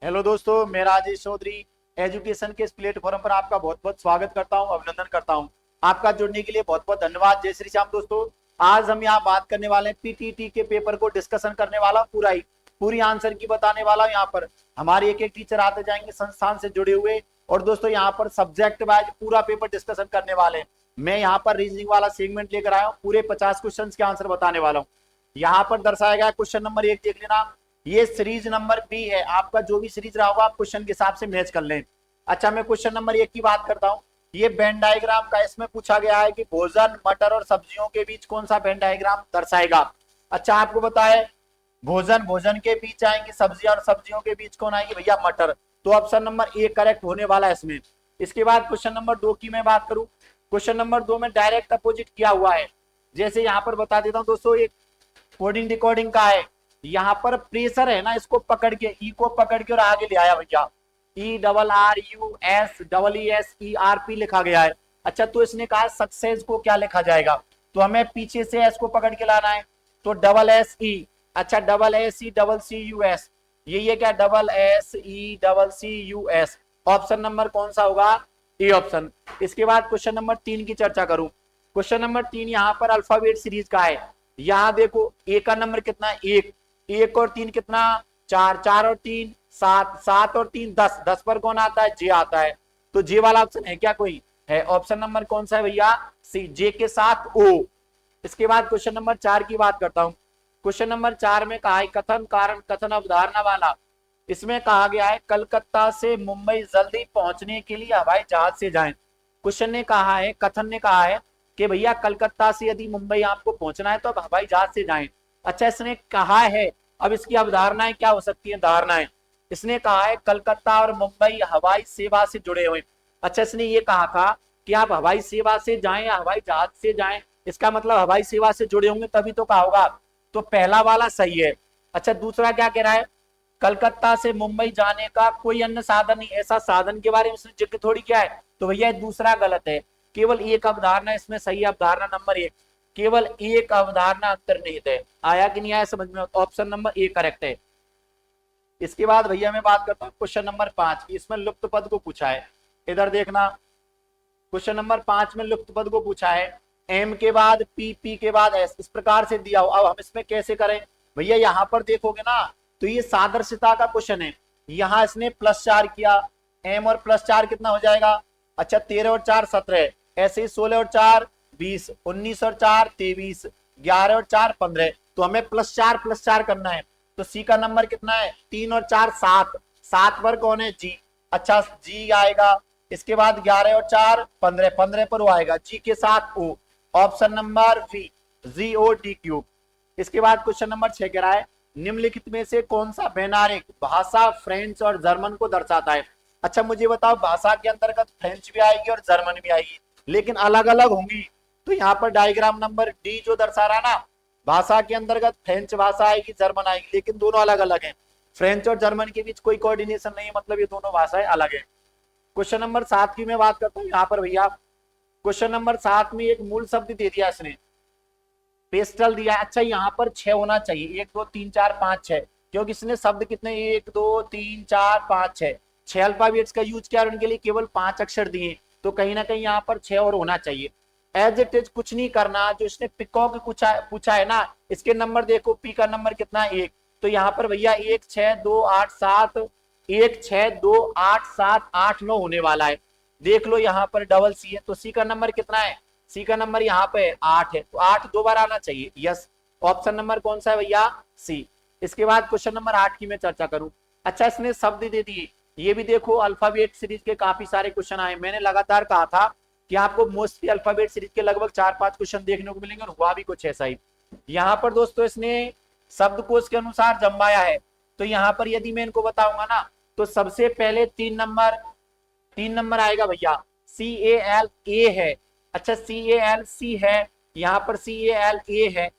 Hello दोस्तों, मैं Rajesh Chaudhary education के इस प्लेटफॉर्म पर आपका बहुत बहुत स्वागत करता हूं, अभिनंदन करता हूं। आपका जुड़ने के लिए बहुत बहुत धन्यवाद। जय श्री श्याम। दोस्तों, आज हम यहाँ बात करने वाले हैं पीटीटी के पेपर को डिस्कशन करने वाला पूरी आंसर की बताने वाला हूं। यहाँ पर हमारे एक एक टीचर आते जाएंगे संस्थान से जुड़े हुए। और दोस्तों, यहाँ पर सब्जेक्ट वाइज पूरा पेपर डिस्कशन करने वाले हैं। मैं यहाँ पर रीजनिंग वाला सेगमेंट लेकर आया हूँ, पूरे 50 क्वेश्चन के आंसर बताने वाला हूँ। यहाँ पर दर्शाया गया क्वेश्चन नंबर 1 देख लेना। ये सीरीज नंबर बी है, आपका जो भी सीरीज रहा होगा आप क्वेश्चन के हिसाब से मैच कर लें। अच्छा, मैं क्वेश्चन नंबर 1 की बात करता हूँ। ये वेन डायग्राम का, इसमें पूछा गया है कि भोजन मटर और सब्जियों के बीच कौन सा वेन डायग्राम दर्शाएगा। अच्छा, आपको बताए भोजन भोजन के बीच आएंगे सब्जियां और सब्जियों के बीच कौन आएगी भैया, मटर। तो ऑप्शन नंबर ए करेक्ट होने वाला है इसमें। इसके बाद क्वेश्चन नंबर 2 की मैं बात करूं। क्वेश्चन नंबर 2 में डायरेक्ट अपोजिट किया हुआ है। जैसे यहाँ पर बता देता हूँ दोस्तों, एक कोडिंग डिकोडिंग का है। यहाँ पर प्रेशर है ना, इसको पकड़ के, ई को पकड़ के और आगे ले आया भैया। E double R U S double E S E R P लिखा गया है। अच्छा, तो इसने कहा सक्सेस को क्या लिखा जाएगा, तो हमें पीछे से एस को पकड़ के लाना है। तो डबल एस ई, अच्छा double S E double C U S, ये क्या double S E double C U S. Option number कौन सा होगा, ए ऑप्शन। इसके बाद क्वेश्चन नंबर 3 की चर्चा करूं। क्वेश्चन नंबर 3 यहाँ पर अल्फाबेट सीरीज का है। यहाँ देखो ए का नंबर कितना है, एक। एक और 3 कितना, चार। चार और 3 7, 7 और 3 10। 10 पर कौन आता है, जे आता है। तो जे वाला ऑप्शन है क्या कोई, है। ऑप्शन नंबर कौन सा है भैया, सी, जे के साथ ओ। इसके बाद क्वेश्चन नंबर 4 की बात करता हूं। क्वेश्चन नंबर 4 में कहा है कथन कारण कथन अवधारणा वाला। इसमें कहा गया है कलकत्ता से मुंबई जल्दी पहुंचने के लिए हवाई जहाज से जाएं। क्वेश्चन ने कहा है, कथन ने कहा है कि भैया कलकत्ता से यदि मुंबई आपको पहुंचना है तो आप हवाई जहाज से जाएं। अच्छा, इसने कहा है, अब इसकी अवधारणाएं क्या हो सकती है, धारणाएं। इसने कहा है कलकत्ता और मुंबई हवाई सेवा से जुड़े हुए। अच्छा, इसने ये कहा था कि आप हवाई सेवा से जाएं या हवाई जहाज से जाएं, इसका मतलब हवाई सेवा से जुड़े होंगे तभी तो कहा होगा। तो पहला वाला सही है। अच्छा, दूसरा क्या कह रहा है, कलकत्ता से मुंबई जाने का कोई अन्य साधन नहीं, ऐसा साधन के बारे में इसने जिक्र थोड़ी किया है। तो भैया दूसरा गलत है। केवल एक अवधारणा इसमें सही है, अवधारणा नंबर 1। केवल एक अवधारणा अंतर्निहित है। आया कि नहीं आया समझ में, ऑप्शन नंबर ए करेक्ट है। इसके बाद भैया मैं बात करता हूँ क्वेश्चन नंबर 5 की। इसमें लुप्त पद को पूछा है, इधर देखना। क्वेश्चन नंबर 5 में लुप्त पद को पूछा है, एम के बाद पी, पी के बाद एस, इस प्रकार से दिया हो। अब हम इसमें कैसे करें भैया, यहाँ पर देखोगे ना तो ये सादृश्यता का क्वेश्चन है। यहाँ इसने +4 किया, एम और +4 कितना हो जाएगा। अच्छा, 13 और 4 17, ऐसे ही 16 और 4 20, 19 और 4 23, 11 और 4 15। तो हमें +4 करना है। तो सी का नंबर कितना है, 3 और 4 7। 7 पर कौन है, जी। अच्छा, जी आएगा। इसके बाद 11 और 4 15, 15 पर वो आएगा, जी के साथ O. Option number V, G O D cube. इसके बाद क्वेश्चन नंबर 6 कह रहा है निम्नलिखित में से कौन सा वैनारिक भाषा फ्रेंच और जर्मन को दर्शाता है। अच्छा, मुझे बताओ, भाषा के अंतर्गत फ्रेंच भी आएगी और जर्मन भी आएगी, लेकिन अलग अलग होंगी। तो यहाँ पर डायग्राम नंबर डी जो दर्शा रहा ना, भाषा के अंतर्गत फ्रेंच भाषा आएगी, जर्मन आएगी, लेकिन दोनों अलग अलग है। फ्रेंच और जर्मन के बीच कोई कोऑर्डिनेशन नहीं है, मतलब ये दोनों भाषाएं अलग है। क्वेश्चन नंबर 7 की मैं बात करता हूँ। यहाँ पर भैया क्वेश्चन नंबर 7 में एक मूल शब्द दे दिया इसने, पेस्टल दिया है। अच्छा, यहाँ पर 6 होना चाहिए, 1 2 3 4 5 6, क्योंकि इसने शब्द कितने, 1 2 3 4 5 6, 6 अल्फाबेट्स का यूज किया और उनके लिए केवल 5 अक्षर दिए। तो कहीं ना कहीं यहाँ पर 6 और होना चाहिए। एज इट इज कुछ नहीं करना, जो इसने पिकॉक पूछा है ना, इसके नंबर देखो, पी का नंबर कितना है, 1। तो यहाँ पर भैया 1 6 2 8 7, 1 6 2 8 7 8 9 होने वाला है। देख लो यहाँ पर डबल सी है, तो सी का नंबर कितना है, सी का नंबर यहाँ पे 8 है, तो 8 दो बार आना चाहिए, यस। ऑप्शन नंबर कौन सा है भैया, सी। इसके बाद क्वेश्चन नंबर 8 की मैं चर्चा करूं। अच्छा, इसने शब्द दे दिए। ये भी देखो, अल्फाबेट सीरीज के काफी सारे क्वेश्चन आए। मैंने लगातार कहा था कि आपको मोस्टली अल्फाबेट सीरीज के लगभग 4-5 क्वेश्चन देखने को मिलेंगे, और हुआ भी कुछ ऐसा ही। यहाँ पर दोस्तों इसने शब्दकोश के अनुसार जमाया है। तो यहाँ पर यदि मैं इनको बताऊंगा ना, तो सबसे पहले 3 नंबर आएगा भैया, CAL है। अच्छा, CALC है, यहाँ पर CALA है,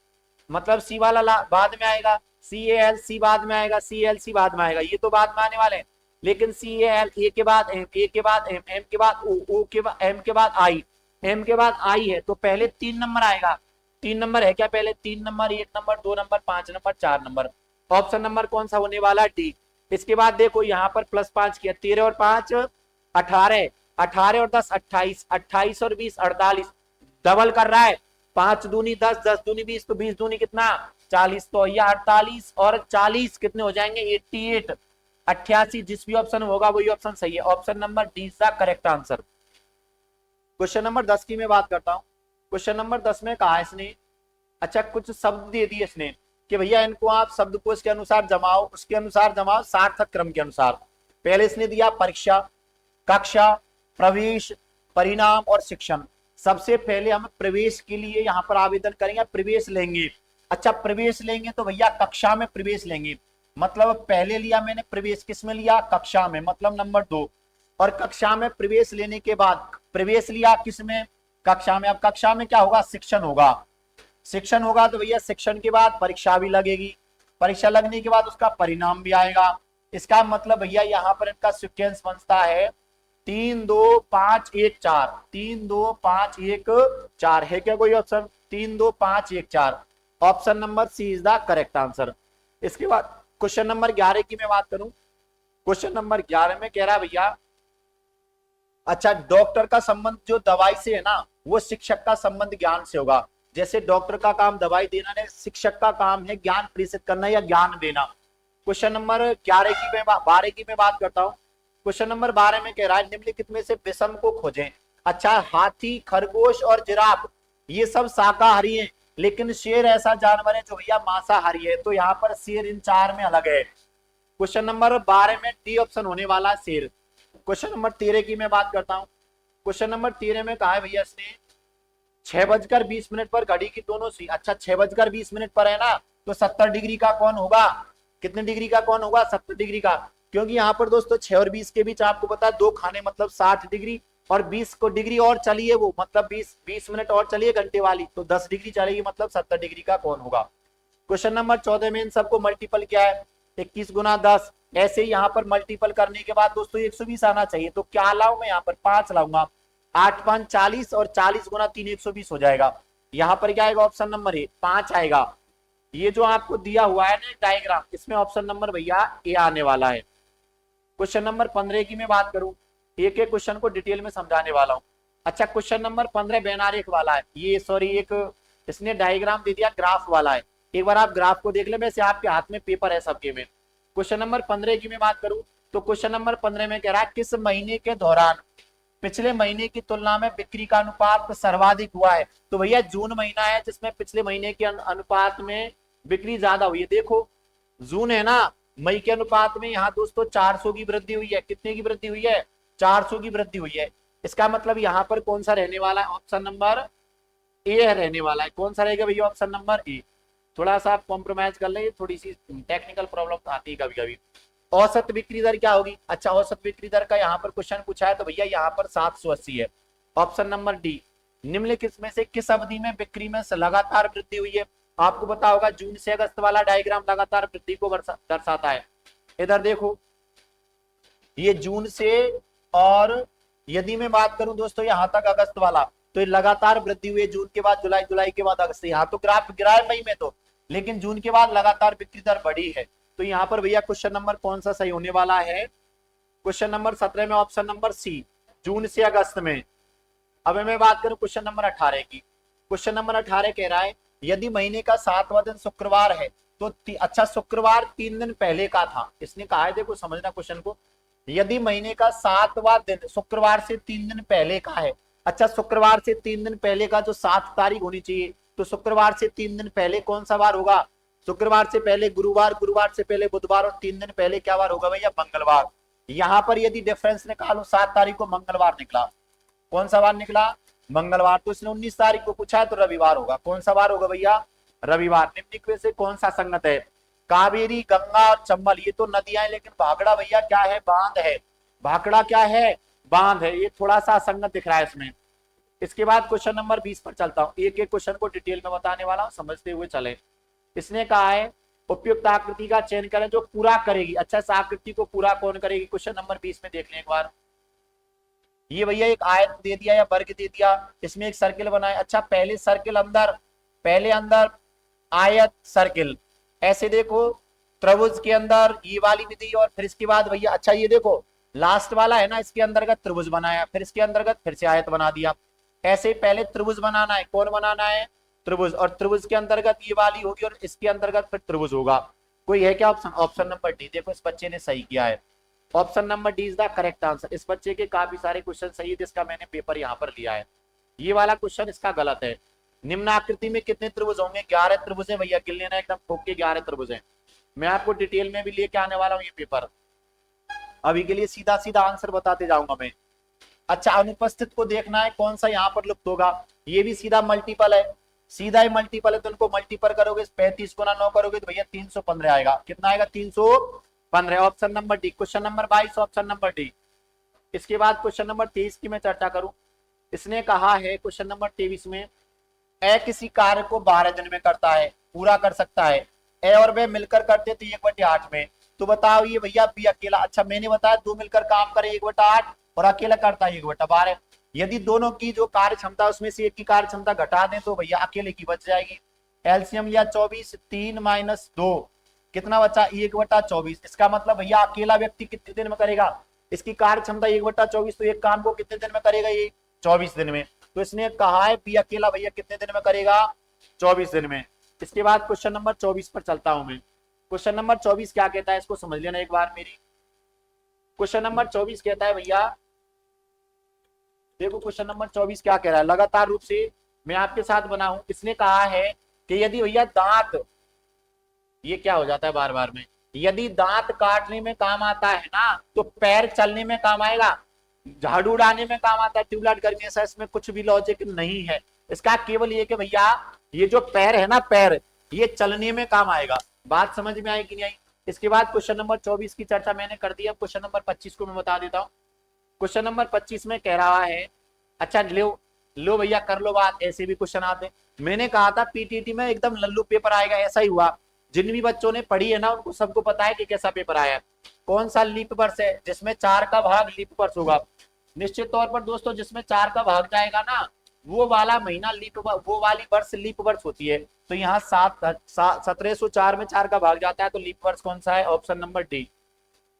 मतलब सी वाला बाद में आएगा, CALC बाद में आएगा, CLC बाद में आएगा, ये तो बाद में आने वाले हैं। लेकिन CALA के बाद एम, ए के बाद एम, एम के बाद ओ के बाद एम के बाद आई, एम के बाद आई है, तो पहले 3 नंबर आएगा। 3 नंबर है क्या, पहले 3 number, 1 number, 2 number, 5 number, 4 number. Option number कौन सा होने वाला, डी। इसके बाद देखो यहाँ पर +5 किया, 13 और 5 18, 18 और 10 28, 28 और 20 48, डबल कर रहा है, 5 दूनी 10, 10 दूनी 20, तो 20 दूनी कितना 40, तो यह 48 और 40 कितने हो जाएंगे 88, 88। जिस भी ऑप्शन होगा वही ऑप्शन सही है, option number D is the correct answer. Question number 10 की मैं बात करता हूं। क्वेश्चन नंबर 10 में कहा इसने, अच्छा कुछ शब्द दे दिए इसने कि भैया इनको आप शब्दकोश के अनुसार जमाओ, उसके अनुसार जमाओ सार्थक क्रम के अनुसार। पहले इसने दिया परीक्षा, कक्षा, प्रवेश, परिणाम और शिक्षण। सबसे पहले हम प्रवेश के लिए यहाँ पर आवेदन करेंगे, प्रवेश लेंगे। अच्छा प्रवेश लेंगे तो भैया कक्षा में प्रवेश लेंगे, मतलब पहले लिया मैंने प्रवेश, किस में लिया कक्षा में, मतलब नंबर 2। और कक्षा में प्रवेश लेने के बाद प्रवेश लिया किस में कक्षा में, अब कक्षा में क्या होगा शिक्षण होगा, शिक्षण होगा तो भैया शिक्षण के बाद परीक्षा भी लगेगी, परीक्षा लगने के बाद उसका परिणाम भी आएगा। इसका मतलब भैया यहाँ पर इनका सीक्वेंस बनता है 3 2 5 1 4, 3 2 5 1 4 है क्या कोई option, 3 2 5 1 4, option number C is the correct answer. इसके बाद क्वेश्चन नंबर 11 की मैं बात करूं, क्वेश्चन नंबर 11 में कह रहा भैया, अच्छा डॉक्टर का संबंध जो दवाई से है ना, वो शिक्षक का संबंध ज्ञान से होगा। जैसे डॉक्टर का काम दवाई देना है, शिक्षक का काम है ज्ञान प्रेषित करना या ज्ञान देना। क्वेश्चन नंबर 11 की मैं 12 की मैं बात करता हूँ। क्वेश्चन नंबर 12 में कह रहा है निम्नलिखित में से विषम को खोजें। अच्छा हाथी, खरगोश और जिराफ ये सब शाकाहारी हैं, लेकिन शेर ऐसा जानवर है जो भैया मांसाहारी है, तो यहाँ पर शेर इन 4 में अलग है। क्वेश्चन नंबर 12 में डी ऑप्शन होने वाला है शेर। क्वेश्चन नंबर 13 की मैं बात करता हूँ। क्वेश्चन नंबर 13 में कहा है भैया इसने 6:20 पर घड़ी की दोनों सी, अच्छा 6:20 पर है ना, तो 70 डिग्री का कौन होगा, कितने डिग्री का कौन होगा 70 डिग्री का, क्योंकि यहाँ पर दोस्तों 6 और 20 के बीच आपको पता है 2 खाने मतलब 60 डिग्री, और 20 को डिग्री और चलिए वो मतलब 20 मिनट और चलिए घंटे वाली, तो 10 डिग्री चलेगी, मतलब 70 डिग्री का कौन होगा। क्वेश्चन नंबर 14 में इन सबको मल्टीपल क्या है 21 गुना 10, ऐसे ही यहाँ पर मल्टीपल करने के बाद दोस्तों 120 आना चाहिए, तो क्या लाऊं मैं यहाँ पर 5 लाऊंगा, 8 5 40 और 40 गुना 3 120 हो जाएगा। यहाँ पर क्या आएगा ऑप्शन नंबर ए 5 आएगा। ये जो आपको दिया हुआ है ना डायग्राम, इसमें ऑप्शन नंबर भैया ए आने वाला है। क्वेश्चन नंबर 15 की मैं बात करूं, एक एक क्वेश्चन को डिटेल में समझाने वाला हूं। अच्छा क्वेश्चन नंबर 15 बैनारेख वाला है, ये सॉरी एक इसने डायग्राम दे दिया ग्राफ वाला है, एक बार आप ग्राफ को देख ले, वैसे आपके हाथ में पेपर है सबके में। क्वेश्चन नंबर 15 की मैं बात करूं तो क्वेश्चन नंबर 15 में कह रहा है किस महीने के दौरान पिछले महीने की तुलना में बिक्री का अनुपात सर्वाधिक हुआ है, तो भैया जून महीना है जिसमें पिछले महीने के अनुपात में बिक्री ज्यादा हुई है। देखो जून है ना, मई के अनुपात में यहाँ दोस्तों 400 की वृद्धि हुई है, कितने की वृद्धि हुई है 400 की वृद्धि हुई है। इसका मतलब यहाँ पर कौन सा रहने वाला है ऑप्शन नंबर ए रहने वाला है। कौन सा रहेगा भैया ऑप्शन नंबर ए। थोड़ा सा आप कॉम्प्रोमाइज कर ले, थोड़ी सी टेक्निकल प्रॉब्लम आती है कभी कभी। औसत बिक्री दर क्या होगी, अच्छा औसत बिक्री दर का यहाँ पर क्वेश्चन पूछा है, तो भैया यहाँ पर 780 है, ऑप्शन नंबर डी। निम्नलिखित में से किस अवधि में बिक्री में लगातार वृद्धि हुई है, आपको पता होगा जून से अगस्त वाला डायग्राम लगातार वृद्धि को दर्शाता है। इधर देखो ये जून से, और यदि मैं बात करूं दोस्तों यहाँ तक अगस्त वाला, तो ये लगातार वृद्धि हुई है, जून के बाद जुलाई, जुलाई के बाद अगस्त, यहाँ तो ग्राफ गिरा है मई में तो, लेकिन जून के बाद लगातार बिक्री दर बढ़ी है। तो यहाँ पर भैया क्वेश्चन नंबर कौन सा सही होने वाला है, क्वेश्चन नंबर 17 में ऑप्शन नंबर सी जून से अगस्त में। अब मैं बात करूं क्वेश्चन नंबर 18 की। क्वेश्चन नंबर 18 कह रहा है यदि महीने का 7वां दिन शुक्रवार है तो अच्छा शुक्रवार 3 दिन पहले का था, इसने कहा है देखो समझना क्वेश्चन को, यदि महीने का 7वां दिन शुक्रवार से 3 दिन पहले का है, अच्छा शुक्रवार से 3 दिन पहले का जो 7 तारीख होनी चाहिए, तो शुक्रवार से 3 दिन पहले कौन सा वार होगा, शुक्रवार से पहले गुरुवार, गुरुवार से पहले बुधवार, और 3 दिन पहले क्या वार होगा भैया मंगलवार। यहाँ पर यदि डिफरेंस निकालो 7 तारीख को मंगलवार निकला, कौन सा वार निकला मंगलवार, तो इसने 19 तारीख को पूछा है तो रविवार होगा। कौन सा वार होगा भैया रविवार। निम्नलिखित में से कौन सा संगत है, कावेरी, गंगा और चंबल ये तो नदियां हैं, लेकिन भाखड़ा भैया क्या है बांध है, भाखड़ा क्या है बांध है, ये थोड़ा सा असंगत दिख रहा है इसमें। इसके बाद क्वेश्चन नंबर 20 पर चलता हूँ, एक एक क्वेश्चन को डिटेल में बताने वाला हूँ, समझते हुए चले। इसने कहा है उपयुक्त आकृति का चयन करें जो पूरा करेगी, अच्छा इस आकृति को पूरा कौन करेगी, क्वेश्चन नंबर 20 में देख लें एक बार। ये भैया एक आयत दे दिया या वर्ग दे दिया, इसमें एक सर्किल बनाए, अच्छा पहले सर्किल अंदर, पहले अंदर आयत सर्किल, ऐसे देखो त्रिभुज के अंदर ये वाली विधि, और फिर इसके बाद भैया अच्छा ये देखो लास्ट वाला है ना, इसके अंतर्गत त्रिभुज बनाया, फिर इसके अंतर्गत फिर से आयत बना दिया। ऐसे पहले त्रिभुज बनाना है, कौन बनाना है, त्रिभुज, और त्रिभुज के अंतर्गत ये वाली होगी और इसके अंतर्गत फिर त्रिभुज होगा। कोई है क्या ऑप्शन? Option number D. देखो इस बच्चे ने सही किया है, option number D is the correct answer. इस बच्चे के काफी सारे क्वेश्चन सही है जिसका मैंने पेपर यहाँ पर लिया है। ये वाला क्वेश्चन इसका गलत है। निम्न आकृति में कितने त्रिभुज होंगे? 11 त्रिभुज है भैया, गिन लेना एकदम ठोक के, 11 त्रिभुज है। मैं आपको डिटेल में भी लेके आने वाला हूँ ये पेपर, अभी के लिए सीधा सीधा आंसर बताते जाऊंगा मैं। अच्छा, अनुपस्थित को देखना है कौन सा यहाँ पर लुप्त होगा। ये भी सीधा मल्टीपल है, सीधा ही मल्टीपल है, तो उनको मल्टीपल करोगे, 35 गुना 9 करोगे तो भैया 315 आएगा। कितना आएगा? 315। Option number D. Question number 22 option number D. इसके बाद क्वेश्चन नंबर 23 की मैं चर्चा करूं। इसने कहा है क्वेश्चन नंबर 23 में, ए किसी कार्य को 12 दिन में करता है, पूरा कर सकता है, ए और बी मिलकर करते तो 1/8 में। तो बताओ ये भैया बी अकेला, अच्छा मैंने बताया दो मिलकर काम करे 1/8 और अकेला करता है 1/12। यदि दोनों की जो कार्य क्षमता उसमें से एक की कार्य क्षमता घटा दें तो भैया अकेले की बच जाएगी। एलसीएम या 24, 3 - 2 कितना बचा? 1/24। इसका मतलब भैया अकेला व्यक्ति कितने दिन में करेगा? इसकी कार्य क्षमता 1/24, तो एक काम को कितने दिन में करेगा? ये 24 दिन में। तो इसने कहा है बी अकेला भैया कितने दिन में करेगा? 24 दिन में। इसके बाद क्वेश्चन नंबर 24 पर चलता हूं मैं। क्वेश्चन नंबर 24 क्या कहता है, इसको समझ लेना एक बार मेरी। क्वेश्चन नंबर 24 कहता है भैया, देखो क्वेश्चन नंबर 24 क्या कह रहा है, लगातार रूप से मैं आपके साथ बना हूं। इसने कहा है कि यदि भैया दांत, ये क्या हो जाता है बार बार में, यदि दांत काटने में काम आता है ना तो पैर चलने में काम आएगा, झाड़ू उड़ाने में काम आता है, ट्यूबलाइट गर्मी। ऐसा इसमें कुछ भी लॉजिक नहीं है इसका, केवल ये कि भैया ये जो पैर है ना, पैर ये चलने में काम आएगा। बात समझ में आएगी नहीं आई? इसके बाद क्वेश्चन नंबर 24 की चर्चा मैंने कर दी। अब क्वेश्चन नंबर 25 को मैं बता देता हूँ। क्वेश्चन नंबर 25 में कह रहा है, अच्छा लो लो भैया कर लो बात, ऐसे भी क्वेश्चन आते। मैंने कहा था पीटीटी में एकदम लल्लू पेपर आएगा, ऐसा ही हुआ। जिन भी बच्चों ने पढ़ी है ना उनको सबको पता है कि कैसा पेपर आया है। कौन सा लीप वर्ष है जिसमें 4 का भाग लीप वर्ष होगा? निश्चित तौर पर दोस्तों जिसमें 4 का भाग जाएगा ना वो वाला महीना लीप, वो वाली वर्ष लीप वर्ष होती है। तो यहाँ 1704 में 4 का भाग जाता है, तो लीप वर्ष कौन सा है? Option number D.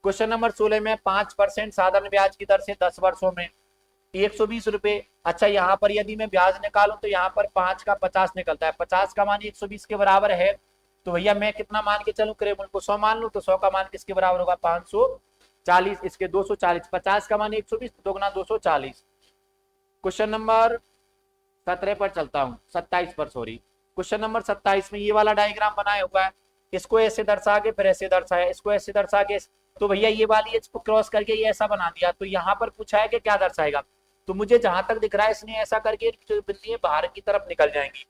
Question number 16 में 5% साधारण ब्याज की दर से 10 वर्षों में 120 रुपए। अच्छा यहाँ पर यदि मैं ब्याज निकालूं तो यहाँ पर 5 का 50 निकलता है, 50 का मान 120 के बराबर है। तो भैया मैं कितना मान के चलूं, क्रेमल को 100 मान लूं तो 100 का मान किसके बराबर होगा? 540, इसके 240, 50 का मान 120 तो दोगुना 240। क्वेश्चन नंबर 17 पर चलता हूं, 27 पर सॉरी। क्वेश्चन नंबर 27 में ये वाला डायग्राम बनाया हुआ है, इसको ऐसे दर्शा के फिर ऐसे दर्शाया, इसको ऐसे दर्शा के, तो भैया ये वाली इसको क्रॉस करके ये ऐसा बना दिया। तो यहाँ पर पूछा है कि क्या दर्शाएगा, तो मुझे जहां तक दिख रहा है इसने ऐसा करके बिंदियां बाहर की तरफ निकल जाएंगी।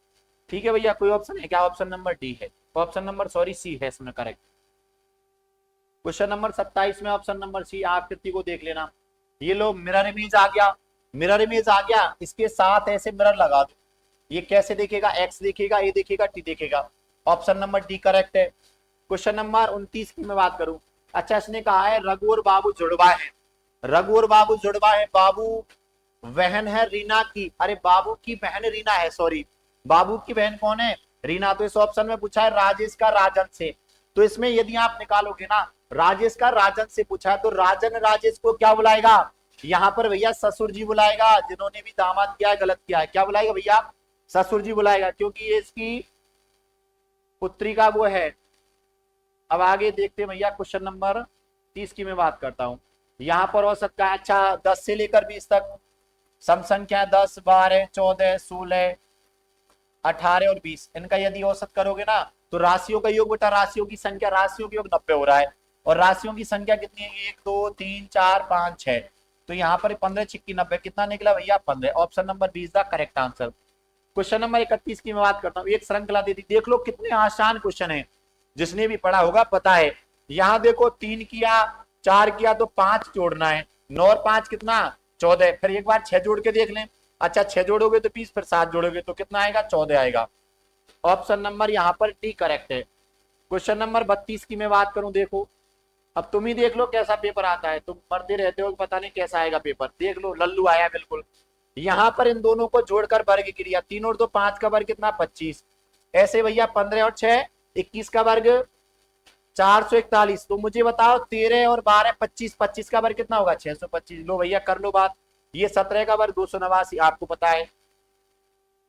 ठीक है भैया, कोई ऑप्शन है क्या? ऑप्शन नंबर डी है, ऑप्शन नंबर सॉरी सी है इसमें करेक्ट। क्वेश्चन नंबर 27 में ऑप्शन नंबर सी, आकृति को देख लेना। ये लो मिरर इमेज आ गया, मिरर इमेज आ गया, इसके साथ ऐसे मिरर लगा दो। ये कैसे देखेगा? एक्स देखेगा, ए देखेगा, टी देखेगा। ऑप्शन नंबर डी करेक्ट है। क्वेश्चन नंबर 29 की मैं बात करूं। अच्छा इसने कहा है रघु और बाबू जुड़वा है, रघु और बाबू जुड़वा है, बाबू बहन है रीना की, अरे बाबू की बहन रीना है, सॉरी बाबू की बहन कौन है? रीना। तो इस ऑप्शन में पूछा है राजेश का राजन से, तो इसमें यदि आप निकालोगे ना राजेश का राजन से पूछा है तो राजन राजेश को क्या बुलाएगा? यहाँ पर भैया ससुर जी बुलाएगा, जिन्होंने भी दामाद किया है गलत किया है, क्या बुलाएगा भैया? ससुर जी बुलाएगा, क्योंकि ये इसकी पुत्री का वो है। अब आगे देखते हैं भैया, क्वेश्चन नंबर 30 की मैं बात करता हूं। यहाँ पर औसत का अच्छा 10 से लेकर 20 तक सम संख्या 10, 12, 14, 16, 18 और 20, इनका यदि औसत करोगे ना तो राशियों का योग बेटा, राशियों की संख्या, राशियों का योग 90 हो रहा है, और राशियों की संख्या कितनी है? 1 2 3 4 5 6, तो यहाँ पर 15 छिक्की 90, कितना निकला भैया? 15। Option number B is the correct answer. Question number 31 की मैं बात करता हूँ। एक श्रृंखला दे दी, देख लो कितने आसान क्वेश्चन है, जिसने भी पढ़ा होगा पता है। यहाँ देखो 3 किया, 4 किया तो 5 जोड़ना है, 9 और 5 कितना? 14। फिर एक बार 6 जोड़ के देख लें, अच्छा 6 जोड़ोगे तो 20, फिर 7 जोड़ोगे तो कितना आएगा? 14 आएगा। ऑप्शन नंबर यहाँ पर डी करेक्ट है। क्वेश्चन नंबर 32 की मैं बात करूं, देखो अब तुम ही देख लो कैसा पेपर आता है, तुम पढ़ते रहते हो पता नहीं कैसा आएगा पेपर, देख लो लल्लू आया बिल्कुल। यहाँ पर इन दोनों को जोड़कर वर्ग क्रिया, 3 और 2 5 का वर्ग कितना? 25। ऐसे भैया 15 और 6 21 का वर्ग, 441। तो मुझे बताओ 13 और 12 25, 25 का वर्ग कितना होगा 625। लो भैया कर लो बात। ये 17 का वर्ग 289 आपको पता है।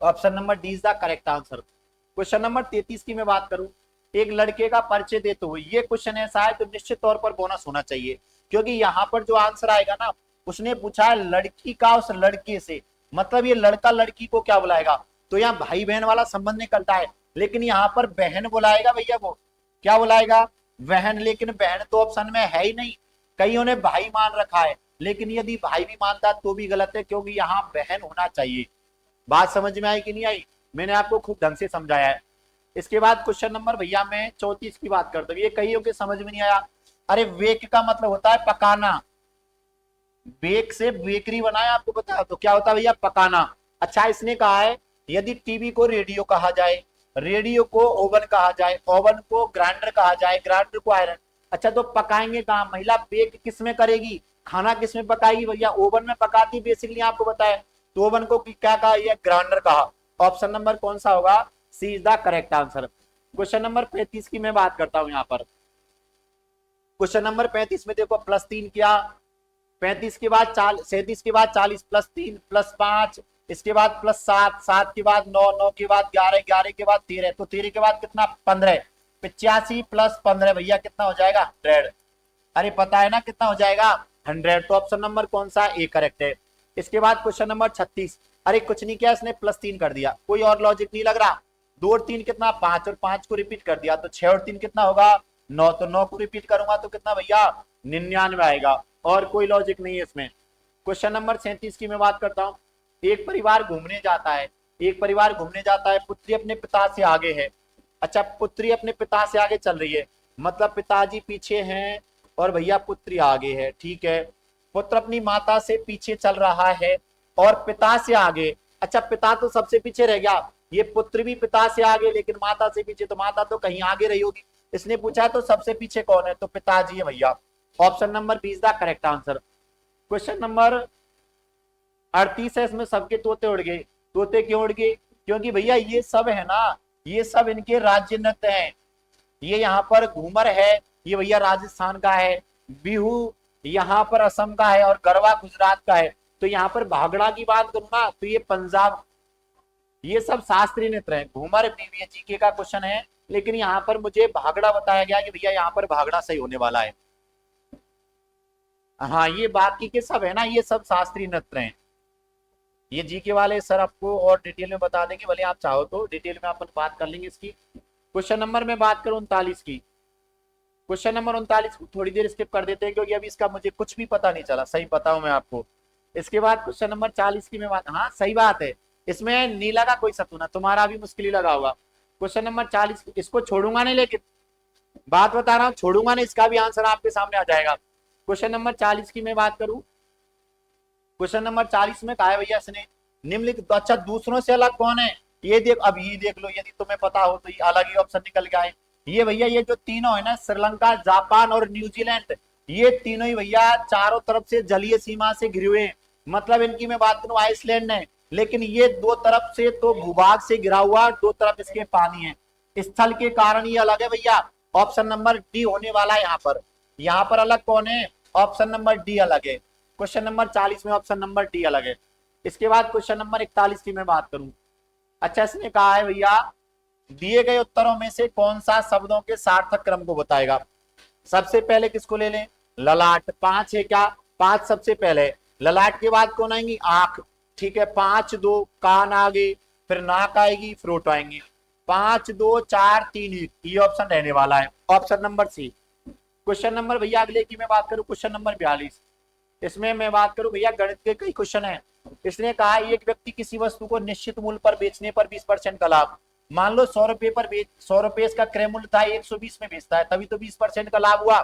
Option number D is the correct answer. Question number 33 की मैं बात करूं, एक लड़के का परिचय देते हुए, ये क्वेश्चन ऐसा है तो निश्चित तौर पर बोनस होना चाहिए, क्योंकि यहाँ पर जो आंसर आएगा ना, उसने पूछा है लड़की का उस लड़के से, मतलब ये लड़का लड़की को क्या बुलाएगा, तो यहाँ भाई बहन वाला संबंध निकलता है, लेकिन यहाँ पर बहन बुलाएगा भैया, वो क्या बुलाएगा बहन, लेकिन बहन तो ऑप्शन में है ही नहीं, कईयों ने भाई मान रखा है, लेकिन यदि भाई भी मानता तो भी गलत है, क्योंकि यहाँ बहन होना चाहिए। बात समझ में आई कि नहीं आई, मैंने आपको खूब ढंग से समझाया है। इसके बाद क्वेश्चन नंबर भैया मैं 34 की बात करता हूँ, ये कईयों के समझ में नहीं आया। अरे वेक का मतलब होता है पकाना, बेक से बेकरी बनाया, आपको पता है, तो क्या होता है भैया पकाना। अच्छा इसने कहा है यदि टीवी को रेडियो कहा जाए, रेडियो को ओवन कहा जाए, ओवन को ग्राइंडर कहा जाए, ग्राइंडर को आयरन, अच्छा तो पकाएंगे कहाँ, महिला बेक किस में करेगी, खाना किस में पकाएगी भैया, ओवन में पकाती बेसिकली, आपको बताया, तो ओवन को क्या कहा, ग्राइंडर कहा। ऑप्शन नंबर कौन सा होगा, C is the correct answer. Question number 35 की मैं बात करता हूं, यहाँ पर क्वेश्चन नंबर 35 में देखो +3 किया, 35 के बाद 37 के बाद 40 +3 +5, इसके बाद +7, 7 के बाद 9, 9 के बाद 11, 11 के बाद 13, तो 13 के बाद कितना 15, 85 + 15 भैया कितना हो जाएगा 100। अरे पता है ना कितना हो जाएगा 100, तो ऑप्शन नंबर कौन सा ए करेक्ट है। इसके बाद क्वेश्चन नंबर 36, अरे कुछ नहीं किया इसने +3 कर दिया, कोई और लॉजिक नहीं लग रहा, 2 और 3 कितना 5, और 5 को रिपीट कर दिया तो 6 और 3 कितना होगा 9, तो 9 को रिपीट करूंगा तो कितना भैया 99 आएगा, और कोई लॉजिक नहीं है इसमें। क्वेश्चन नंबर 37 की मैं बात करता हूँ, एक परिवार घूमने जाता है, एक परिवार घूमने जाता है, पुत्री अपने पिता से आगे है, अच्छा पुत्री अपने पिता से आगे चल रही है, मतलब पिताजी पीछे हैं और भैया पुत्री आगे है, ठीक है, पुत्र अपनी माता से पीछे चल रहा है और पिता से आगे, अच्छा पिता तो सबसे पीछे रह गया, ये पुत्र भी पिता से आगे लेकिन माता से पीछे, तो माता तो कहीं आगे रही होगी, इसने पूछा है तो सबसे पीछे कौन है, तो पिताजी है भैया। Option number B is the correct answer. Question number 38 है, इसमें सबके तोते उड़ गए, तोते क्यों उड़ गए, क्योंकि भैया ये सब है ना, ये सब इनके राज्य नृत्य हैं, ये यहाँ पर घूमर है, ये भैया राजस्थान का है, बिहू यहाँ पर असम का है, और गरबा गुजरात का है, तो यहाँ पर भागड़ा की बात करूँ ना तो ये पंजाब, ये सब शास्त्रीय नृत्य है। घूमर जीके का क्वेश्चन है, लेकिन यहाँ पर मुझे भागड़ा बताया गया कि भैया यहाँ पर भागड़ा सही होने वाला है। हाँ ये बाकी के सब है ना, ये सब शास्त्रीय नृत्य हैं। ये जीके वाले सर आपको और डिटेल में बता देंगे, भले आप चाहो तो डिटेल में अपन बात कर लेंगे इसकी। क्वेश्चन नंबर में बात करूं 39 की, क्वेश्चन नंबर 39 को थोड़ी देर स्किप कर देते हैं, क्योंकि अभी इसका मुझे कुछ भी पता नहीं चला, सही बताऊं मैं आपको। इसके बाद क्वेश्चन नंबर 40 की मैं बात, हाँ सही बात है, इसमें नीला का कोई सतुना, तुम्हारा भी मुश्किल ही लगा होगा। क्वेश्चन नंबर 40 इसको छोड़ूंगा नहीं, लेकिन बात बता रहा हूँ छोड़ूंगा नहीं, इसका भी आंसर आपके सामने आ जाएगा। क्वेश्चन नंबर 40 की मैं बात करूं, क्वेश्चन नंबर 40 में कहा है भैया इसने निम्नलिखित, तो अच्छा दूसरों से अलग कौन है, ये देख, अब ये देख लो, यदि तुम्हें पता हो तो ये अलग ही ऑप्शन निकल गया है। ये भैया ये जो तीनों है ना, श्रीलंका, जापान और न्यूजीलैंड, ये तीनों ही भैया चारों तरफ से जलीय सीमा से घिरे हुए हैं, मतलब इनकी मैं बात करूं आइसलैंड है, लेकिन ये दो तरफ से तो भूभाग से घिरा हुआ, दो तरफ इसके पानी है, स्थल के कारण ये अलग है भैया। ऑप्शन नंबर डी होने वाला है यहाँ पर अलग कौन है, ऑप्शन नंबर डी अलग है। क्वेश्चन नंबर 40 में ऑप्शन नंबर डी अलग है। इसके बाद क्वेश्चन नंबर 41 की मैं बात करूं, अच्छा इसने कहा है भैया दिए गए उत्तरों में से कौन सा शब्दों के सार्थक क्रम को बताएगा। सबसे पहले किसको ले लें, ललाट, 5 है क्या, 5 सबसे पहले, ललाट के बाद कौन आएंगी, आंख, ठीक है, 5 2 कान आगे, फिर नाक आएगी, फिर ओठ आएंगी, 5 2 4 3 1, ये ऑप्शन रहने वाला है, option number C. Question number भैया अगले की मैं बात करूं, क्वेश्चन नंबर 42, इसमें मैं बात करूं भैया गणित के कई क्वेश्चन है। इसने कहा एक व्यक्ति किसी वस्तु को निश्चित मूल्य पर बेचने पर 20% का लाभ, मान लो 100 रुपए पर 100 रुपए इसका क्रय मूल्य था, 120 में बेचता है, तभी तो 20% का लाभ हुआ,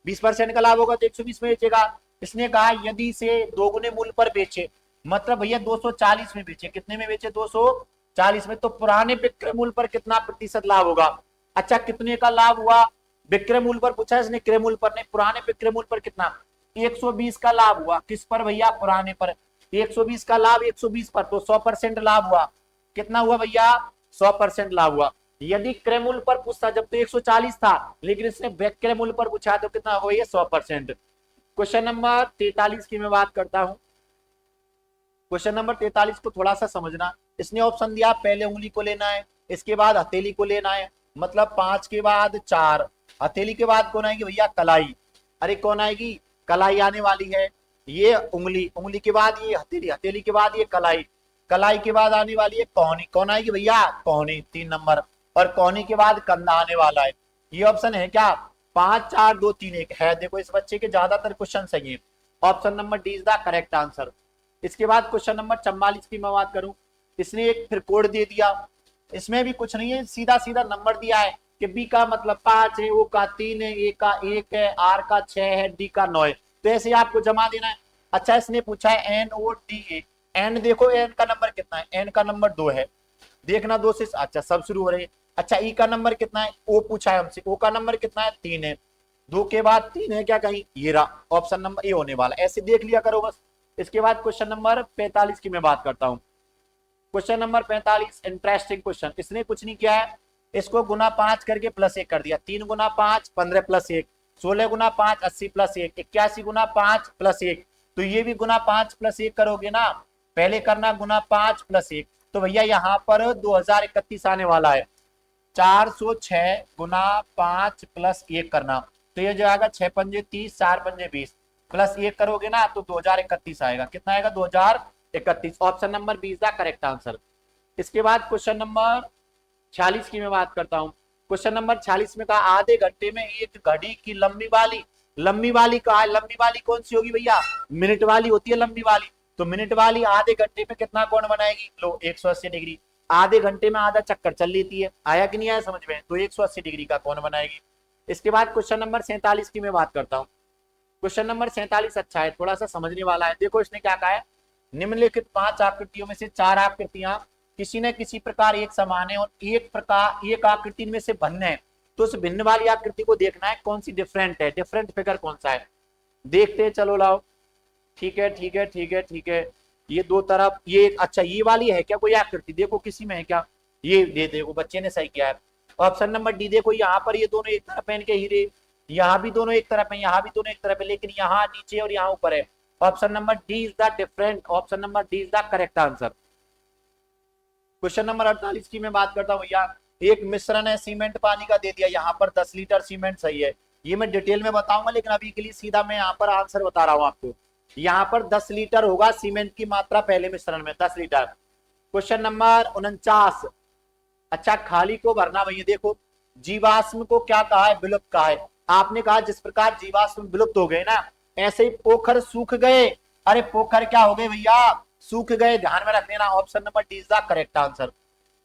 20% का लाभ होगा तो 120 में बेचेगा। इसने कहा यदि इसे दोगुने मूल्य पर बेचे, मतलब भैया 240 में बेचे, कितने में बेचे 240 में, तो पुराने विक्रय मूल्य पर कितना प्रतिशत लाभ होगा। अच्छा कितने का लाभ हुआ, विक्रय मूल्य पर पूछा इसने, क्रय मूल्य पर नहीं, पुराने विक्रय मूल्य पर कितना, 120 का लाभ हुआ, किस पर भैया, पुराने पर, 120 का लाभ 120 पर, तो 100% लाभ हुआ, कितना हुआ भैया 100% लाभ हुआ। यदि क्रयमूल्य पर पूछता जब तो 140 था, लेकिन इसने विक्रयमूल्य पर पूछा तो कितना हो गया 100%। क्वेश्चन नंबर 43 की मैं बात करता हूं। क्वेश्चन नंबर 43 को थोड़ा सा समझना। इसने ऑप्शन दिया पहले उंगली को लेना है, इसके बाद हथेली को लेना है, मतलब 5 के बाद 4, हथेली के बाद कौन आएगी भैया कलाई। अरे कौन आएगी, कलाई आने वाली है। ये उंगली, उंगली के बाद ये हथेली, हथेली के बाद ये कलाई, कलाई के बाद आने वाली है कौनी, कौन आएगी भैया कौनी 3 नंबर, और कौनी के बाद कंधा आने वाला है। ये ऑप्शन है क्या 5 4 2 3 1 है। देखो इस बच्चे के ज्यादातर क्वेश्चन सही है। Option number D is the correct answer. इसके बाद क्वेश्चन नंबर 44 की मैं बात करूं। इसने एक फिर कोड दे दिया, इसमें भी कुछ नहीं है, सीधा सीधा नंबर दिया है कि बी का मतलब 5 है, ओ का 3 है, ए का 1 है, आर का 6 है, डी का 9 है। तो ऐसे ही आपको जमा देना है। अच्छा इसने पूछा है NODA, एन देखो एन का नंबर कितना है, एन का नंबर 2 है, देखना 2 से अच्छा सब शुरू हो रहे हैं। अच्छा ई का नंबर कितना है, ओ पूछा है हमसे, ओ का नंबर कितना है 3 है, 2 के बाद 3 है क्या कहीं, ये रहा ऑप्शन नंबर ए होने वाला, ऐसे देख लिया करो बस। इसके बाद क्वेश्चन नंबर 45 की मैं बात करता हूं। Question number 45 interesting question. इसने कुछ नहीं किया है, इसको गुना 5 करके प्लस 1 कर दिया। 3 गुना 5 15 प्लस 1, 16 गुना 5 80 प्लस 1, 81 गुना 5 प्लस 1। तो ये भी गुना 5 प्लस 1 करोगे ना, पहले करना गुना 5 प्लस 1। तो भैया यहाँ पर 2031 आने वाला है। 406 गुना 5 प्लस 1 करना, तो ये जो आएगा 6 पंजे 30, 4 पंजे 20, प्लस 1 करोगे ना तो 2031 आएगा। कितना आएगा 2031। Option number B is the correct answer. इसके बाद क्वेश्चन नंबर 46 की मैं बात करता हूं। क्वेश्चन नंबर 46 में कहा आधे घंटे में एक घड़ी की लंबी वाली, लंबी वाली कहा है, लंबी वाली कौन सी होगी भैया, मिनट वाली होती है लंबी वाली। तो मिनट वाली आधे घंटे में कितना कोण बनाएगी, लो 180 डिग्री। आधे घंटे में आधा चक्कर चल लेती है, आया कि नहीं आया समझ में, तो 180 डिग्री का कोण बनाएगी। इसके बाद क्वेश्चन नंबर 47 की मैं बात करता हूँ। क्वेश्चन नंबर 47 अच्छा है, थोड़ा सा समझने वाला है। देखो इसने क्या कहा है, निम्नलिखित 5 आकृतियों में से 4 आकृतियां किसी न किसी प्रकार एक समान है और एक आकृति में से भिन्न है, तो उस भिन्न वाली आकृति को देखना है कौन सी डिफरेंट है, डिफरेंट फिगर कौन सा है। देखते हैं चलो लाओ, ठीक है ठीक है ठीक है ठीक है। ये दो तरफ ये अच्छा ये वाली है क्या कोई आकृति, देखो किसी में है क्या, ये दे देखो बच्चे ने सही किया है। ऑप्शन नंबर डी देखो यहाँ पर ये दोनों एक तरफ पहन के हीरे, यहाँ भी दोनों एक तरफ है, यहाँ भी दोनों एक तरफ है, लेकिन यहाँ नीचे और यहाँ ऊपर है। Option number D is the different, option number D is the correct answer. Question number 48 की मैं बात करता हूँ भैया। एक मिश्रण है सीमेंट पानी का दे दिया, यहाँ पर 10 लीटर सीमेंट सही है, ये मैं डिटेल में बताऊंगा, लेकिन अभी के लिए सीधा मैं यहाँ पर आंसर बता रहा हूँ आपको। यहाँ पर 10 लीटर होगा सीमेंट की मात्रा पहले मिश्रण में 10 लीटर। क्वेश्चन नंबर 49, अच्छा खाली को भरना भैया। देखो जीवाश्म को क्या कहा है, विलुप्त कहा है। आपने कहा जिस प्रकार जीवाश्म विलुप्त हो गए ना, ऐसे ही पोखर सूख गए। अरे पोखर क्या हो गए भैया, सूख गए, ध्यान में रख लेना। Option number D is the correct answer.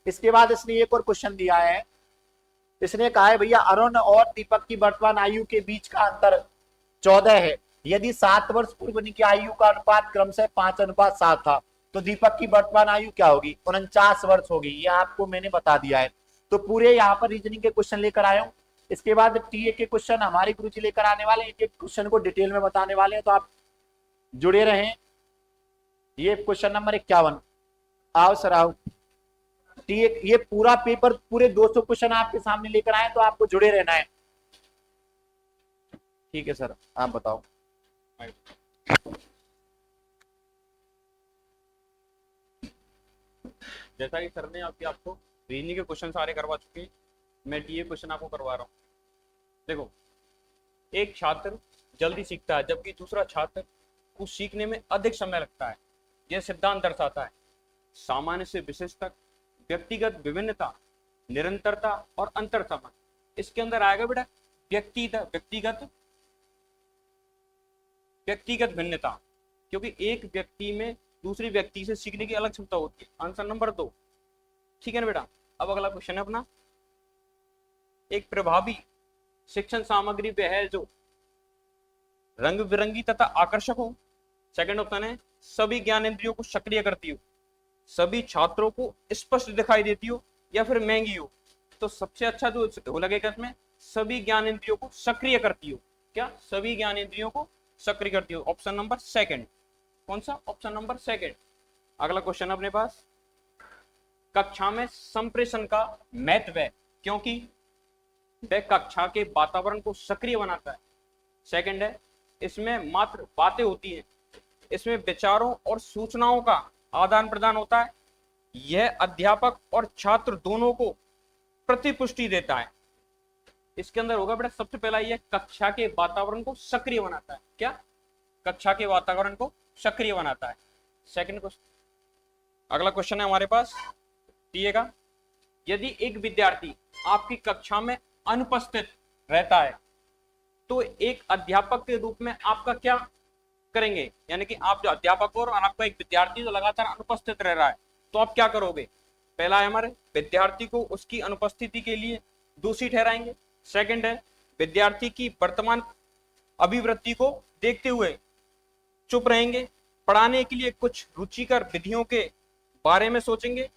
इसके बाद इसने एक और क्वेश्चन दिया है, इसने कहा है भैया अरुण और दीपक की वर्तमान आयु के बीच का अंतर 14 है। यदि 7 वर्ष पूर्व की आयु का अनुपात क्रमशः 5:7 था, तो दीपक की वर्तमान आयु क्या होगी, 49 वर्ष होगी। ये आपको मैंने बता दिया है। तो पूरे यहाँ पर रीजनिंग के क्वेश्चन लेकर आया हूँ। इसके बाद टीए के क्वेश्चन हमारे गुरुजी लेकर आने वाले, एक एक क्वेश्चन को डिटेल में बताने वाले हैं, तो आप जुड़े रहें। ये क्वेश्चन नंबर 51, आओ सर आओ। ये पूरा पेपर पूरे 200 क्वेश्चन आपके सामने लेकर आए, तो आपको जुड़े रहना है। ठीक है सर आप बताओ। जैसा कि सर ने आपको रीजनिंग के क्वेश्चन सारे करवा चुके हैं, मैं टीए क्वेश्चन आपको करवा रहा हूँ। देखो एक छात्र जल्दी सीखता है जबकि दूसरा छात्र को सीखने में अधिक समय लगता है। यह सिद्धांत दर्शाता है सामान्य से विशेष तक व्यक्तिगत विभिन्नता, निरंतरता और अंतर संबंध। इसके अंदर आएगा बेटा व्यक्तिगत भिन्नता, क्योंकि एक व्यक्ति में दूसरी व्यक्ति से सीखने की अलग क्षमता होती है। आंसर नंबर 2, ठीक है ना बेटा। अब अगला क्वेश्चन है अपना, एक प्रभावी शिक्षण सामग्री वह है जो रंग बिरंगी तथा आकर्षक हो। सेकंड ऑप्शन है सभी ज्ञानेंद्रियों को सक्रिय करती हो, सभी छात्रों को स्पष्ट दिखाई देती हो, या फिर महंगी हो। तो सबसे अच्छा जो लगेगा इसमें सभी ज्ञानेंद्रियों को सक्रिय करती हो। क्या सभी ज्ञानेंद्रियों को सक्रिय करती हो, ऑप्शन नंबर सेकंड। कौन सा, ऑप्शन नंबर सेकंड। अगला क्वेश्चन अपने पास, कक्षा में संप्रेषण का महत्व है क्योंकि वह कक्षा के वातावरण को सक्रिय बनाता है। सेकंड है, इसमें मात्र बातें होती हैं, इसमें विचारों और सूचनाओं का आदान प्रदान होता है। यह अध्यापक और छात्र दोनों को प्रतिपुष्टि देता है। इसके अंदर होगा बेटा सबसे पहला ये कक्षा के वातावरण को सक्रिय बनाता है। क्या? कक्षा के वातावरण को सक्रिय बनाता है। सेकंड क्वेश्चन, अगला क्वेश्चन है हमारे पास, दिएगा, यदि एक विद्यार्थी आपकी कक्षा में अनुपस्थित रहता है तो एक अध्यापक के रूप में आपका क्या करेंगे? यानी कि आप जो अध्यापक हो और आपका एक विद्यार्थी जो लगातार अनुपस्थित रह रहा है तो आप क्या करोगे? पहला है हमारे विद्यार्थी को उसकी अनुपस्थिति के लिए दोषी ठहराएंगे। सेकंड है विद्यार्थी की वर्तमान अभिवृत्ति को देखते हुए चुप रहेंगे। पढ़ाने के लिए कुछ रुचिकर विधियों के बारे में सोचेंगे।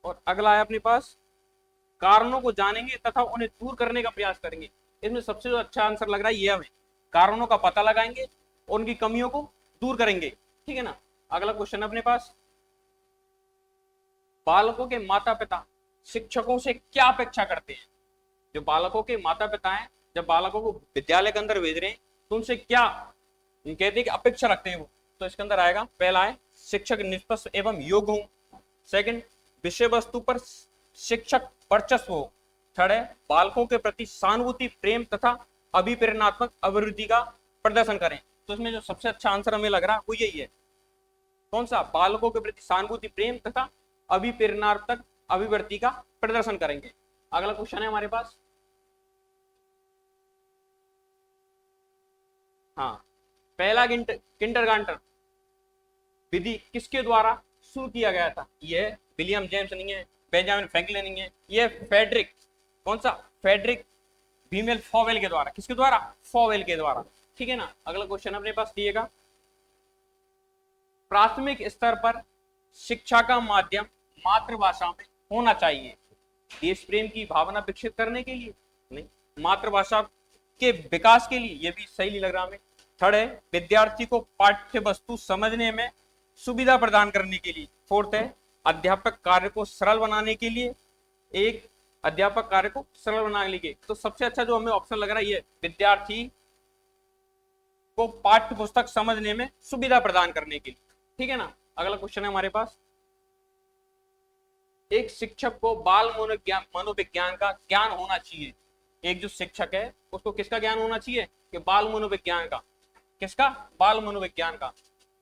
और अगला है अपने पास, कारणों को जानेंगे तथा उन्हें दूर करने का प्रयास करेंगे। इसमें सबसे जो अच्छा आंसर लग रहा है ये हमें, कारणों का पता लगाएंगे, उनकी कमियों को दूर करेंगे। ठीक है ना। अगला क्वेश्चन अपने पास, बालकों के माता पिता शिक्षकों से क्या अपेक्षा करते हैं? जो बालकों के माता पिता हैं, जब बालकों को विद्यालय के अंदर भेज रहे हैं तो उनसे क्या कहते हैं कि अपेक्षा रखते हैं वो? तो इसके अंदर आएगा, पहला है शिक्षक निष्पक्ष एवं योग्य हो। सेकंड, विषय वस्तु पर शिक्षक वर्चस्व हो। थर्ड है बालकों के प्रति सहानुभूति, प्रेम तथा अभिप्रेरणात्मक अभिवृद्धि का प्रदर्शन करें। तो इसमें जो सबसे अच्छा आंसर हमें लग रहा है वो यही है। कौन सा? बालकों के प्रति सहानुभूति, प्रेम तथा अभिप्रेरणात्मक अभिवृद्धि का प्रदर्शन करेंगे। अगला क्वेश्चन है हमारे पास, हाँ, पहला किंडरगार्टन विधि किसके द्वारा शुरू किया गया था? यह विलियम जेम्स नहीं है, बेंजामिन फ्रैंकलिन नहीं है, यह फेडरिक, कौन सा? फेडरिक बीमेल फॉवेल के द्वारा। किसके द्वारा? फॉवेल के द्वारा। ठीक है ना। अगला क्वेश्चन अपने पास दिएगा, प्राथमिक स्तर पर शिक्षा का माध्यम मातृभाषा में होना चाहिए। देश प्रेम की भावना विकसित करने के लिए नहीं, मातृभाषा के विकास के लिए। यह भी सही नहीं लग रहा हमें। थर्ड है विद्यार्थी को पाठ्य वस्तु समझने में सुविधा प्रदान करने के लिए। फोर्थ है अध्यापक कार्य को सरल बनाने के लिए, एक अध्यापक कार्य को सरल बनाने के लिए। तो सबसे अच्छा जो हमें ऑप्शन लग रहा है ये, विद्यार्थी को पाठ्य पुस्तक समझने में सुविधा प्रदान करने के लिए। ठीक है ना। अगला क्वेश्चन है हमारे पास, एक शिक्षक को बाल मनोविज्ञान का ज्ञान होना चाहिए। एक जो शिक्षक है उसको किसका ज्ञान होना चाहिए? कि बाल मनोविज्ञान का। किसका? बाल मनोविज्ञान का।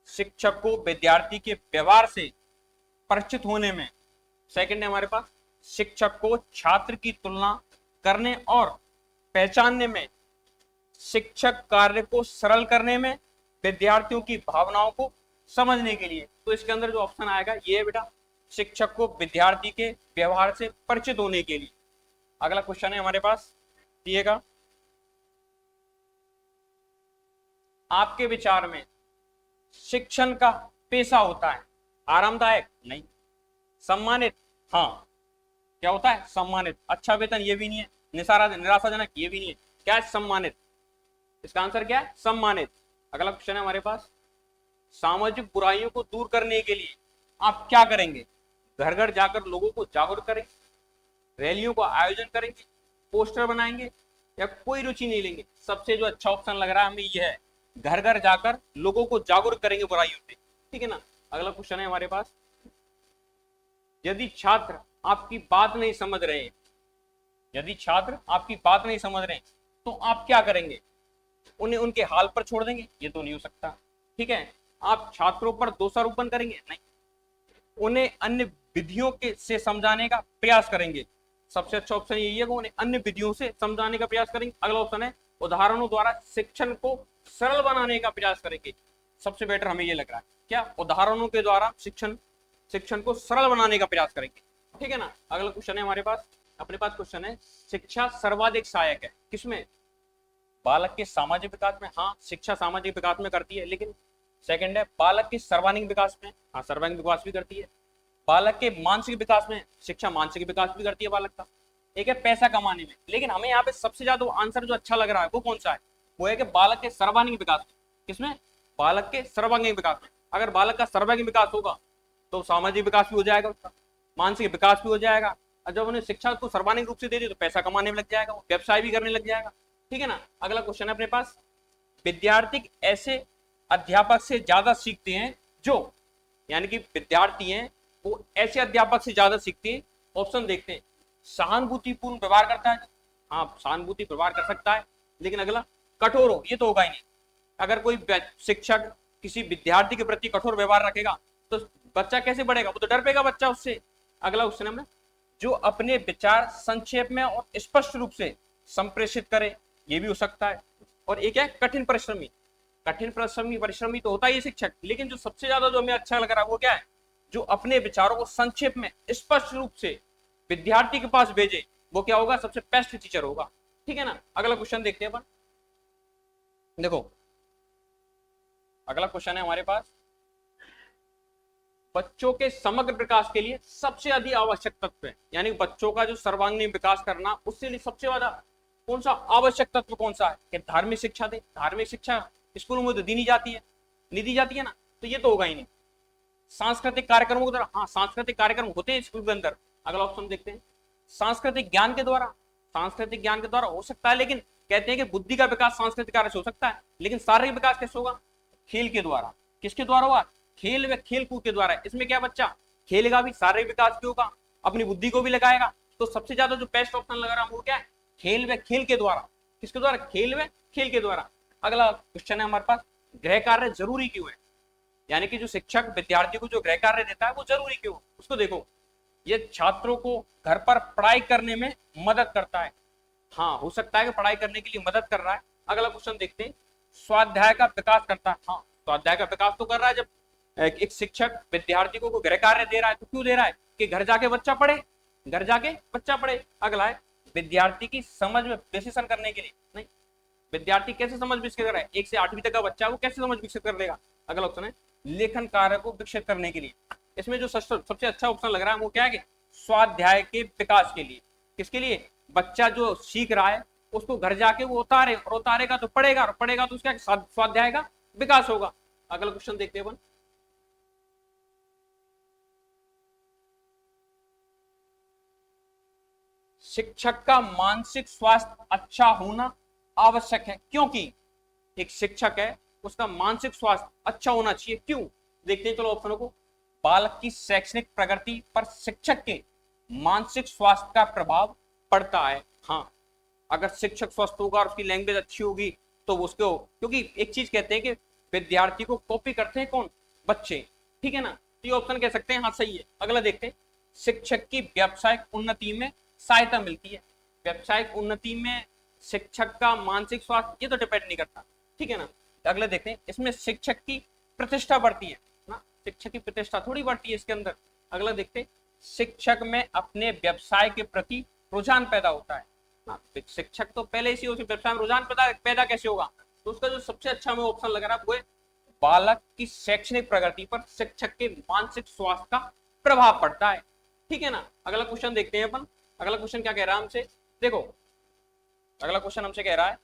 शिक्षक को विद्यार्थी के व्यवहार से परिचित होने में। सेकंड है हमारे पास, शिक्षक को छात्र की तुलना करने और पहचानने में, शिक्षक कार्य को सरल करने में, विद्यार्थियों की भावनाओं को समझने के लिए। तो इसके अंदर जो ऑप्शन आएगा ये है बेटा, शिक्षक को विद्यार्थी के व्यवहार से परिचित होने के लिए। अगला क्वेश्चन है हमारे पास, दिएगा, आपके विचार में शिक्षण का पेशा होता है आरामदायक? नहीं। सम्मानित? हाँ। क्या होता है? सम्मानित। अच्छा वेतन? ये भी नहीं है। निराशाजनक? ये भी नहीं है। क्या है? सम्मानित। इसका आंसर क्या है? सम्मानित। अगला क्वेश्चन है हमारे पास, सामाजिक बुराइयों को दूर करने के लिए आप क्या करेंगे? घर घर जाकर लोगों को जागरूक करेंगे, रैलियों का आयोजन करेंगे, पोस्टर बनाएंगे, या कोई रुचि नहीं लेंगे? सबसे जो अच्छा ऑप्शन लग रहा है हमें यह है, घर घर जाकर लोगों को जागरूक करेंगे बुराइयों से। ठीक है ना। अगला क्वेश्चन है हमारे पास, यदि छात्र आपकी बात नहीं समझ रहे हैं, यदि छात्र आपकी बात नहीं समझ रहे हैं तो आप क्या करेंगे? उन्हें उनके हाल पर छोड़ देंगे? ये तो नहीं हो सकता। ठीक है। आप छात्रों पर दोषारोपण करेंगे? नहीं। उन्हें अन्य विधियों के से समझाने का प्रयास करेंगे। सबसे अच्छा ऑप्शन यही है कि उन्हें अन्य विधियों से समझाने का प्रयास करेंगे। अगला ऑप्शन है उदाहरणों द्वारा शिक्षण को सरल बनाने का प्रयास करेंगे। सबसे बेटर हमें ये लग रहा है, क्या? उदाहरणों के द्वारा शिक्षण को सरल बनाने का प्रयास करेंगे। ठीक है ना। अगला क्वेश्चन है हमारे पास, अपने पास क्वेश्चन है, शिक्षा सर्वाधिक सहायक है किसमें? बालक के सामाजिक विकास में। हाँ, शिक्षा सामाजिक विकास में करती है, लेकिन सेकंड है बालक के सर्वांगीण विकास में। हाँ, सर्वांगीण विकास भी करती है। बालक के मानसिक विकास में, शिक्षा मानसिक विकास भी करती है बालक का। एक है पैसा कमाने में, लेकिन हमें यहाँ पे सबसे ज्यादा आंसर जो अच्छा लग रहा है वो कौन सा है? वो है कि बालक के सर्वांगीण विकास में। किसमें? बालक के सर्वांगीण विकास में। अगर बालक का सर्वांगीण विकास होगा तो सामाजिक विकास भी हो जाएगा, उसका मानसिक विकास भी हो जाएगा, और जब उन्हें शिक्षा को सर्वांगीण रूप से दे दी तो पैसा कमाने में लग जाएगा, वो व्यवसाय भी करने लग जाएगा। ठीक है ना। अगला क्वेश्चन है अपने पास, विद्यार्थी ऐसे अध्यापक से ज्यादा सीखते हैं जो, यानी कि विद्यार्थी हैं वो ऐसे अध्यापक से ज्यादा सीखते हैं। ऑप्शन देखते हैं, सहानुभूतिपूर्ण व्यवहार करता है, हाँ सहानुभूति व्यवहार कर सकता है, लेकिन अगला कठोर हो, ये तो होगा ही नहीं। अगर कोई शिक्षक किसी विद्यार्थी के प्रति कठोर व्यवहार रखेगा तो बच्चा कैसे बढ़ेगा, वो तो डर पेगा बच्चा उससे। अगला क्वेश्चन है, जो अपने विचार संक्षेप में और स्पष्ट रूप से संप्रेषित करे, ये भी हो सकता है। और एक है कठिन परिश्रमी। कठिन परिश्रमी तो होता ही है शिक्षक, लेकिन जो सबसे ज्यादा जो हमें अच्छा लग रहा है वो क्या है, जो अपने विचारों को संक्षेप में स्पष्ट रूप से विद्यार्थी के पास भेजे, वो क्या होगा, सबसे बेस्ट टीचर होगा। ठीक है ना। अगला क्वेश्चन देखते हैं अपन। देखो अगला क्वेश्चन है हमारे पास, बच्चों के समग्र विकास के लिए सबसे अधिक आवश्यक तत्व है, यानी बच्चों का जो सर्वांगीण विकास करना, उसके लिए सबसे ज्यादा कौन सा आवश्यक तत्व कौन सा है, कि धार्मिक शिक्षा दे। धार्मिक शिक्षा स्कूलों में तो दी नहीं जाती है, नहीं दी जाती है ना, तो ये तो होगा ही नहीं। सांस्कृतिक कार्यक्रमों के द्वारा, हाँ सांस्कृतिक कार्यक्रम होते हैं स्कूल के अंदर। अगला ऑप्शन देखते हैं, सांस्कृतिक ज्ञान के द्वारा। सांस्कृतिक ज्ञान के द्वारा हो सकता है, लेकिन कहते हैं कि बुद्धि का विकास सांस्कृतिक कार्य से हो सकता है, लेकिन शारीरिक विकास कैसे होगा, खेल के द्वारा। किसके द्वारा होगा, खेल व खेल कूद के द्वारा। इसमें क्या बच्चा खेलेगा भी, शारीरिक विकास भी होगा, अपनी बुद्धि को भी लगाएगा। तो सबसे ज्यादा जो बेस्ट ऑप्शन लग रहा है वो क्या है, खेल व खेल के द्वारा। किसके द्वारा, खेल व खेल के द्वारा। अगला क्वेश्चन है हमारे पास, गृह कार्य जरूरी क्यों है, यानी कि जो शिक्षक विद्यार्थी को जो गृह कार्य देता है वो जरूरी क्यों, उसको देखो। ये छात्रों को घर पर पढ़ाई करने में मदद करता है, हाँ हो सकता है कि पढ़ाई करने के लिए मदद कर रहा है। अगला क्वेश्चन देखते हैं, स्वाध्याय का विकास करता है। हाँ स्वाध्याय का विकास तो कर रहा है, जब एक शिक्षक विद्यार्थी को गृह कार्य दे रहा है तो क्यों दे रहा है, कि घर जाके बच्चा पढ़े, घर जाके बच्चा पढ़े। अगला है, विद्यार्थी की समझ में विश्लेषण करने के लिए। नहीं, विद्यार्थी कैसे समझ विकसित कर रहा है, 1 से 8वीं तक का बच्चा वो कैसे समझ विकसित कर लेगा। अगला ऑप्शन है, लेखन कार्य को विकसित करने के लिए। इसमें जो सबसे अच्छा ऑप्शन लग रहा है वो क्या है, कि स्वाध्याय के विकास के लिए। किसके लिए, बच्चा जो सीख रहा है उसको घर जाके वो उतारे, और उतारेगा तो पढ़ेगा, और पढ़ेगा तो उसका स्वाध्याय का विकास होगा। अगला क्वेश्चन देखते हैं अपन, शिक्षक का मानसिक स्वास्थ्य अच्छा होना आवश्यक है, क्योंकि एक शिक्षक है उसका मानसिक स्वास्थ्य अच्छा होना चाहिए। क्यों, देखते हैं चलो ऑप्शनों को। बालक की शैक्षणिक प्रगति पर शिक्षक के मानसिक स्वास्थ्य का प्रभाव पड़ता है। हाँ, अगर शिक्षक स्वस्थ होगा और उसकी लैंग्वेज अच्छी होगी तो उसको, क्योंकि एक चीज कहते हैं कि विद्यार्थी को कॉपी करते हैं कौन, बच्चे। ठीक है ना, तो ये ऑप्शन कह सकते हैं, हाँ सही है। अगला देखते हैं, शिक्षक की व्यावसायिक उन्नति में सहायता मिलती है। व्यावसायिक उन्नति में शिक्षक का मानसिक स्वास्थ्य ये तो डिपेंड नहीं करता। ठीक है ना। अगला देखते हैं, इसमें शिक्षक की प्रतिष्ठा बढ़ती है ना, शिक्षक की प्रतिष्ठा थोड़ी बढ़ती है इसके अंदर। अगला देखते हैं, शिक्षक में अपने व्यवसाय के प्रति रुझान पैदा होता है ना। शिक्षक तो पहले से व्यवसाय में रुझान पैदा कैसे होगा, तो उसका जो सबसे अच्छा हमें ऑप्शन लग रहा है वो है, बालक की शैक्षणिक प्रगति पर शिक्षक के मानसिक स्वास्थ्य का प्रभाव पड़ता है। ठीक है ना। अगला क्वेश्चन देखते हैं अपन। अगला क्वेश्चन क्या कह रहा है हमसे, देखो अगला क्वेश्चन हमसे कह रहा है,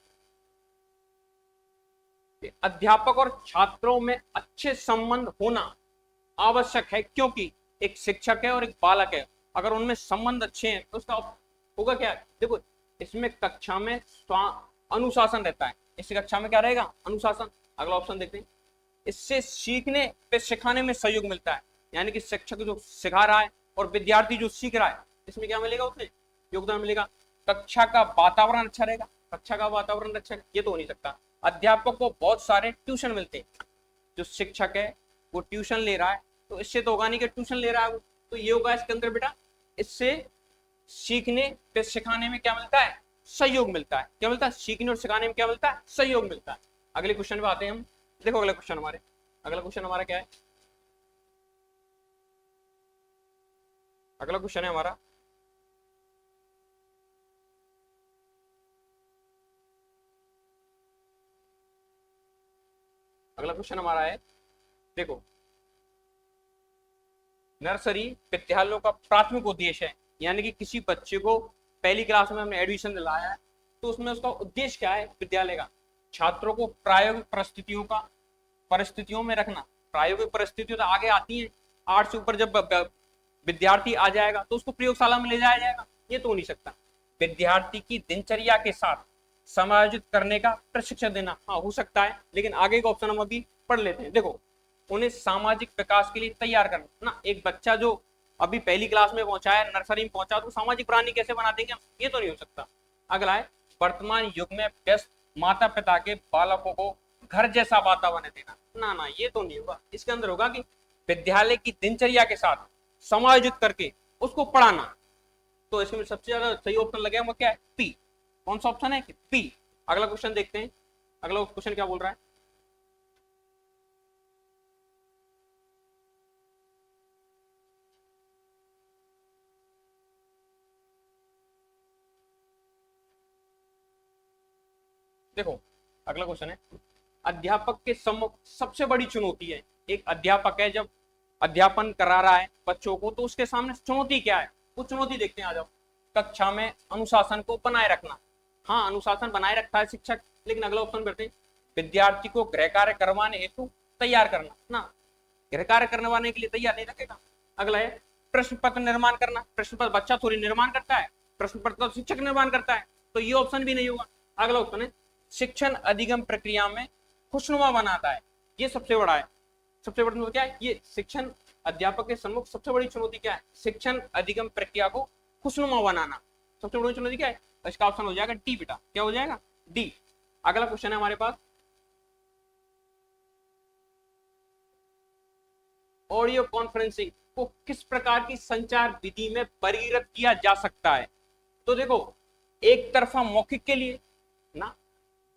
अध्यापक और छात्रों में अच्छे संबंध होना आवश्यक है, क्योंकि एक शिक्षक है और एक बालक है, अगर उनमें संबंध अच्छे हैं तो उसका होगा क्या। देखो इसमें कक्षा में अनुशासन रहता है, इस कक्षा में क्या रहेगा, अनुशासन। अगला ऑप्शन देखते हैं, इससे सीखने पे सिखाने में सहयोग मिलता है, यानी कि शिक्षक जो सिखा रहा है और विद्यार्थी जो सीख रहा है, इसमें क्या मिलेगा, उसे योगदान मिलेगा। कक्षा का वातावरण अच्छा रहेगा, कक्षा का वातावरण अच्छा, ये तो हो नहीं सकता। अध्यापक को बहुत सारे ट्यूशन मिलते हैं, जो शिक्षक है वो ट्यूशन ले रहा है, तो इससे तो होगा नहीं कि ट्यूशन ले रहा है वो, तो ये होगा इसके अंदर बेटा, इससे सीखने पे सिखाने में क्या मिलता है, सहयोग मिलता है। क्या मिलता है, सीखने और सिखाने में क्या मिलता है, सहयोग मिलता है। अगले क्वेश्चन पे आते हैं हम। देखो अगला क्वेश्चन हमारा क्या है, अगला क्वेश्चन है हमारा, अगला क्वेश्चन हमारा है, देखो नर्सरी विद्यालयों का प्राथमिक उद्देश्य है, यानी कि किसी बच्चे को पहली क्लास में हमने एडमिशन दिलाया है तो उसमें उसका उद्देश्य क्या है विद्यालय का, छात्रों को प्रायोगिक परिस्थितियों में रखना। प्रायोगिक परिस्थितियों तो आगे आती हैं, 8 से ऊपर जब विद्यार्थी आ जाएगा तो उसको प्रयोगशाला में ले जाया जाएगा, ये तो हो नहीं सकता। विद्यार्थी की दिनचर्या के साथ समायोजित करने का प्रशिक्षण देना, हाँ हो सकता है, लेकिन आगे का ऑप्शन हम अभी पढ़ लेते हैं। देखो, उन्हें सामाजिक विकास के लिए तैयार करना ना, एक बच्चा जो अभी पहली क्लास में पहुंचा है, नर्सरी में पहुंचा, तो सामाजिक प्राणी कैसे बना देंगे हम, ये तो नहीं हो सकता। अगला है, वर्तमान युग में व्यस्त माता पिता के बालकों को घर जैसा वातावरण देना, ना ना ये तो नहीं होगा। इसके अंदर होगा कि विद्यालय की दिनचर्या के साथ समायोजित करके उसको पढ़ाना। तो इसमें सबसे ज्यादा सही ऑप्शन लगेगा वो क्या है, पी। कौन सा ऑप्शन है कि पी। अगला क्वेश्चन देखते हैं, अगला क्वेश्चन क्या बोल रहा है। देखो, अगला क्वेश्चन है, अध्यापक के सम्मुख सबसे बड़ी चुनौती है। एक अध्यापक है, जब अध्यापन करा रहा है बच्चों को, तो उसके सामने चुनौती क्या है, वो चुनौती देखते हैं। आ जाओ। कक्षा में अनुशासन को बनाए रखना, हाँ अनुशासन बनाए रखता है शिक्षक, लेकिन अगला ऑप्शन करते हैं, विद्यार्थी को गृह कार्य करवाने हेतु तैयार करना, ना गृह कार्य करवाने के लिए तैयार नहीं रखेगा। अगला है, प्रश्न पत्र निर्माण करना, प्रश्न पत्र बच्चा थोड़ी निर्माण करता है, प्रश्न पत्र तो शिक्षक निर्माण करता है, तो ये ऑप्शन भी नहीं होगा। अगला ऑप्शन है, शिक्षण अधिगम प्रक्रिया में खुशनुमा बनाता है, ये सबसे बड़ा है। सबसे बड़ा चुनौती क्या है, ये शिक्षण अध्यापक के सम्मुख सबसे बड़ी चुनौती क्या है, शिक्षण अधिगम प्रक्रिया को खुशनुमा बनाना। सबसे बड़ी चुनौती क्या है, इसका ऑप्शन हो जाएगा डी बेटा, क्या हो जाएगा, डी। अगला क्वेश्चन है हमारे पास, ऑडियो कॉन्फ्रेंसिंग को किस प्रकार की संचार विधि में परिवर्तित किया जा सकता है। तो देखो, एक तरफा मौखिक के लिए ना,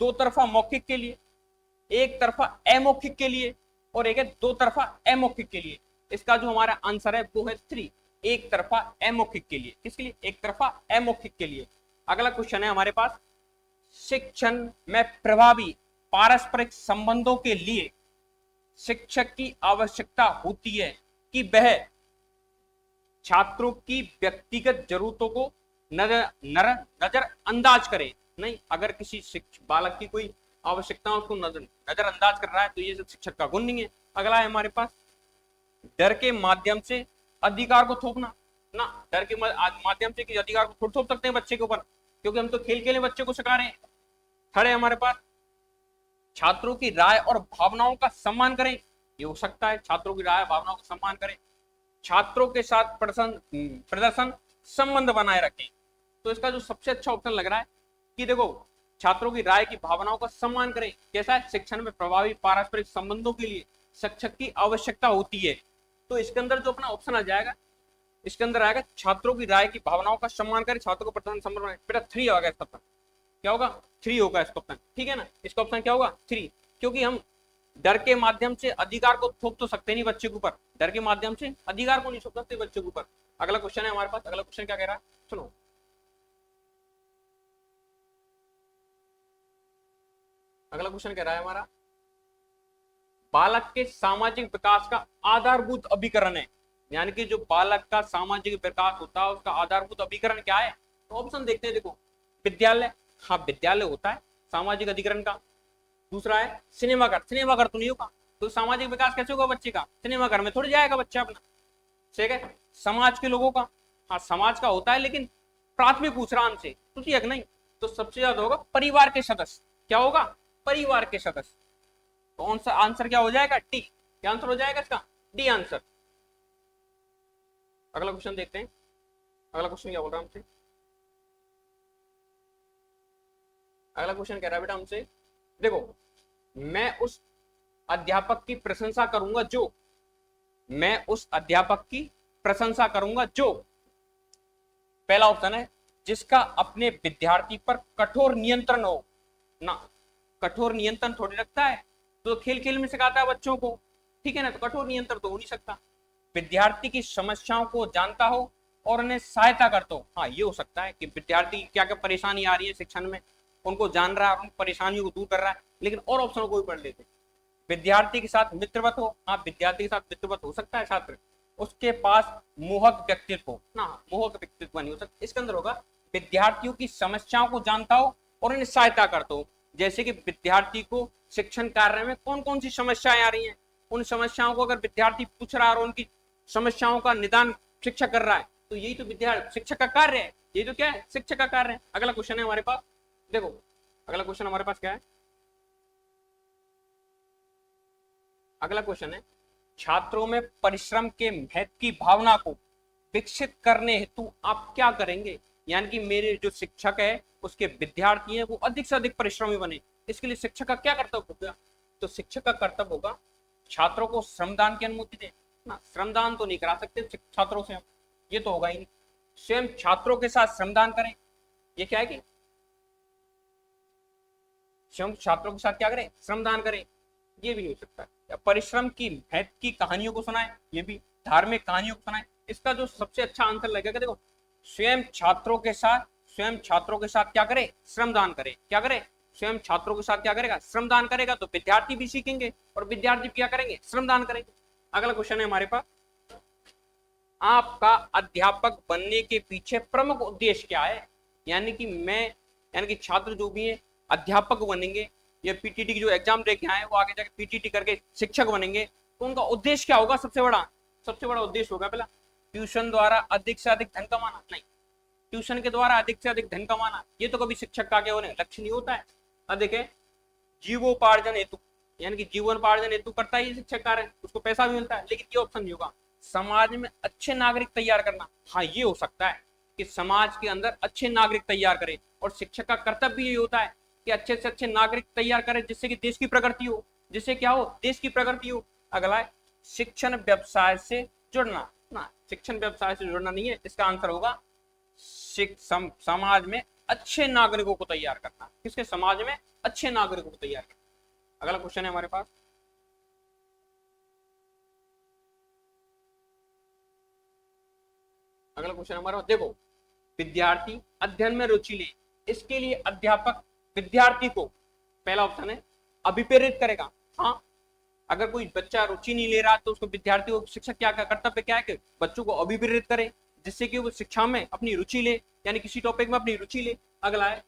दो तरफा मौखिक के लिए, एक तरफा अमौखिक के लिए, और एक है दो तरफा अमौखिक के लिए। इसका जो हमारा आंसर है वो है 3, एक तरफा अमौखिक के लिए। किसके लिए, एक तरफा अमौखिक के लिए। अगला क्वेश्चन है हमारे पास, शिक्षण में प्रभावी पारस्परिक संबंधों के लिए शिक्षक की आवश्यकता होती है कि वह छात्रों की व्यक्तिगत जरूरतों को नजरअंदाज करे। नहीं, अगर किसी बालक की कोई आवश्यकता उसको नजरअंदाज कर रहा है तो ये शिक्षक का गुण नहीं है। अगला है हमारे पास, डर के माध्यम से अधिकार को थोपना, ना डर के माध्यम से कि अधिकार को थोप सकते हैं बच्चे के ऊपर, क्योंकि हम तो खेल खेल बच्चे को सिखा रहे हैं। थर्ड है हमारे पास, छात्रों की राय और भावनाओं का सम्मान करें, ये हो सकता है, छात्रों की राय भावनाओं का सम्मान करें। छात्रों के साथ प्रदर्शन संबंध बनाए रखें। तो इसका जो सबसे अच्छा ऑप्शन लग रहा है कि देखो, छात्रों की राय की भावनाओं का सम्मान करें, कैसा है, शिक्षण में प्रभावी पारस्परिक संबंधों के लिए शिक्षक की आवश्यकता होती है। तो इसके अंदर जो अपना ऑप्शन आ जाएगा, इसके अंदर आएगा छात्रों की राय की भावनाओं का सम्मान करें, छात्रों को प्रदर्शन संबंध बनाए। बेटा 3 होगा इसका ऑप्शन, क्या होगा, 3 होगा इसका ऑप्शन, ठीक है ना। इसका ऑप्शन क्या होगा, 3, क्योंकि हम डर के माध्यम से अधिकार को थोप तो सकते नहीं बच्चे के ऊपर, डर के माध्यम से अधिकार को नहीं थोप सकते बच्चे के ऊपर। अगला क्वेश्चन है हमारे पास, अगला क्वेश्चन क्या कह रहा है, सुनो। अगला क्वेश्चन कह रहा है हमारा, बालक के सामाजिक विकास का आधारभूत अभिकरण है, यानी कि जो बालक का सामाजिक विकास होता है उसका आधारभूत अभिकरण क्या है। तो ऑप्शन देखते हैं, देखो, विद्यालय, हाँ विद्यालय होता है सामाजिक अधिकरण का। दूसरा है सिनेमाघर, सिनेमाघर तो नहीं होगा, तो सामाजिक विकास कैसे होगा बच्चे का, सिनेमाघर में थोड़ी जाएगा बच्चा अपना। ठीक है, समाज के लोगों का, हाँ समाज का होता है, लेकिन प्राथमिक पूछ रहा हमसे, तृतीयक नहीं। तो सबसे ज्यादा होगा परिवार के सदस्य, क्या होगा, परिवार के सदस्य। कौन सा आंसर क्या हो जाएगा, डी, क्या आंसर हो जाएगा इसका, डी आंसर। अगला क्वेश्चन देखते हैं, अगला क्वेश्चन क्या बोल रहा है हमसे। अगला क्वेश्चन कह रहा है बेटा हमसे, देखो, मैं उस अध्यापक की प्रशंसा करूंगा जो, मैं उस अध्यापक की प्रशंसा करूंगा जो, पहला ऑप्शन है जिसका अपने विद्यार्थी पर कठोर नियंत्रण हो। ना, कठोर नियंत्रण थोड़ी रखता है, तो खेल खेल में सिखाता है बच्चों को, ठीक है ना, तो कठोर नियंत्रण तो हो नहीं सकता। विद्यार्थी की समस्याओं को जानता हो और उन्हें सहायता करता हो, हाँ ये हो सकता है कि विद्यार्थी की क्या क्या परेशानी आ रही है शिक्षण में, उनको जान रहा है और उन परेशानियों को दूर कर रहा है। लेकिन और ऑप्शन को भी पढ़ लेते, विद्यार्थी के साथ मित्रवत हो, हाँ विद्यार्थी के साथ मित्रवत हो सकता है छात्र, उसके पास मोहक व्यक्तित्व हो, ना मोहक व्यक्तित्व नहीं हो सकता। इसके अंदर होगा विद्यार्थियों की समस्याओं को जानता हो और उन्हें सहायता करता हो, जैसे कि विद्यार्थी को शिक्षण कार्य में कौन कौन सी समस्याएं आ रही हैं, उन समस्याओं को अगर विद्यार्थी पूछ रहा है और उनकी समस्याओं का निदान शिक्षक कर रहा है, तो यही तो विद्यार्थी शिक्षक का कार्य है, ये तो क्या है, शिक्षक का कार्य है। अगला क्वेश्चन है हमारे पास, देखो अगला क्वेश्चन हमारे पास क्या है, अगला क्वेश्चन है छात्रों में परिश्रम के महत्व की भावना को विकसित करने हेतु आप क्या करेंगे। यानी कि मेरे जो शिक्षक है उसके विद्यार्थी हैं वो अधिक से अधिक परिश्रमी बने, इसके लिए शिक्षक का क्या कर्तव्य होगा, तो शिक्षक का कर्तव्य होगा छात्रों को श्रमदान की अनुमति दे ना। श्रमदान तो नहीं करा सकते छात्रों से हम, ये तो होगा ही नहीं, स्वयं छात्रों के साथ श्रमदान करें। ये क्या है कि स्वयं छात्रों के साथ क्या करें, श्रमदान करें, ये भी हो सकता है। या परिश्रम की महत्व की कहानियों को सुनाए, ये भी धार्मिक कहानियों को सुनाए। इसका जो सबसे अच्छा आंसर लगेगा, देखो स्वयं छात्रों के साथ क्या करे, श्रमदान करे। क्या करे, स्वयं छात्रों के साथ क्या करेगा, श्रमदान करेगा, तो विद्यार्थी भी सीखेंगे और विद्यार्थी क्या करेंगे, श्रमदान करेंगे। अगला क्वेश्चन है हमारे पास, आपका अध्यापक बनने के पीछे प्रमुख उद्देश्य क्या है। यानी कि छात्र जो भी है अध्यापक बनेंगे या पीटीटी की जो एग्जाम दे के आए वो आगे जाके पीटीटी करके शिक्षक बनेंगे, तो उनका उद्देश्य क्या होगा, सबसे बड़ा उद्देश्य होगा पहला ट्यूशन द्वारा अधिक से अधिक धन कमाना। नहीं, ट्यूशन के द्वारा अधिक से अधिक धन कमाना ये तो कभी शिक्षक का क्या लक्ष्य नहीं होता है। अब देखें जीवोपार्जन हेतु, यानी कि जीवनोपार्जन हेतु करता है ये शिक्षक कार्य, उसको पैसा भी मिलता है, लेकिन ये ऑप्शन नहीं होगा। समाज में अच्छे नागरिक तैयार करना, हाँ ये हो सकता है कि समाज के अंदर अच्छे नागरिक तैयार करे, और शिक्षक का कर्तव्य ये होता है कि अच्छे से अच्छे नागरिक तैयार करे जिससे कि देश की प्रगति हो, जिससे क्या हो, देश की प्रगति हो। अगला है शिक्षण व्यवसाय से जुड़ना ना, शिक्षण व्यवसाय से जुड़ना नहीं है, इसका आंसर होगा समाज में अच्छे नागरिकों को तैयार करना। किसके, समाज में अच्छे नागरिकों को तैयार करना। अगला क्वेश्चन है हमारे पास, अगला क्वेश्चन हमारा देखो, विद्यार्थी अध्ययन में रुचि ले, इसके लिए अध्यापक विद्यार्थी को, पहला ऑप्शन है अभिप्रेरित करेगा। हाँ, अगर कोई बच्चा रुचि नहीं ले रहा तो उसको विद्यार्थी को शिक्षक क्या कर्तव्य क्या है कि बच्चों को अभिप्रेरित करे जिससे कि वो शिक्षा में अपनी रुचि ले, यानी किसी टॉपिक में अपनी रुचि ले। अगला है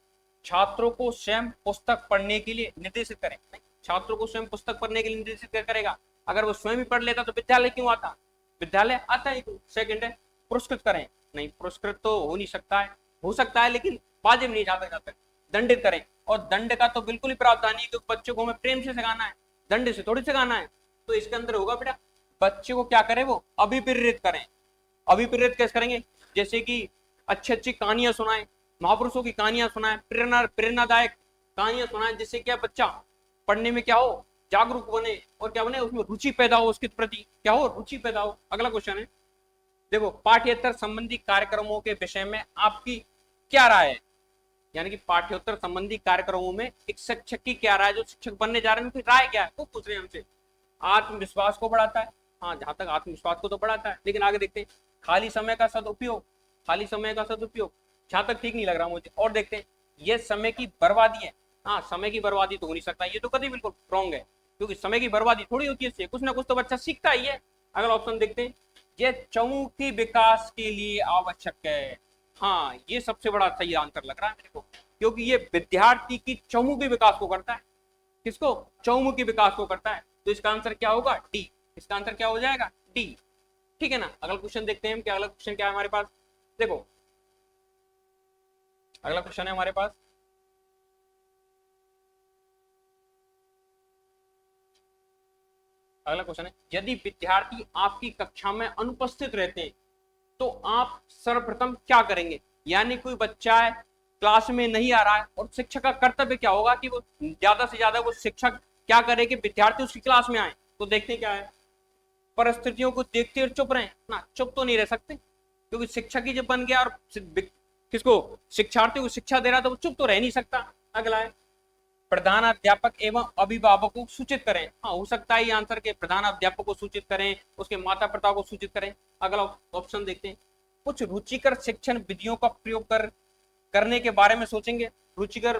छात्रों को स्वयं पुस्तक पढ़ने के लिए निर्देशित करें। छात्रों को स्वयं पुस्तक पढ़ने के लिए निर्देशित करेगा, अगर वो स्वयं ही पढ़ लेता तो विद्यालय क्यों आता, विद्यालय आता ही क्यों। सेकंड है पुरस्कृत करें, नहीं पुरस्कृत तो हो नहीं सकता है, हो सकता है लेकिन वाजिब नहीं जाता। दंडित करें, और दंड का तो बिल्कुल ही प्रावधान नहीं, क्योंकि बच्चों को हमें प्रेम से सिखाना है, दंड से थोड़ी सिखाना है। तो इसके अंदर होगा बेटा बच्चे को क्या करें, वो अभिप्रेरित करें। अभिप्रेरित कैसे करेंगे, जैसे कि अच्छी अच्छी कहानियां सुनाएं, महापुरुषों की कहानियां सुनाएं, प्रेरणादायक कहानियां सुनाएं, जिससे क्या बच्चा पढ़ने में क्या हो, जागरूक बने, और क्या बने, उसमें रुचि पैदा हो, उसके प्रति क्या हो, रुचि पैदा हो। अगला क्वेश्चन है देखो, पाठ्येतर संबंधी कार्यक्रमों के विषय में आपकी क्या राय है। यानी कि पाठ्योत्तर संबंधी कार्यक्रमों में एक शिक्षक की क्या राय, जो शिक्षक बनने जा रहे हैं उनकी राय क्या है, वो पूछ रहे हैं हमसे। आत्मविश्वास को बढ़ाता है, हाँ जहां तक आत्मविश्वास को तो बढ़ाता है, लेकिन आगे देखते हैं खाली समय का सदुपयोग, जहां तक ठीक नहीं लग रहा मुझे। और देखते हैं ये समय की बर्बादी है, हाँ समय की बर्बादी तो हो नहीं सकता, ये तो कभी बिल्कुल रॉन्ग है, क्योंकि समय की बर्बादी थोड़ी होती है, कुछ ना कुछ तो बच्चा सीखता ही है। अगला ऑप्शन देखते हैं, ये चहुमुखी विकास के लिए आवश्यक है। हाँ ये सबसे बड़ा सही आंसर लग रहा है मेरे को, क्योंकि ये विद्यार्थी की चहुमुखी विकास को करता है। किसको, चहुमुखी विकास को करता है। तो इसका आंसर क्या होगा, डी। इसका आंसर क्या हो जाएगा, डी। ठीक है ना। अगला क्वेश्चन देखते हैं, क्या अगला क्वेश्चन क्या है हमारे पास। देखो अगला क्वेश्चन है हमारे पास, अगला क्वेश्चन है, यदि विद्यार्थी आपकी कक्षा में अनुपस्थित रहते हैं तो आप सर्वप्रथम क्या करेंगे। यानी कोई बच्चा है क्लास में नहीं आ रहा है, और शिक्षक का कर्तव्य क्या होगा कि वो ज्यादा से ज्यादा वो शिक्षक क्या करे कि विद्यार्थी उसकी क्लास में आए। तो देखते क्या है, परिस्थितियों को देखते हुए चुप रहे ना, चुप तो नहीं रह सकते, क्योंकि शिक्षक ही जब बन गया और किसको, शिक्षार्थी को शिक्षा दे रहा तो वो चुप तो रह नहीं सकता। अगला है प्रधानाध्यापक एवं अभिभावकों को सूचित करें। हाँ हो सकता है ये आंसर के प्रधानाध्यापक को सूचित करें, उसके माता पिता को सूचित करें। अगला ऑप्शन देखते हैं, कुछ रुचिकर शिक्षण विधियों का प्रयोग करने के बारे में सोचेंगे। रुचिकर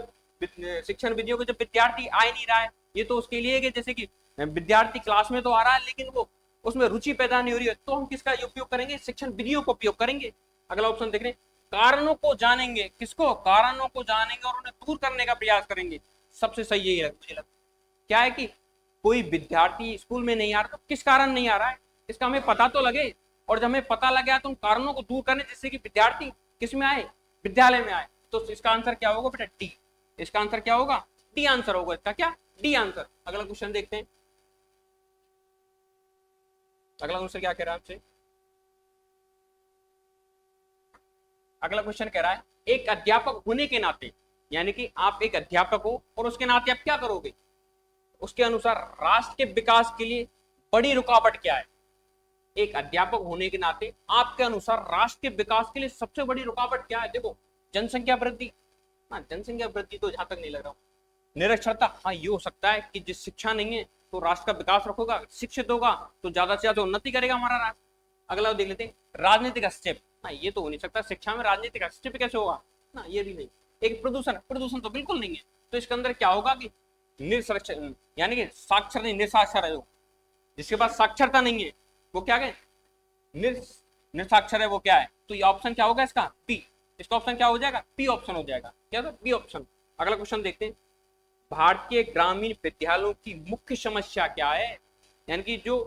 शिक्षण विधियों को जब विद्यार्थी आ ही नहीं रहा है, ये तो उसके लिए कि जैसे कि विद्यार्थी क्लास में तो आ रहा है लेकिन वो उसमें रुचि पैदा नहीं हो रही है, तो हम किसका उपयोग करेंगे, शिक्षण विधियों का उपयोग करेंगे। अगला ऑप्शन देख रहे हैं, कारणों को जानेंगे। किसको, कारणों को जानेंगे और उन्हें दूर करने का प्रयास करेंगे। सबसे सही यही है मुझे लगता है। क्या है कि कोई विद्यार्थी स्कूल में नहीं आ रहा तो किस कारण नहीं आ रहा है, इसका हमें पता तो लगे। और जब हमें पता लगा तो उन कारणों को दूर करने जिससे कि विद्यार्थी किस में आए, विद्यालय में आए। तो इसका आंसर क्या होगा बेटा, डी। इसका आंसर क्या होगा, डी आंसर होगा इसका, क्या, डी आंसर। अगला क्वेश्चन देखते हैं, अगला क्वेश्चन क्या कह रहा है आपसे। अगला क्वेश्चन कह रहा है एक अध्यापक होने के नाते, यानी कि आप एक अध्यापक हो और उसके नाते आप क्या करोगे, उसके अनुसार राष्ट्र के विकास के लिए बड़ी रुकावट क्या है। एक अध्यापक होने के नाते आपके अनुसार राष्ट्र के विकास के लिए सबसे बड़ी रुकावट क्या है। देखो, जनसंख्या वृद्धि, हाँ जनसंख्या वृद्धि तो जहां तक नहीं लग रहा हूं। निरक्षरता, हाँ ये हो सकता है कि जिस शिक्षा नहीं है तो राष्ट्र का विकास रखोगा, शिक्षित होगा तो ज्यादा से ज्यादा उन्नति करेगा हमारा राष्ट्र। अगला देख लेते हैं, राजनीतिक हस्तक्षेप, ना ये तो हो नहीं सकता, शिक्षा में राजनीतिक हस्तक्षेप कैसे होगा, ना ये भी नहीं। एक प्रदूषण, प्रदूषण तो बिल्कुल नहीं है, तो इसके अंदर क्या होगा कि निरक्षर, यानी कि साक्षर नहीं, निरसाक्षर है, जिसके पास साक्षरता नहीं है वो क्या है, निरसाक्षर है, वो क्या है। तो ये ऑप्शन क्या होगा इसका, बी। इसका ऑप्शन क्या हो जाएगा, बी ऑप्शन हो जाएगा, क्या होगा, बी ऑप्शन। अगला क्वेश्चन देखते हैं, भारतीय ग्रामीण विद्यालयों की मुख्य समस्या क्या है। यानी कि जो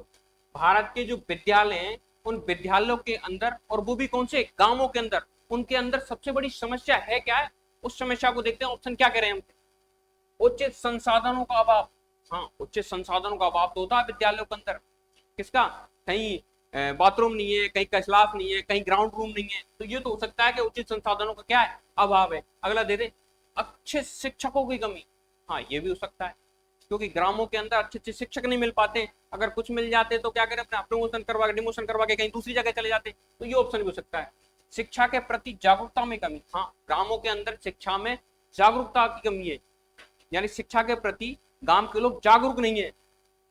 भारत के जो विद्यालय हैं उन विद्यालयों के अंदर, और वो भी कौन से गांवों के अंदर, उनके अंदर सबसे बड़ी समस्या है क्या है, उस समस्या को देखते हैं। ऑप्शन क्या कह रहे हैं हम, उचित संसाधनों का अभाव। हाँ, उचित संसाधनों का अभाव तो होता है विद्यालयों के अंदर, किसका, कहीं बाथरूम नहीं है, कहीं क्लास नहीं है, कहीं ग्राउंड रूम नहीं है, तो ये तो हो सकता है कि उचित संसाधनों का क्या है, अभाव है। अगला दे दे, अच्छे शिक्षकों की कमी, हाँ ये भी हो सकता है, क्योंकि ग्रामों के अंदर अच्छे अच्छे शिक्षक नहीं मिल पाते, अगर कुछ मिल जाते तो क्या करें, अपना प्रमोशन करवा के, डिमोशन करवा के कहीं दूसरी जगह चले जाते, तो ये ऑप्शन भी हो सकता है। शिक्षा के प्रति जागरूकता में कमी, हाँ ग्रामों के अंदर शिक्षा में जागरूकता की कमी है, यानी शिक्षा के प्रति गांव के लोग जागरूक नहीं है,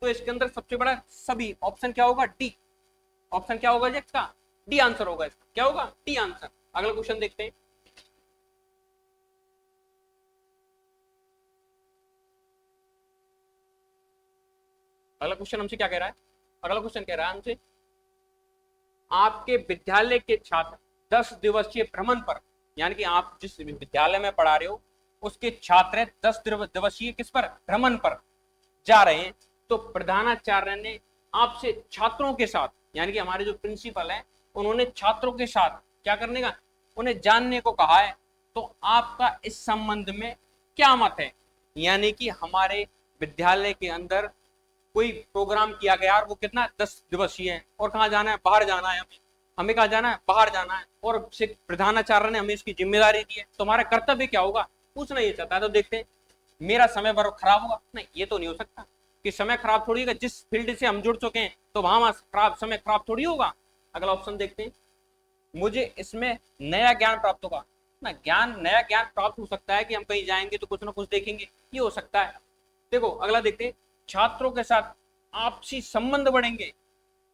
तो इसके अंदर सबसे बड़ा सभी, ऑप्शन क्या होगा, डी। ऑप्शन क्या होगा इसका, डी आंसर होगा इसका, क्या होगा, डी आंसर। अगला क्वेश्चन देखते हैं, अगला क्वेश्चन हमसे क्या कह रहा है। अगला क्वेश्चन कह रहा है हमसे, आपके विद्यालय के छात्र 10 दिवसीय भ्रमण पर, यानी कि आप जिस विद्यालय में पढ़ा रहे हो उसके छात्र 10 दिवसीय किस पर, भ्रमण पर जा रहे हैं, तो प्रधानाचार्य ने आपसे छात्रों के साथ, यानी कि हमारे जो प्रिंसिपल हैं उन्होंने छात्रों के साथ क्या करने का, उन्हें जानने को कहा है, तो आपका इस संबंध में क्या मत है। यानी कि हमारे विद्यालय के अंदर कोई प्रोग्राम किया गया और वो कितना, 10 दिवसीय है, और कहाँ जाना है, बाहर जाना है, हमें कहाँ जाना है, बाहर जाना है, और प्रधानाचार्य ने हमें इसकी जिम्मेदारी दी है, तो हमारा कर्तव्य क्या होगा, पूछना ये चाहता है। तो देखते हैं, मेरा समय भर खराब होगा, नहीं ये तो नहीं हो सकता कि समय खराब थोड़ी होगा, जिस फील्ड से हम जुड़ चुके हैं तो वहां खराब, समय खराब थोड़ी होगा। अगला ऑप्शन देखते हैं, मुझे इसमें नया ज्ञान प्राप्त होगा, ना ज्ञान, नया ज्ञान प्राप्त हो सकता है कि हम कहीं जाएंगे तो कुछ ना कुछ देखेंगे, ये हो सकता है। देखो अगला देखते हैं, छात्रों के साथ आपसी संबंध बढ़ेंगे,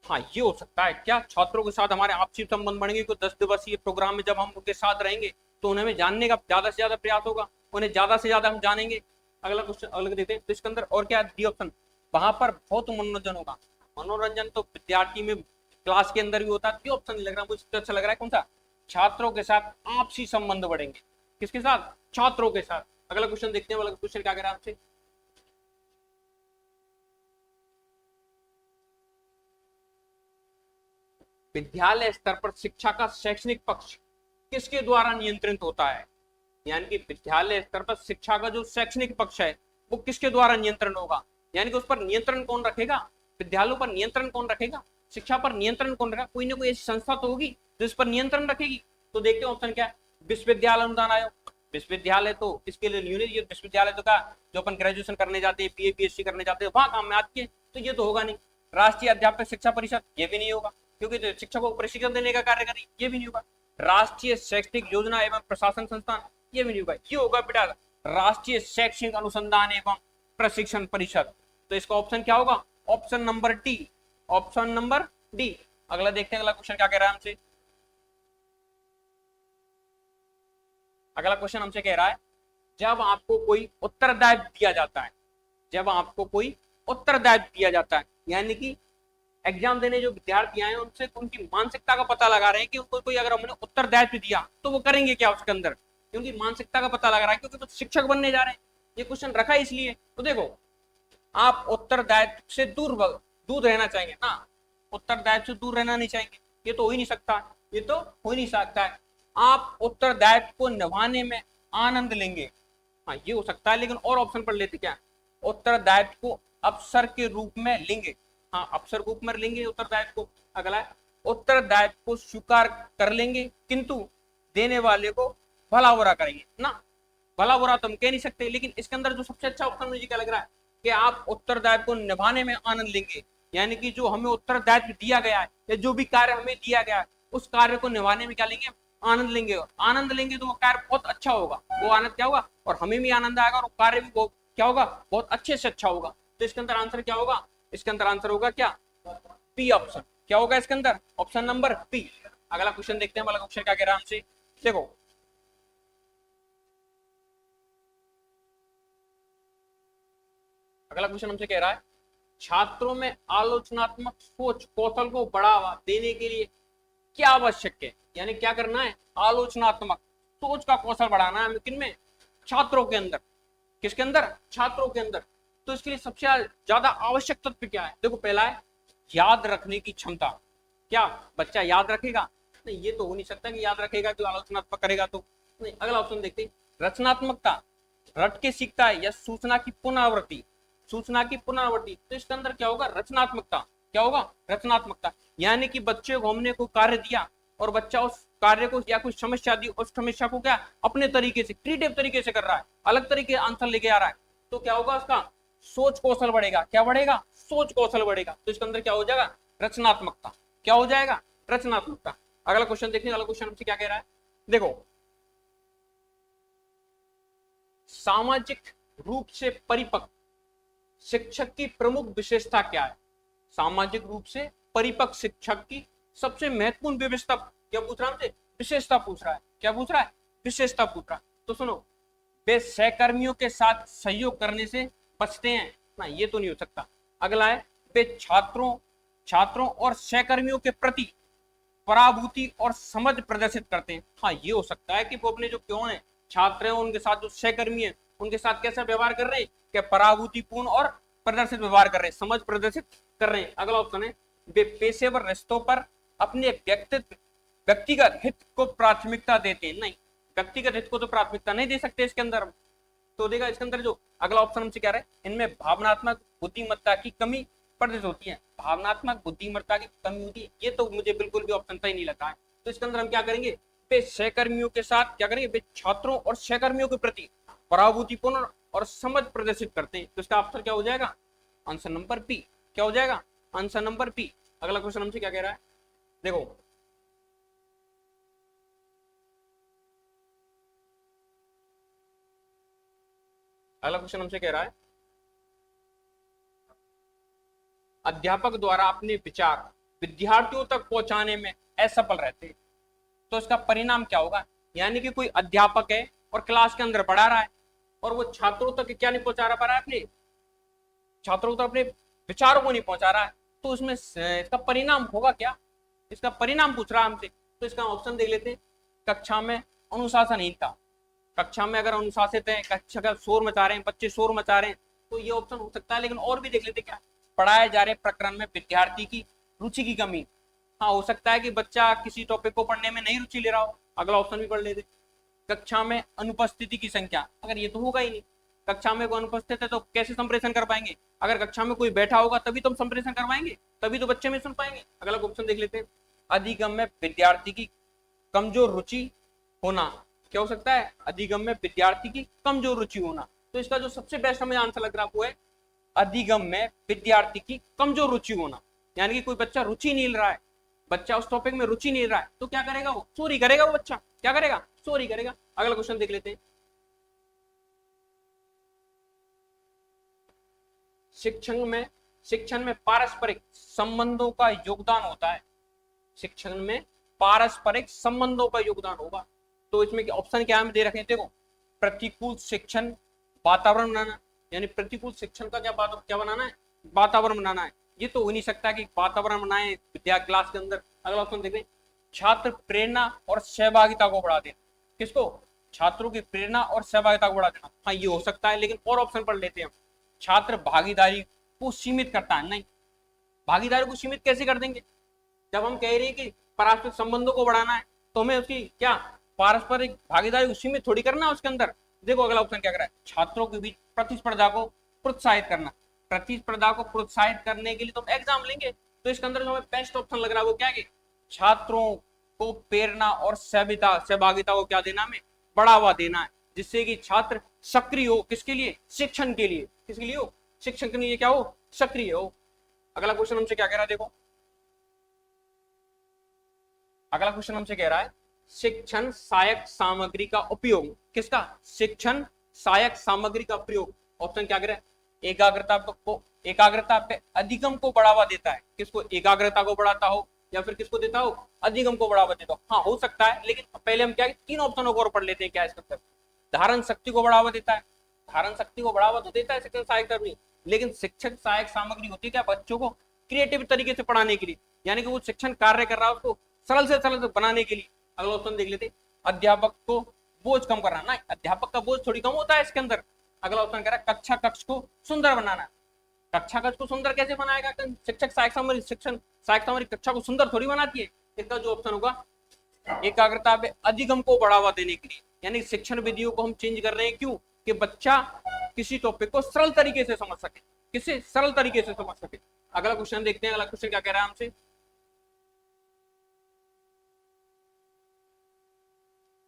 हाँ ये हो सकता है, क्या छात्रों के साथ हमारे आपसी संबंध बढ़ेंगे, क्योंकि 10 दिवसीय प्रोग्राम में जब हम उनके साथ रहेंगे तो उन्हें हमें जानने का ज्यादा से ज्यादा प्रयास होगा, उन्हें ज्यादा से ज्यादा हम जानेंगे। अगला क्वेश्चन अलग देते हैं, तो इसके अंदर और क्या डी ऑप्शन, वहां पर बहुत मनोरंजन होगा। मनोरंजन तो विद्यार्थी में क्लास के अंदर भी होता है, ये ऑप्शन नहीं लग रहा मुझे, तो अच्छा लग रहा है कौन सा, छात्रों के साथ आपसी संबंध बढ़ेंगे, किसके साथ, छात्रों के साथ। अगला क्वेश्चन देखते हैं, अगला क्वेश्चन क्या कह रहा है आपसे, विद्यालय स्तर पर शिक्षा का शैक्षणिक पक्ष किसके द्वारा नियंत्रित होता है। यानी कि विद्यालय स्तर पर शिक्षा का जो शैक्षणिक पक्ष है वो किसके द्वारा नियंत्रण होगा, यानी कि उस पर नियंत्रण कौन रखेगा, विद्यालयों पर नियंत्रण कौन रखेगा, शिक्षा पर नियंत्रण कौन रखेगा, कोई ना कोई ऐसी संस्था तो होगी जो इस पर नियंत्रण रखेगी। तो देखते हैं ऑप्शन क्या है, विश्वविद्यालय अनुदान आयोग। विश्वविद्यालय तो इसके लिए न्यूनतम, विश्वविद्यालय तो क्या, जो अपन ग्रेजुएशन करने जाते हैं, बीए पीएचडी करने जाते हैं, वहां काम में आती है, तो ये तो होगा नहीं। राष्ट्रीय अध्यापक शिक्षा परिषद, ये भी नहीं होगा क्योंकि तो शिक्षकों को प्रशिक्षण देने का कार्य करें, ये भी नहीं होगा। राष्ट्रीय शैक्षणिक योजना एवं प्रशासन संस्थान, ये भी नहीं होगा। ये होगा बेटा राष्ट्रीय शैक्षणिक अनुसंधान एवं प्रशिक्षण परिषद। तो इसका ऑप्शन क्या होगा, option number D, option number D. अगला देखते हैं, अगला क्वेश्चन क्या कह रहा है हमसे। अगला क्वेश्चन हमसे कह रहा है, जब आपको कोई उत्तरदायित्व दिया जाता है, जब आपको कोई उत्तरदायित्व दिया जाता है, यानी कि एग्जाम देने जो विद्यार्थी आए उनसे उनकी मानसिकता का पता लगा रहे हैं कि उनको कोई अगर हमने उत्तरदायित्व दिया तो वो करेंगे क्या उसके अंदर, क्योंकि मानसिकता का पता लगा रहा है, क्योंकि तो शिक्षक बनने जा रहे हैं, ये क्वेश्चन रखा है इसलिए। तो देखो, आप उत्तरदायित्व से दूर रहना चाहेंगे ना, उत्तरदायित्व से दूर रहना नहीं चाहेंगे, ये तो हो ही नहीं सकता, ये तो हो ही नहीं सकता है। आप उत्तरदायित्व को निभाने में आनंद लेंगे, हाँ ये हो सकता है, लेकिन और ऑप्शन पढ़ लेते क्या, उत्तरदायित्व को अवसर के रूप में लेंगे, हाँ अवसर के रूप में लेंगे उत्तरदायित्व को। अगला है उत्तरदायित्व को स्वीकार कर लेंगे किंतु देने वाले को भला बुरा करेंगे ना। भला बुरा तो हम कह नहीं सकते, लेकिन इसके अंदर जो सबसे अच्छा ऑप्शन मुझे क्या लग रहा है कि आप उत्तरदायित्व को निभाने में आनंद लेंगे, यानी कि जो हमें उत्तरदायित्व दिया गया है या जो भी कार्य हमें दिया गया है उस कार्य को निभाने में क्या लेंगे, आनंद लेंगे। आनंद लेंगे तो वो कार्य बहुत अच्छा होगा, वो आनंद क्या होगा, और हमें भी आनंद आएगा और कार्य भी बहुत क्या होगा, बहुत अच्छे से अच्छा होगा। तो इसके अंदर आंसर क्या होगा, इसके अंदर आंसर होगा क्या, पी ऑप्शन। क्या होगा इसके अंदर, ऑप्शन नंबर पी। अगला क्वेश्चन देखते हैं, वाला क्वेश्चन क्या कह रहा है हमसे, देखो अगला क्वेश्चन हमसे कह रहा है छात्रों में आलोचनात्मक सोच कौशल को बढ़ावा देने के लिए क्या आवश्यक है, यानी क्या करना है, आलोचनात्मक सोच का कौशल बढ़ाना है किन में, छात्रों के अंदर। किसके अंदर, छात्रों के अंदर। तो इसके लिए सबसे ज्यादा आवश्यक तत्व क्या है, देखो पहला है याद रखने की क्षमता। क्या बच्चा याद रखेगा, नहीं ये तो हो नहीं सकता कि याद रखेगा तो आलोचनात्मक करेगा तो नहीं। अगला ऑप्शन देखते हैं, रचनात्मकता, रट के सीखता है या सूचना की पुनरावृत्ति, सूचना की पुनरावृत्ति। तो इसके अंदर क्या होगा, रचनात्मकता। क्या होगा, रचनात्मकता, यानी कि बच्चे को हमने को कार्य दिया और बच्चा उस कार्य को या कोई समस्या दी, उस समस्या को क्या अपने तरीके से क्रिएटिव तरीके से कर रहा है, अलग तरीके आंसर लेके आ रहा है, तो क्या होगा उसका सोच कौशल बढ़ेगा। क्या बढ़ेगा, सोच कौशल बढ़ेगा। तो इसके अंदर क्या हो जाएगा, रचनात्मकता। क्या हो जाएगा, रचनात्मकता। अगला क्वेश्चन देखने, अगला क्वेश्चन हमसे क्या कह रहा है, देखो सामाजिक रूप से परिपक्व शिक्षक की प्रमुख विशेषता क्या है, सामाजिक रूप से परिपक्व शिक्षक की सबसे महत्वपूर्ण विशेषता क्या पूछ रहा है हमसे, विशेषता पूछ रहा है। क्या पूछ रहा है, विशेषता पूछ रहा है। तो सुनो, वे सहकर्मियों के साथ सहयोग करने से बचते हैं ना, ये तो नहीं हो सकता। अगला है वे छात्रों और सहकर्मियों के प्रति पराभूति और समझ प्रदर्शित करते हैं, हाँ ये हो सकता है कि वो अपने जो क्यों है छात्र हैं उनके साथ जो सहकर्मी है उनके साथ कैसा व्यवहार कर रहे हैं, क्या पराभूतिपूर्ण और प्रदर्शित व्यवहार कर रहे हैं, समझ प्रदर्शित कर रहे हैं। अगला ऑप्शन है वे पेशेवर रिश्तों पर अपने व्यक्तिगत हित को प्राथमिकता देते हैं, नहीं व्यक्तिगत हित को तो प्राथमिकता नहीं दे सकते इसके अंदर। तो देखा इसके अंदर जो अगला ऑप्शन हमसे क्या रहा है, इनमें भावनात्मक बुद्धिमत्ता की कमी प्रदर्शित होती है, भावनात्मक बुद्धिमत्ता की कमी होती है, ये तो मुझे बिल्कुल भी ऑप्शन सही नहीं लगा है। तो इसके अंदर हम क्या करेंगे, वे सहकर्मियों के साथ क्या करेंगे, वे छात्रों और सहकर्मियों के प्रति पराभूतिपूर्ण और समझ प्रदर्शित करते हैं। तो इसका आंसर क्या हो जाएगा, आंसर नंबर पी। क्या हो जाएगा, आंसर नंबर पी। अगला क्वेश्चन हमसे क्या कह रहा है, देखो अगला क्वेश्चन हमसे कह रहा है अध्यापक द्वारा अपने विचार विद्यार्थियों तक पहुंचाने में असफल रहते हैं, तो इसका परिणाम क्या होगा, यानी कि कोई अध्यापक है और क्लास के अंदर पढ़ा रहा है और वो छात्रों तक क्या नहीं पहुंचा पा रहा है, अपने छात्रों तक अपने विचारों को नहीं पहुंचा रहा है, तो उसमें इसका परिणाम होगा क्या, इसका परिणाम पूछ रहा है हमसे। तो इसका ऑप्शन देख लेते हैं, कक्षा में अनुशासनहीनता, कक्षा में अगर अनुशासित है, कक्षा का शोर मचा रहे हैं, बच्चे शोर मचा रहे हैं, तो ये ऑप्शन हो सकता है। लेकिन और भी देख लेते क्या, पढ़ाए जा रहे प्रकरण में विद्यार्थी की रुचि की कमी, हाँ हो सकता है कि बच्चा किसी टॉपिक को पढ़ने में नहीं रुचि ले रहा हो, अगला ऑप्शन भी पढ़ लेते। कक्षा में अनुपस्थिति की संख्या, अगर ये तो होगा ही नहीं, कक्षा में कोई अनुपस्थित है तो कैसे संप्रेषण कर पाएंगे, अगर कक्षा में कोई बैठा होगा तभी तो हम संप्रेषण करवाएंगे, तभी तो बच्चे में सुन पाएंगे। अगला ऑप्शन देख लेते हैं, अधिगम में विद्यार्थी की कमजोर रुचि होना, क्या हो सकता है, अधिगम में विद्यार्थी की कमजोर रुचि होना। तो इसका जो सबसे बेस्ट हमें आंसर लग रहा है वो है अधिगम में विद्यार्थी की कमजोर रुचि होना, यानी कि कोई बच्चा रुचि नहीं ले रहा है, बच्चा उस टॉपिक में रुचि नहीं ले रहा है, तो क्या करेगा, वो चोरी करेगा, वो बच्चा क्या करेगा, चोरी करेगा। अगला क्वेश्चन देख लेते हैं, शिक्षण में पारस्परिक संबंधों का योगदान होता है, शिक्षण में पारस्परिक संबंधों का योगदान होगा। तो इसमें ऑप्शन क्या दे रखे हैं, देखो प्रतिकूल शिक्षण वातावरण बनाना, यानी प्रतिकूल शिक्षण का क्या बनाना है, वातावरण बनाना है, ये तो हो नहीं सकता कि वातावरण बनाए विद्या क्लास के अंदर। अगला ऑप्शन देखें, छात्र प्रेरणा और सहभागिता को बढ़ा देना, किसको, छात्रों की प्रेरणा और सहभागिता को बढ़ा देना, हाँ ये हो सकता है। लेकिन और ऑप्शन पढ़ लेते हैं, छात्र भागीदारी को सीमित करता है, नहीं भागीदारी को सीमित कैसे कर देंगे, जब हम कह रहे हैं कि पारस्परिक संबंधों को बढ़ाना है तो हमें उसकी क्या पारस्परिक भागीदारी उसी में थोड़ी करना है उसके अंदर। देखो अगला ऑप्शन क्या कर रहा है, छात्रों के बीच प्रतिस्पर्धा को प्रोत्साहित करना। प्रतिस्पर्धा को प्रोत्साहित करने के लिए तो हम एग्जाम लेंगे, तो इसके अंदर जो हमें बेस्ट ऑप्शन लग रहा है वो क्या है, छात्रों को प्रेरणा और सहभागिता को क्या देना, हमें बढ़ावा देना है, जिससे कि छात्र सक्रिय हो, किसके लिए, शिक्षण के लिए, किसके लिए हो, शिक्षण के लिए क्या हो, सक्रिय हो। अगला क्वेश्चन हमसे क्या कह रहा है, देखो अगला क्वेश्चन हमसे कह रहा है शिक्षण सहायक सामग्री का उपयोग, किसका, शिक्षण सहायक सामग्री का प्रयोग। ऑप्शन क्या कह रहा है, एकाग्रता पे अधिगम को बढ़ावा देता है, किसको, एकाग्रता को बढ़ाता हो या फिर किसको देता हो, अधिगम को बढ़ावा देता हो। हाँ हो सकता है, लेकिन पहले हम क्या तीन ऑप्शनों को और पढ़ लेते हैं क्या इसका मतलब। धारण शक्ति को बढ़ावा देता है, धारण शक्ति को बढ़ावा तो देता है शिक्षण सहायक सामग्री, लेकिन शिक्षक सहायक सामग्री होती है क्या, बच्चों को क्रिएटिव तरीके से पढ़ाने के लिए, यानी कि वो शिक्षण कार्य कर रहा है उसको सरल से सरल बनाने के लिए। अगला ऑप्शन देख लेते, अध्यापक को बोझ कम करना। ना, अध्यापक का बोझ थोड़ी कम होता है इसके अंदर। अगला ऑप्शन कह रहा है कक्षा कक्ष को सुंदर बनाना। कक्षा कक्ष को सुंदर कैसे बनाएगा शिक्षक सहायक सामग्री, शिक्षण सहायक सामग्री कक्षा को सुंदर थोड़ी बनाती है। इसका जो ऑप्शन होगा एकाग्रता पे अधिगम को बढ़ावा देने के लिए, यानी शिक्षण विधियों को हम चेंज कर रहे हैं, क्यों, कि बच्चा किसी टॉपिक को सरल तरीके से समझ सके, किसे, सरल तरीके से समझ सके। अगला क्वेश्चन देखते हैं, अगला क्वेश्चन क्या कह रहा है हमसे,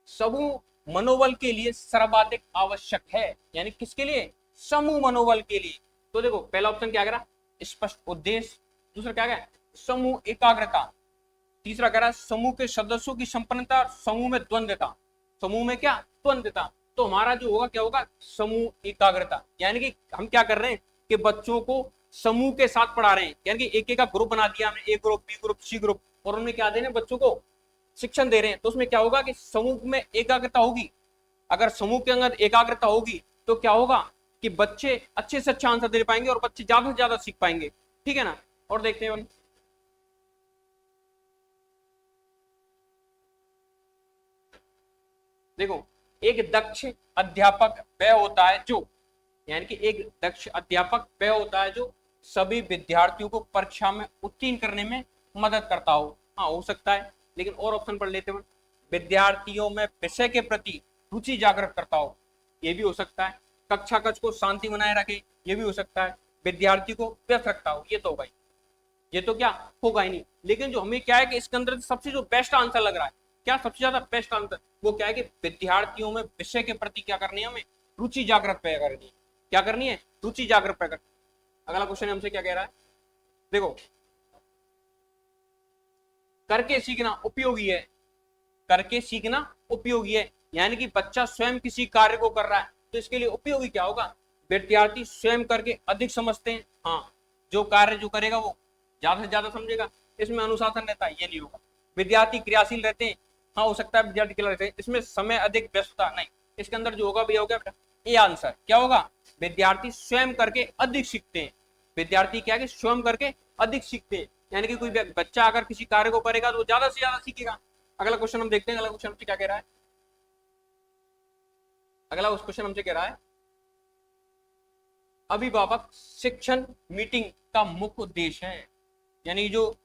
समूह मनोबल के लिए सर्वाधिक आवश्यक है, यानी किसके लिए, समूह मनोबल के लिए। तो देखो पहला ऑप्शन क्या कह रहा, स्पष्ट उद्देश्य, दूसरा क्या है, समूह एकाग्रता, तीसरा कह रहा है समूह के सदस्यों की संपन्नता, समूह में द्वंद्वता, समूह में क्या, द्वंद्वता। तो हमारा जो होगा क्या होगा, समूह एकाग्रता, यानी कि हम क्या कर रहे हैं कि बच्चों को समूह के साथ पढ़ा रहे हैं, यानी कि एक का ग्रुप बना दिया हमने, A group, B group, C group, और उनमें क्या दे रहे हैं, बच्चों को शिक्षण दे रहे हैं। तो उसमें क्या होगा कि समूह में एकाग्रता होगी। अगर समूह के अंदर एकाग्रता होगी तो क्या होगा कि बच्चे अच्छे से अच्छा आंसर दे पाएंगे और बच्चे ज्यादा से ज्यादा सीख पाएंगे, ठीक है ना। और देखते हैं देखो, एक दक्ष अध्यापक वह होता है जो, यानी कि एक दक्ष अध्यापक वह होता है जो सभी विद्यार्थियों को परीक्षा में उत्तीर्ण करने में मदद करता हो। हाँ हो सकता है, लेकिन और ऑप्शन पढ़ लेते हैं, विद्यार्थियों में विषय के प्रति रुचि जागृत करता हो, ये भी हो सकता है, कक्षा कक्ष को शांति बनाए रखे, ये भी हो सकता है, विद्यार्थी को व्यस्त रखता हो, ये तो भाई ये तो क्या होगा ही नहीं। लेकिन जो हमें क्या है कि इसके अंदर सबसे जो बेस्ट आंसर लग रहा है, क्या सबसे ज्यादा बेस्ट आंसर, वो क्या है कि विद्यार्थियों में विषय के प्रति क्या करनी है, हमें रुचि जागृत पैदा करनी है। क्या करनी है, रुचि जागृत पैदा। अगला क्वेश्चन हमसे क्या कह रहा है, देखो करके सीखना उपयोगी है, करके सीखना उपयोगी है, यानी कि बच्चा स्वयं किसी कार्य को कर रहा है तो इसके लिए उपयोगी क्या होगा, विद्यार्थी स्वयं करके अधिक समझते हैं। हाँ, जो कार्य जो करेगा वो ज्यादा से ज्यादा समझेगा, इसमें अनुशासन रहता है, ये नहीं होगा। विद्यार्थी क्रियाशील रहते हैं, हाँ हो सकता है विद्यार्थी क्रियाशील रहते हैं, इसमें समय अधिक व्यस्तता नहीं। इसके अंदर जो होगा भैया हो गया ये आंसर क्या होगा, विद्यार्थी स्वयं करके अधिक सीखते हैं। विद्यार्थी क्या है, स्वयं करके अधिक सीखते हैं, यानी कि कोई बच्चा अगर किसी कार्य को करेगा तो ज्यादा से ज्यादा सीखेगा। अगला क्वेश्चन हम देखते हैं, अगला क्वेश्चन हमसे क्या कह रहा है, अगला उस क्वेश्चन हमसे कह रहा है अभिभावक शिक्षण मीटिंग का मुख्य उद्देश्य है, यानी जो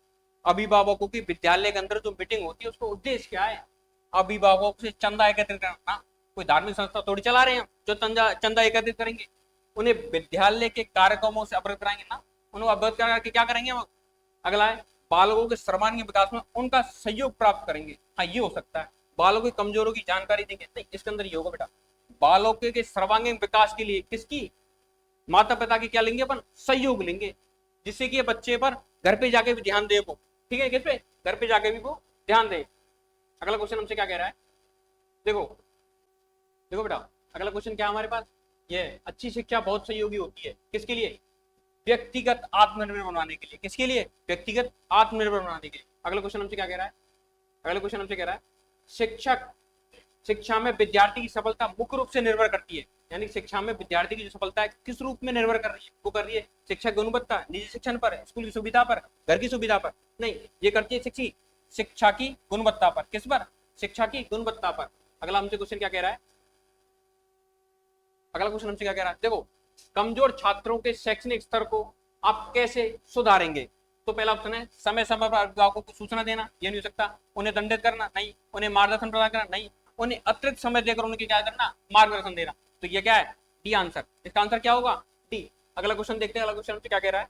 अभिभावकों की विद्यालय के अंदर जो मीटिंग होती है उसका उद्देश्य क्या है, अभिभावकों से चंदा एकत्रित करना। कोई धार्मिक संस्था थोड़ी चला रहे हैं जो चंदा एकत्रित करेंगे, उन्हें विद्यालय के कार्यक्रमों से अवगत कराएंगे ना, उन्हें अवगत करके क्या करेंगे। अगला है बालकों के सर्वांगीण विकास में उनका सहयोग प्राप्त करेंगे। हाँ ये हो सकता है, बालकों की कमजोरों की जानकारी देंगे, नहीं इसके अंदर ये होगा बेटा, बालकों के सर्वांगीण विकास के लिए किसकी, माता पिता की क्या लेंगे अपन, सहयोग लेंगे, जिससे कि बच्चे पर घर पे जाके भी ध्यान दे वो, ठीक है, किस पे, घर पे जाके भी वो ध्यान दे। अगला क्वेश्चन हमसे क्या कह रहा है, देखो देखो बेटा अगला क्वेश्चन क्या हमारे पास, ये अच्छी शिक्षा बहुत सहयोगी होती है, किसके लिए, व्यक्तिगत आत्मनिर्भर बनाने के लिए, किसके लिए, व्यक्तिगत आत्मनिर्भर बनाने के लिए। अगला क्वेश्चन हमसे क्या कह रहा है, अगला क्वेश्चन हमसे कह रहा है शिक्षक शिक्षा में विद्यार्थी की सफलता मुख्य रूप से निर्भर करती है, यानी शिक्षा में विद्यार्थी की जो सफलता है किस रूप में निर्भर कर रही है, वो कर रही है शिक्षा की गुणवत्ता, निजी शिक्षण पर, स्कूल की सुविधा पर, घर की सुविधा पर, नहीं ये करती है शिक्षा की गुणवत्ता पर, किस पर, शिक्षा की गुणवत्ता पर। अगला हमसे क्वेश्चन क्या कह रहा है, अगला क्वेश्चन हमसे क्या कह रहा है, देखो कमजोर छात्रों के शैक्षणिक स्तर को आप कैसे सुधारेंगे। तो पहला ऑप्शन है समय समय पर अभिभावकों को सूचना देना, ये नहीं हो सकता। उन्हें दंडित करना, नहीं। उन्हें मार्गदर्शन प्रदान करना, नहीं। उन्हें अतिरिक्त समय देकर उनके क्या करना, मार्गदर्शन देना। तो ये क्या है, डी आंसर। इसका आंसर क्या होगा, डी। अगला क्वेश्चन देखते हैं, अगला क्वेश्चन क्या कह रहा है।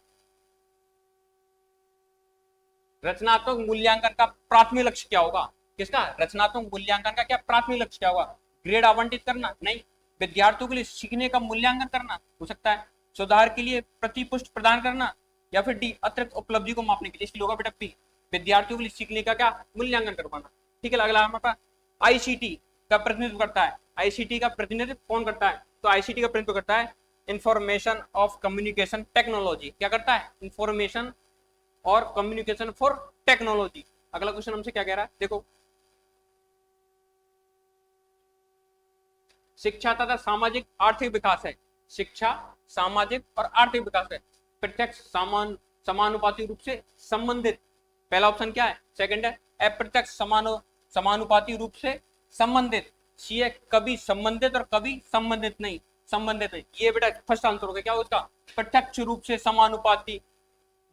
रचनात्मक मूल्यांकन का प्राथमिक लक्ष्य क्या होगा, किसका, रचनात्मक मूल्यांकन का क्या प्राथमिक लक्ष्य क्या होगा, ग्रेड आवंटित करना, नहीं। विद्यार्थियों के लिए सीखने का मूल्यांकन करना, हो सकता है। सुधार के लिए प्रतिपुष्टि प्रदान करना, या फिर डी अतिरिक्त उपलब्धि को मापने के लिए, इसलिए होगा बेटा पी, विद्यार्थियों के लिए सीखने का क्या मूल्यांकन करवाना। ठीक है, अगला हमारे पास आईसीटी का प्रतिनिधित्व करता है। आईसीटी का प्रतिनिधित्व कौन करता है, तो आईसीटी का प्रतिनिधित्व करता है इंफॉर्मेशन ऑफ कम्युनिकेशन टेक्नोलॉजी। क्या करता है, इंफॉर्मेशन और कम्युनिकेशन फॉर टेक्नोलॉजी। अगला क्वेश्चन हमसे क्या कह रहा है, देखो। शिक्षा तथा सामाजिक आर्थिक विकास है। शिक्षा, सामाजिक और आर्थिक विकास है प्रत्यक्ष समानुपाती रूप से संबंधित। पहला ऑप्शन क्या है, सेकंड है अप्रत्यक्ष समानुपाती रूप से संबंधित। सी है कभी संबंधित और कभी संबंधित नहीं, संबंधित नहीं। ये बेटा फर्स्ट आंसर होगा, क्या होगा इसका, प्रत्यक्ष रूप से समानुपाती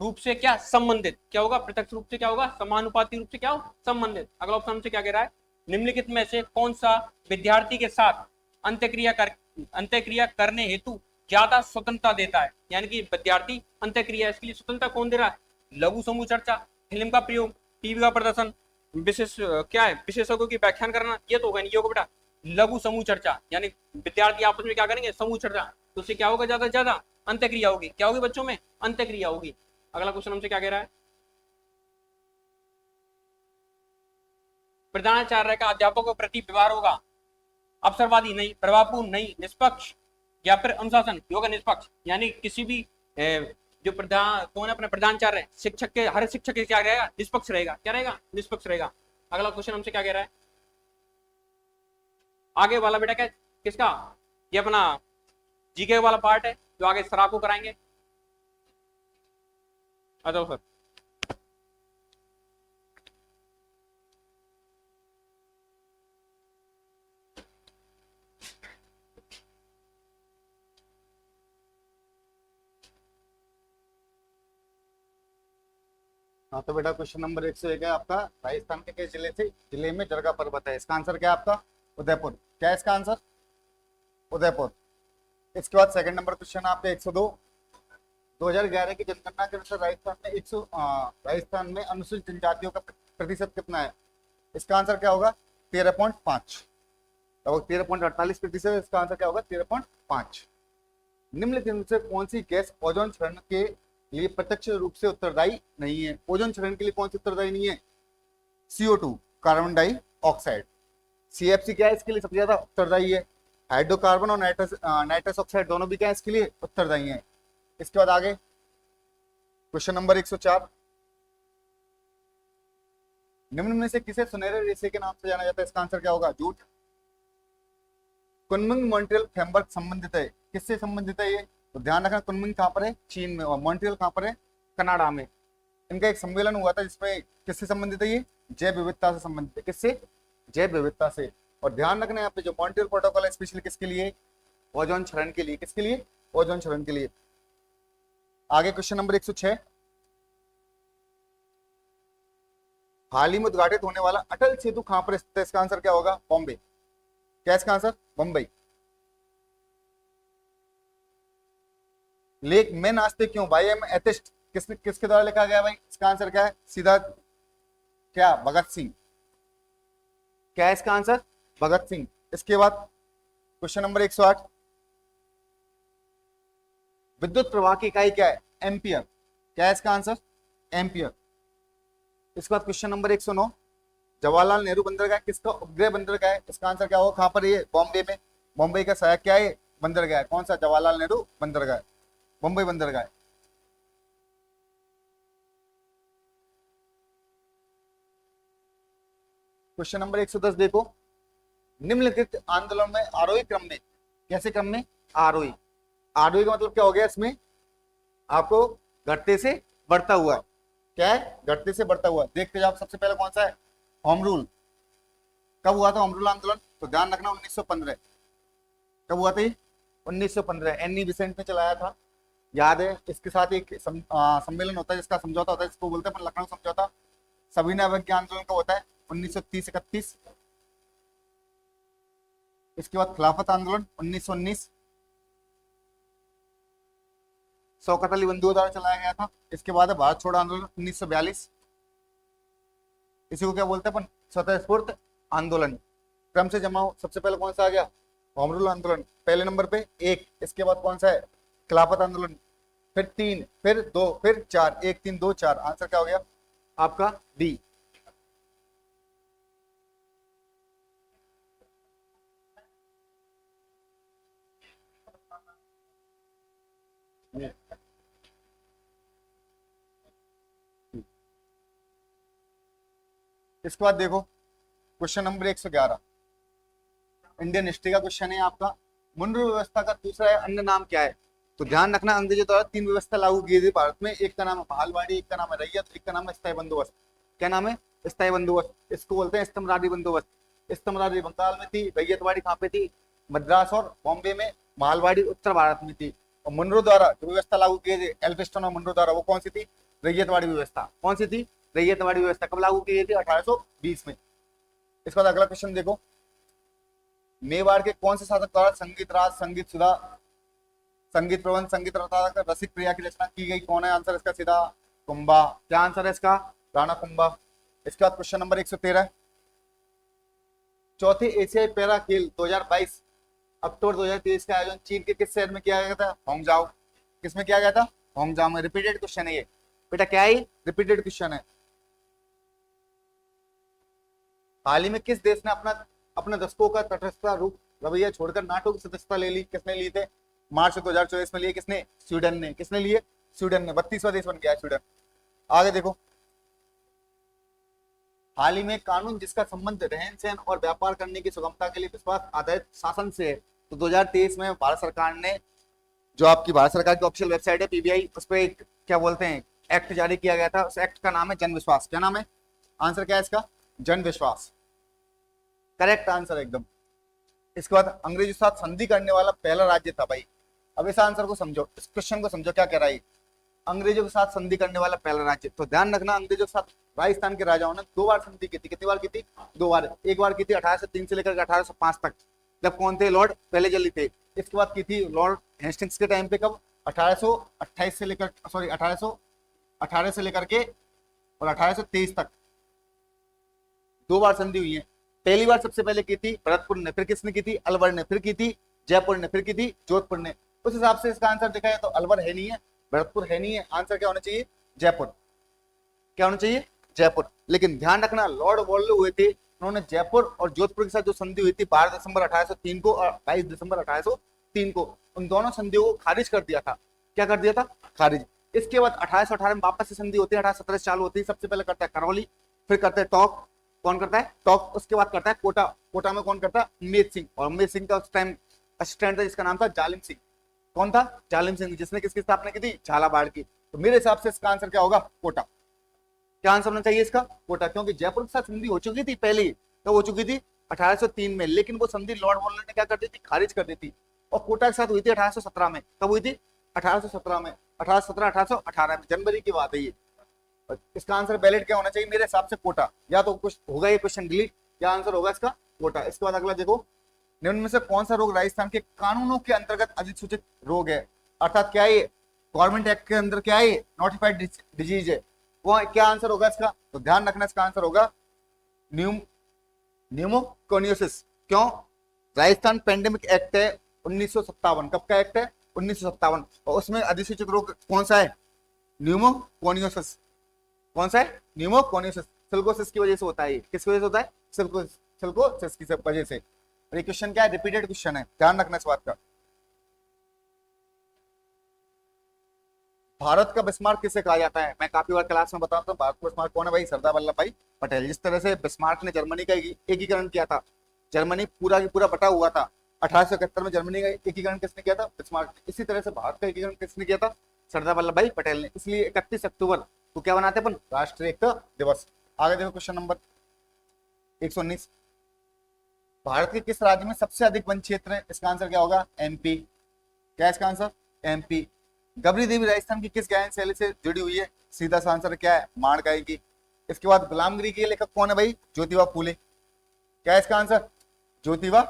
रूप से क्या संबंधित, क्या होगा, प्रत्यक्ष रूप से क्या होगा, समानुपाती रूप से क्या हो, संबंधित। अगला ऑप्शन से क्या कह रहा है, निम्नलिखित में से कौन सा विद्यार्थी के साथ अंत्यक्रिया करने हेतु ज्यादा स्वतंत्रता देता है। यानी कि विद्यार्थी अंत्यक्रिया, इसके लिए स्वतंत्रता कौन दे रहा है, लघु समूह चर्चा, फिल्म का प्रयोग, टीवी का प्रदर्शन, विशेष क्या है, विशेषज्ञों की व्याख्यान करना, ये तो होगा नहीं, ये होगा बेटा लघु समूह चर्चा। यानी विद्यार्थी आपस में क्या करेंगे, समूह चर्चा, तो उससे क्या होगा, ज्यादा से ज्यादा अंत्यक्रिया होगी। क्या होगी बच्चों में, अंत्यक्रिया होगी। अगला क्वेश्चन हमसे क्या कह रहा है, प्रधानाचार्य का अध्यापकों के प्रति व्यवहार होगा अवसरवादी, नहीं। प्रभावपूर्ण, नहीं। निष्पक्ष, या फिर अनुशासन, होगा निष्पक्ष। यानी किसी भी जो प्रधान कौन है, अपने प्रधानाचार्य, शिक्षक के, हर शिक्षक के क्या रहेगा, निष्पक्ष रहेगा। क्या रहेगा, निष्पक्ष रहेगा। अगला क्वेश्चन हमसे क्या कह रहा है, आगे वाला बेटा क्या किसका, ये अपना जीके वाला पार्ट है जो आगे सर आपको कराएंगे। आ जाओ सर। हाँ तो बेटा क्वेश्चन नंबर 101 है आपका, राजस्थान के किस जिले में जरगा पर्वत है। इसका आंसर क्या है आपका, उदयपुर। क्या है इसका आंसर, उदयपुर। इसके बाद सेकंड नंबर क्वेश्चन है आपका 102। 2011 की जनगणना के अनुसार राजस्थान में अनुसूचित जनजातियों का प्रतिशत कितना है। इसका आंसर क्या होगा, 13.5, लगभग 13.48%। इसका आंसर क्या होगा, 13.5। निम्नलिखित में से कौन सी गैस ओजोन क्षरण के लिए प्रत्यक्ष रूप से उत्तरदायी नहीं है। ओजोन क्षरण के लिए कौन सी उत्तरदायी नहीं है, CO2, कार्बन डाइऑक्साइड। CFC क्या है इसके लिए सबसे ज्यादा उत्तरदायी है। हाइड्रोकार्बन और नाइट्रस ऑक्साइड दोनों भी क्या है इसके लिए उत्तरदायी है। इसके बाद आगे क्वेश्चन नंबर 104। निम्न में से किसे सुनहरे रेशे के नाम से जाना जाता है। इसका आंसर क्या होगा, जूट। कुनमिंग मॉन्ट्रियल फ्रेमवर्क संबंधित है, किससे संबंधित है ये, तो ध्यान रखना कुनमिंग कहां पर है, चीन में, और मॉन्ट्रियल कहां पर है, कनाडा में। इनका एक सम्मेलन हुआ था जिसमें किससे संबंधित है ये, जैव विविधता से संबंधित है। किससे, जैव विविधता से। और ध्यान रखना यहाँ पे जो मॉन्ट्रियल प्रोटोकॉल है स्पेशली किसके लिए, ओजोन क्षरण के लिए। किसके लिए, ओजोन क्षरण के लिए। आगे क्वेश्चन नंबर 106। हाल ही में उद्घाटित होने वाला अटल सेतु कहां पर स्थित है। इसका आंसर क्या होगा, बॉम्बे। क्या इसका आंसर, बम्बई। लेक में नाचते क्यों, भाई एम एथिस्ट किसके द्वारा लिखा गया भाई। इसका आंसर क्या है, सीधा क्या, भगत सिंह। क्या है इसका आंसर, भगत सिंह। इसके बाद क्वेश्चन नंबर 108। विद्युत प्रवाह की इकाई क्या है, एम्पियर। क्या है इसका आंसर, एम्पियर। इसके बाद क्वेश्चन नंबर 109। जवाहरलाल नेहरू बंदरगाह किसका उपग्रह बंदरगाह है। इसका आंसर क्या होगा, कहां पर ये, बॉम्बे में। बॉम्बे का सहायक क्या है, बंदरगाह है। कौन सा, जवाहरलाल नेहरू बंदरगाह, मुंबई बंदरगाह। क्वेश्चन नंबर 110 देखो। निम्नलिखित आंदोलन में आरोही क्रम में, कैसे क्रम में, आरोही। आरोही का मतलब क्या हो गया, इसमें आपको घटते से बढ़ता हुआ। क्या है, घटते से बढ़ता हुआ। देखते जाओ सबसे पहले कौन सा है, होम रूल। कब हुआ था होम रूल आंदोलन, तो ध्यान रखना 1915। कब हुआ था ये, 1915। एनी बेसेंट ने चलाया था याद है, इसके साथ एक सम्मेलन होता है जिसका समझौता होता है, जिसको बोलते हैं अपन लखनऊ समझौता। सविनय अवज्ञा आंदोलन का होता है 1930-31। इसके बाद खिलाफत आंदोलन 1919, शौकत अली बंधुओं द्वारा चलाया गया था। इसके बाद है भारत छोड़ो आंदोलन 1942, इसी को क्या बोलते हैं अपन, स्वतः स्फूर्त आंदोलन। क्रम से जमाओ, सबसे पहले कौन सा आ गया, होम रूल आंदोलन पहले नंबर पे 1, इसके बाद कौन सा है, खिलाफत आंदोलन, फिर 3, फिर 2, फिर 4, 1 3 2 4, आंसर क्या हो गया आपका डी। इसके बाद देखो क्वेश्चन नंबर 111, इंडियन हिस्ट्री का क्वेश्चन है आपका। मुंडू व्यवस्था का दूसरा अन्य नाम क्या है? तो ध्यान रखना, अंग्रेजों द्वारा 3 व्यवस्था लागू की थी भारत में। एक का नाम है महलवाड़ी, एक का नाम है रैयत, एक का नाम है स्थायी बंदोबस्त। क्या नाम है? स्थायी बंदोबस्त। इसको बोलते हैं स्तंभरारी बंदोबस्त। स्तंभरारी बंगाल में थी, रैयतवाड़ी कहाँ पे थी, मद्रास और बॉम्बे में, महलवाड़ी उत्तर भारत में थी। और मुनरो द्वारा जो व्यवस्था लागू की थी, एल्फिंस्टन और मुनरो द्वारा, वो कौन सी थी? रैयतवाड़ी व्यवस्था। कौन सी थी? रैयतवाड़ी व्यवस्था। कब लागू की गई थी? 1820 में। इसके बाद अगला क्वेश्चन देखो, मेवाड़ के कौन से शासक द्वारा संगीत राज, संगीत सुधा, संगीत प्रबंध, संगीत रता, रसिक प्रिया की रचना की गई? कौन है आंसर इसका? सीधा कुंभा। क्या आंसर है इसका? राणा कुंभा। इसके बाद क्वेश्चन नंबर 113, चौथे एशियाई पैरा खेल 2022 अक्टूबर 2023 का आयोजन चीन के किस शहर में किया गया था? होंगजाओ। किसमें किया गया था? होंगजाओ में। रिपीटेड क्वेश्चन है ये बेटा, क्या है? रिपीटेड क्वेश्चन है। हाल ही में किस देश ने अपने दशकों का तटस्थ रूप रवैया छोड़कर नाटो की सदस्यता ले ली? किसने लिए थे? मार्च 2024 में लिए। किसने? स्वीडन ने। किसने लिए? स्वीडन ने। 32वां देश बन गया है स्वीडन। आगे देखो, हाल ही में कानून जिसका संबंध रहन सहन और व्यापार करने की सुगमता के लिए विश्वास आधारित शासन से है, तो 2023 में भारत सरकार ने, जो आपकी भारत सरकार की ऑफिशियल वेबसाइट है पीबीआई, उस पर क्या बोलते हैं, एक्ट जारी किया गया था। उस एक्ट का नाम है जन विश्वास। क्या नाम है? आंसर क्या है इसका? जन विश्वास। करेक्ट आंसर एकदम। इसके बाद अंग्रेजों के साथ संधि करने वाला पहला राज्य था भाई। अब इस आंसर को समझो, इस क्वेश्चन को समझो, क्या कह रहा है? अंग्रेजों के साथ संधि करने वाला पहला राज्य। तो ध्यान रखना, अंग्रेजों के साथ राजस्थान के राजाओं ने 2 बार संधि की थी। कितनी बार की थी? 2 बार। एक बार की थी 1803 से लेकर 1805 तक, जब कौन थे? लॉर्ड पहले जल्दी थे। इसके बाद की थी लॉर्ड हेस्टिंग्स के टाइम पे, कब? 1828 से लेकर 1818 से लेकर के और 1823 तक 2 बार संधि हुई है। पहली बार सबसे पहले की थी भरतपुर ने, फिर किसने की थी? अलवर ने, फिर की थी जयपुर ने, फिर की थी जोधपुर ने। उस हिसाब से इसका आंसर देखा जाए तो अलवर है नहीं है, भरतपुर है नहीं है, आंसर क्या होना चाहिए? जयपुर। क्या होना चाहिए? जयपुर। लेकिन ध्यान रखना, लॉर्ड वॉर्ले हुए थे, उन्होंने जयपुर और जोधपुर के साथ जो संधि हुई थी 12 दिसंबर 1803 को और 22 दिसंबर 1803 को, उन दोनों संधियों को खारिज कर दिया था। क्या कर दिया था? खारिज। इसके बाद 1818 में वापस से संधि होती है, 1817 से चालू होती है। सबसे पहले करता है करौली, फिर करते हैं टोंक। कौन करता है? टोंक। उसके बाद करता है कोटा। कोटा में कौन करता है? उम्मेद सिंह। और उम्मेद सिंह का उस टाइम असिस्टेंट था जिसका नाम था जालिम सिंह। कौन था? जालिम सिंह, जिसने किसकी स्थापना की थी? झालावाड़ की। तो मेरे हिसाब से इसका आंसर क्या होगा? कोटा। क्या आंसर होना चाहिए इसका? कोटा। क्योंकि जयपुर के साथ संधि हो चुकी थी पहले, तो हो चुकी थी 1803 में, लेकिन वो संधि लॉर्ड वॉर्ले ने क्या कर दी थी? खारिज कर दी थी। और कोटा के साथ हुई थी 1817 में। कब हुई थी? 1817 में, 1817 1818 में, जनवरी की बात है ये। इसका आंसर बैलेट क्या होना चाहिए मेरे हिसाब से? कोटा। या तो कुछ होगा ये क्वेश्चन डिलीट, या आंसर होगा इसका कोटा। इसके बाद अगला देखो, निम्न में से कौन सा रोग राजस्थान के कानूनों के अंतर्गत अधिसूचित रोग है? अर्थात क्या है? गवर्नमेंट एक्ट के अंदर क्या है? नोटिफाइड डिजीज है। वो क्या आंसर होगा इसका? तो ध्यान रखना, इसका आंसर होगा न्यूमोकोनियोसिस। क्यों? राजस्थान पेंडेमिक एक्ट है 1957। कब का एक्ट है? 1957। और उसमें अधिसूचित रोग कौन सा है? न्यूमोकोनियोसिस। कौन सा है? न्यूमोकोनियोसिस। सिल्कोसिस की वजह से होता है ये। किसकी वजह से होता है? सिल्कोसिस की वजह से। और ये क्वेश्चन क्या है? रिपीटेड क्वेश्चन है, ध्यान रखना इस बात का। भारत का बिस्मार्क किसे कहा जाता है? मैं काफी बार क्लास में बताता हूँ, भारत का बिस्मार्क कौन है भाई? सरदार वल्लभ भाई पटेल। जिस तरह से बिस्मार्क ने जर्मनी का एकीकरण किया था, जर्मनी पूरा की पूरा बटा हुआ था, 1871 में जर्मनी का एकीकरण किसने किया था? बिस्मार्क। इसी तरह से भारत का एकीकरण किसने किया था? सरदार वल्लभ भाई पटेल ने। इसलिए 31 अक्टूबर को क्या बनाते हैं अपन? राष्ट्रीय एकता दिवस। आगे देखो क्वेश्चन नंबर 119, भारत के किस राज्य में सबसे अधिक वन क्षेत्र है? इसका आंसर क्या होगा? एमपी। क्या इसका आंसर? एमपी। गबरी देवी राजस्थान की किस गायन शैली से जुड़ी हुई है? सीधा सा आंसर क्या है? माण गायकी। इसके बाद गुलामगिरी के लेखक कौन है भाई? ज्योतिबा फूले। क्या है इसका आंसर? ज्योतिबा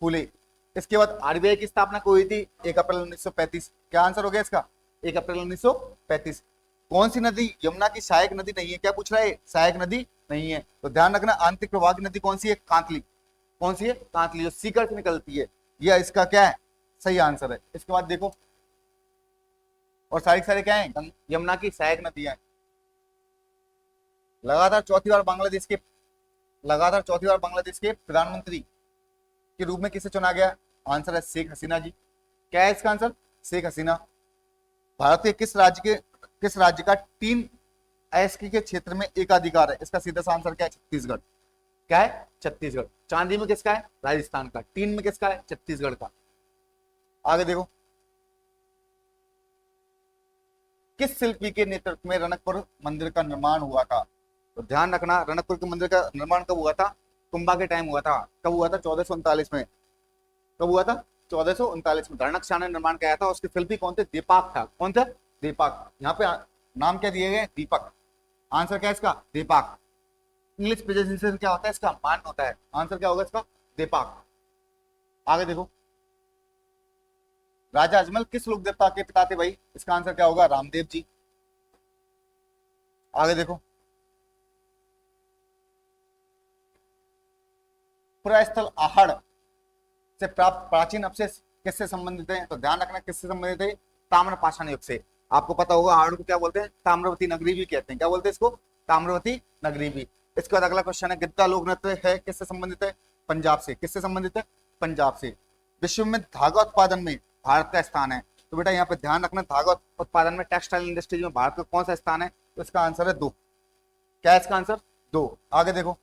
फूले। इसके बाद आरबीआई की स्थापना को हुई थी 1 अप्रैल 1935। क्या आंसर हो गया इसका? 1 अप्रैल 1935। कौन सी नदी यमुना की सहायक नदी नहीं है? क्या पूछ रहा है? सहायक नदी नहीं है। तो ध्यान रखना, आंतरिक प्रवाह की नदी कौन सी है? कांतली। कौन सी है? कांतली, जो सीकर से निकलती है। यह इसका क्या है? सही आंसर है। इसके बाद देखो, और सारे क्या है? यमुना की सहायक नदियां। लगातार चौथी बार बांग्लादेश के प्रधानमंत्री के रूप में किसे चुना गया? आंसर है शेख हसीना जी। क्या है इसका आंसर? शेख हसीना। भारत के किस राज्य का 3 अयस्की के क्षेत्र में एकाधिकार है? इसका सीधा सा आंसर क्या है? छत्तीसगढ़। क्या है? छत्तीसगढ़। चांदी में किसका है? राजस्थान का। टीन में किसका है? छत्तीसगढ़ का। आगे देखो, किस शिल्पी के नेतृत्व में रणकपुर मंदिर का निर्माण हुआ था? तो ध्यान रखना, रणकपुर के मंदिर का निर्माण कब हुआ था? कुंभा के टाइम हुआ था। कब हुआ था? 1439 में। कब हुआ था? 1439 में। धरणक्षाण ने निर्माण किया था। उसके शिल्पी कौन थे? दीपक था। कौन था? दीपक। यहाँ पे नाम क्या दिए गए? दीपक। आंसर क्या है इसका? दीपक। इंग्लिश प्रोनाउंसिएशन क्या होता है इसका? मान होता है। आंसर क्या होगा इसका? दीपक। आगे देखो, राजा अजमल किस लोक देवता के पिता थे भाई? इसका आंसर क्या होगा? रामदेव जी। आगे देखो, पुरास्थल आहड़ से प्राप्त प्राचीन अवशेष किससे संबंधित है? तो ध्यान रखना, किससे संबंधित है? ताम्र पाषाण युग से। आपको पता होगा आहड़ को क्या बोलते हैं? ताम्रवती नगरी भी कहते हैं। क्या बोलते हैं इसको? ताम्रवती नगरी भी। इसके बाद अगला क्वेश्चन है, गिद्दा लोक नृत्य है किससे संबंधित है? पंजाब से। किससे संबंधित है? पंजाब से। विश्व में धागा उत्पादन में भारत का स्थान है? तो बेटा यहाँ पे ध्यान रखना, धागा उत्पादन में, टेक्सटाइल इंडस्ट्रीज में भारत का कौन सा स्थान है? तो इसका आंसर है 2। क्या है इसका आंसर? 2। आगे देखो,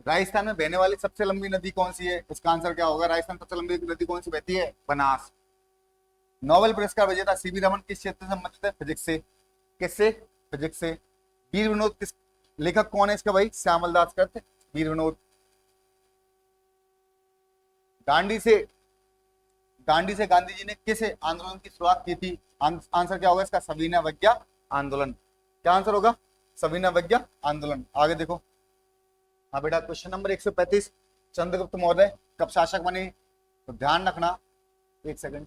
राजस्थान में बहने वाली सबसे लंबी नदी कौन सी है? इसका आंसर क्या होगा? राजस्थान सबसे लंबी नदी कौन सी बहती है? बनास। नोबेल पुरस्कार विजेता सीवी रमन किस क्षेत्र से संबंधित है? फिजिक्स से। किससे? फिजिक्स से। वीर विनोद किस लेखक कौन है इसका भाई? श्यामल दास करते। वीर विनोद। दांडी से गांधी जी ने किस आंदोलन की शुरुआत की थी? आंसर क्या होगा इसका? सविनय अवज्ञा आंदोलन। क्या आंसर होगा? सविनय अवज्ञा आंदोलन। आगे देखो, हाँ बेटा, क्वेश्चन नंबर 135, चंद्रगुप्त मौर्य कब शासक बने? तो ध्यान रखना, एक सेकंड,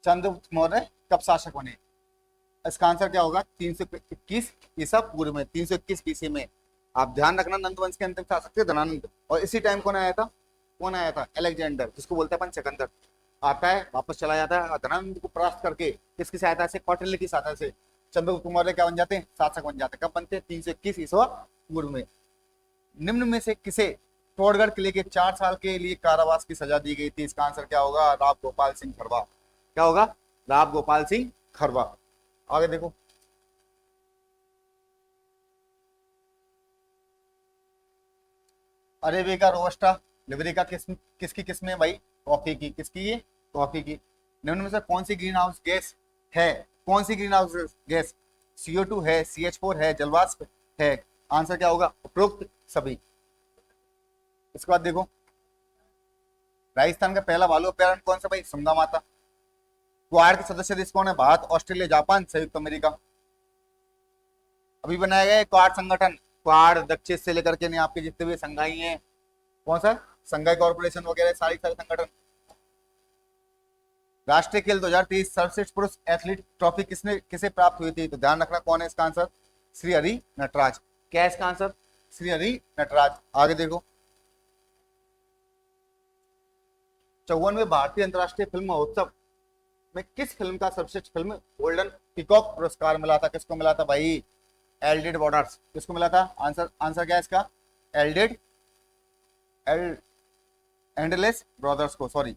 चंद्रगुप्त मौर्य कब शासक बने? इसका आंसर क्या होगा? 321 ईसा पूर्व में, 321 बीसी में। आप ध्यान रखना, नंद वंश के अंतिम शासक थे धनानंद, और इसी टाइम कौन आया था? अलेक्जेंडर, जिसको बोलते हैं अपन सिकंदर। आता है, वापस चला जाता है, और धनानंद को परास्त करके किसकी सहायता से? कौटिल्य की सहायता से चंद्रगुप्त मौर्य क्या बन जाते हैं? शासक बन जाते हैं। कब बनते हैं? 321 ईसा पूर्व में। निम्न में से किसे तोड़गढ़ किले के 4 साल के लिए कारावास की सजा दी गई थी? इसका आंसर क्या होगा? राव गोपाल सिंह खरवा। क्या होगा? राव गोपाल सिंह खरवा। आगे देखो, अरेबिका रोबस्टा लिबरिका किसकी किस्म है भाई? कॉफी की। किसकी? ये कॉफी की। निम्न में से कौन सी ग्रीन हाउस गैस है? कौन सी ग्रीन हाउस गैस? CO2 है, CH4 है, जलवाष्प है। आंसर क्या होगा? उपरोक्त सभी। इसके बाद देखो, राजस्थान का पहला भालू अभ्यारण्य कौन सा भाई? सुंगा माता। क्वाड के सदस्य देश कौन है? भारत, ऑस्ट्रेलिया, जापान, संयुक्त अमेरिका। अभी बनाया गया है क्वाड संगठन। क्वाड दक्षिण से लेकर के नहीं, आपके जितने भी संघाई हैं, कौन सा? संघाई कॉर्पोरेशन वगैरह, सारे संगठन। राष्ट्रीय खेल 2023 सर्वश्रेष्ठ पुरुष एथलीट ट्रॉफी किसे प्राप्त हुई थी? तो ध्यान रखना, कौन है इसका आंसर? श्री हरि नटराज। क्या है इसका आंसर? श्री हरि नटराज। आगे देखो, 54वें भारतीय अंतर्राष्ट्रीय फिल्म महोत्सव में किस फिल्म का सर्वश्रेष्ठ फिल्म गोल्डन पीकॉक पुरस्कार मिला था? किसको मिला था भाई? एल्डेड बॉर्डर्स। किसको मिला था? आंसर क्या है इसका? एंडलेस ब्रदर्स को, सॉरी।